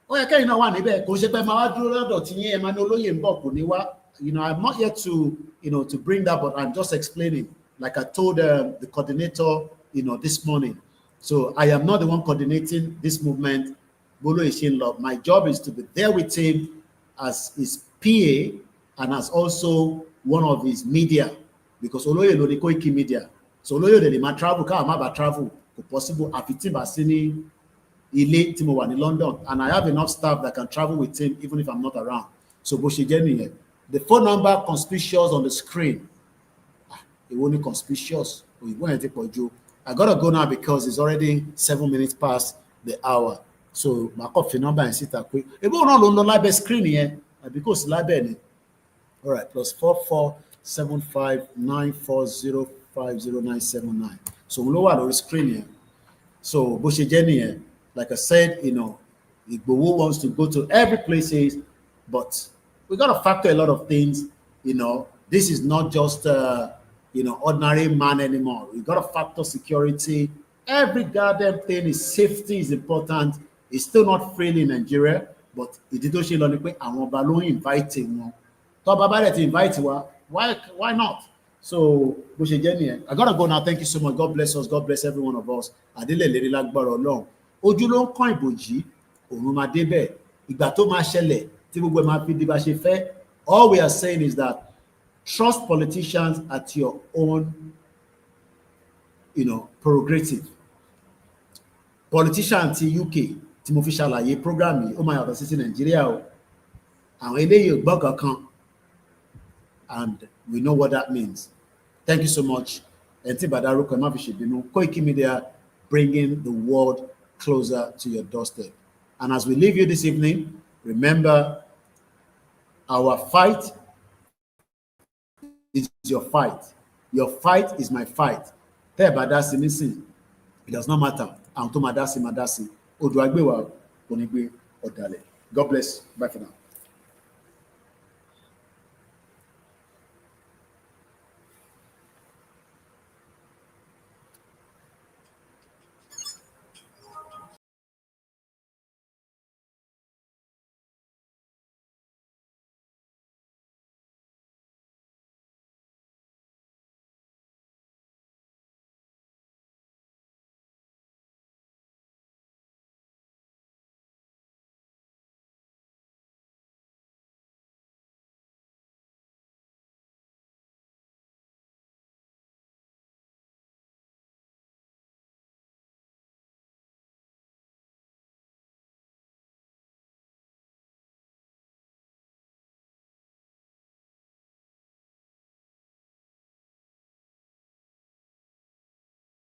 Ó yẹ kẹ́yìn náà wà níbẹ̀, kò ṣe pé máa wá dúró lọ́dọ̀ tí yín ẹ máa ní olóyè ń bọ̀ kò ní wá. You know, I'm not here to, you know, to bring that, but I'm just explaining, like I told the coordinator, you know, this morning. So I am not the one coordinating this movement. Bolo Ishinlo. My job is to be there with him as his PA and as also one of his media, because Oloye lo ni Koikimedia. So Oloye de ma travel, ká má ba travel, kò possible. Àfi tí bá sí ní ilé tí mo wà ní London, and I have enough staff that can travel with him even if I'm not around. So bó ṣe jẹ́ nìyẹn. The phone number conspicuous on the screen. Èwo ni conspicuous? Òyìnbó yẹn ti pọ̀ jù. I gotta go now because it's already 7 minutes past the hour. So my coffee number and sit quick. If you don't know live screen here, because live. All right, +447594050979. So we lower the screen here. So Bushy Jenny, like I said, you know, Igboho wants to go to every places, but we gotta factor a lot of things. You know, this is not just you know, ordinary man anymore. We gotta factor security. Every goddamn thing is safety is important. It's still not free in Nigeria, but it did show on the way and we're inviting one. So Baba let invite you. Why not? So I gotta go now. Thank you so much. God bless us. God bless every one of us. Adele lere lagbara Ọlọ́run. Ojú ló ń kàn ìbòjì, òun máa débẹ̀. Ìgbà tó máa ṣẹlẹ̀ tí gbogbo ẹ̀ máa fi di bá ṣe fẹ́. All we are saying is that trust politicians at your own, you know, prerogative. Politician ti UK tí mo fi ṣàlàyé program yìí ó máa yàtọ̀ sí ti Nàìjíríà o. Àwọn eléyìí ò gbọ́ kankan, and we know what that means. Thank you so much. Koikimedia, bringing the world closer to your doorstep. And as we leave you this evening, remember, our fight is your fight. Your fight is my fight. It does not matter. God bless. Bye for now.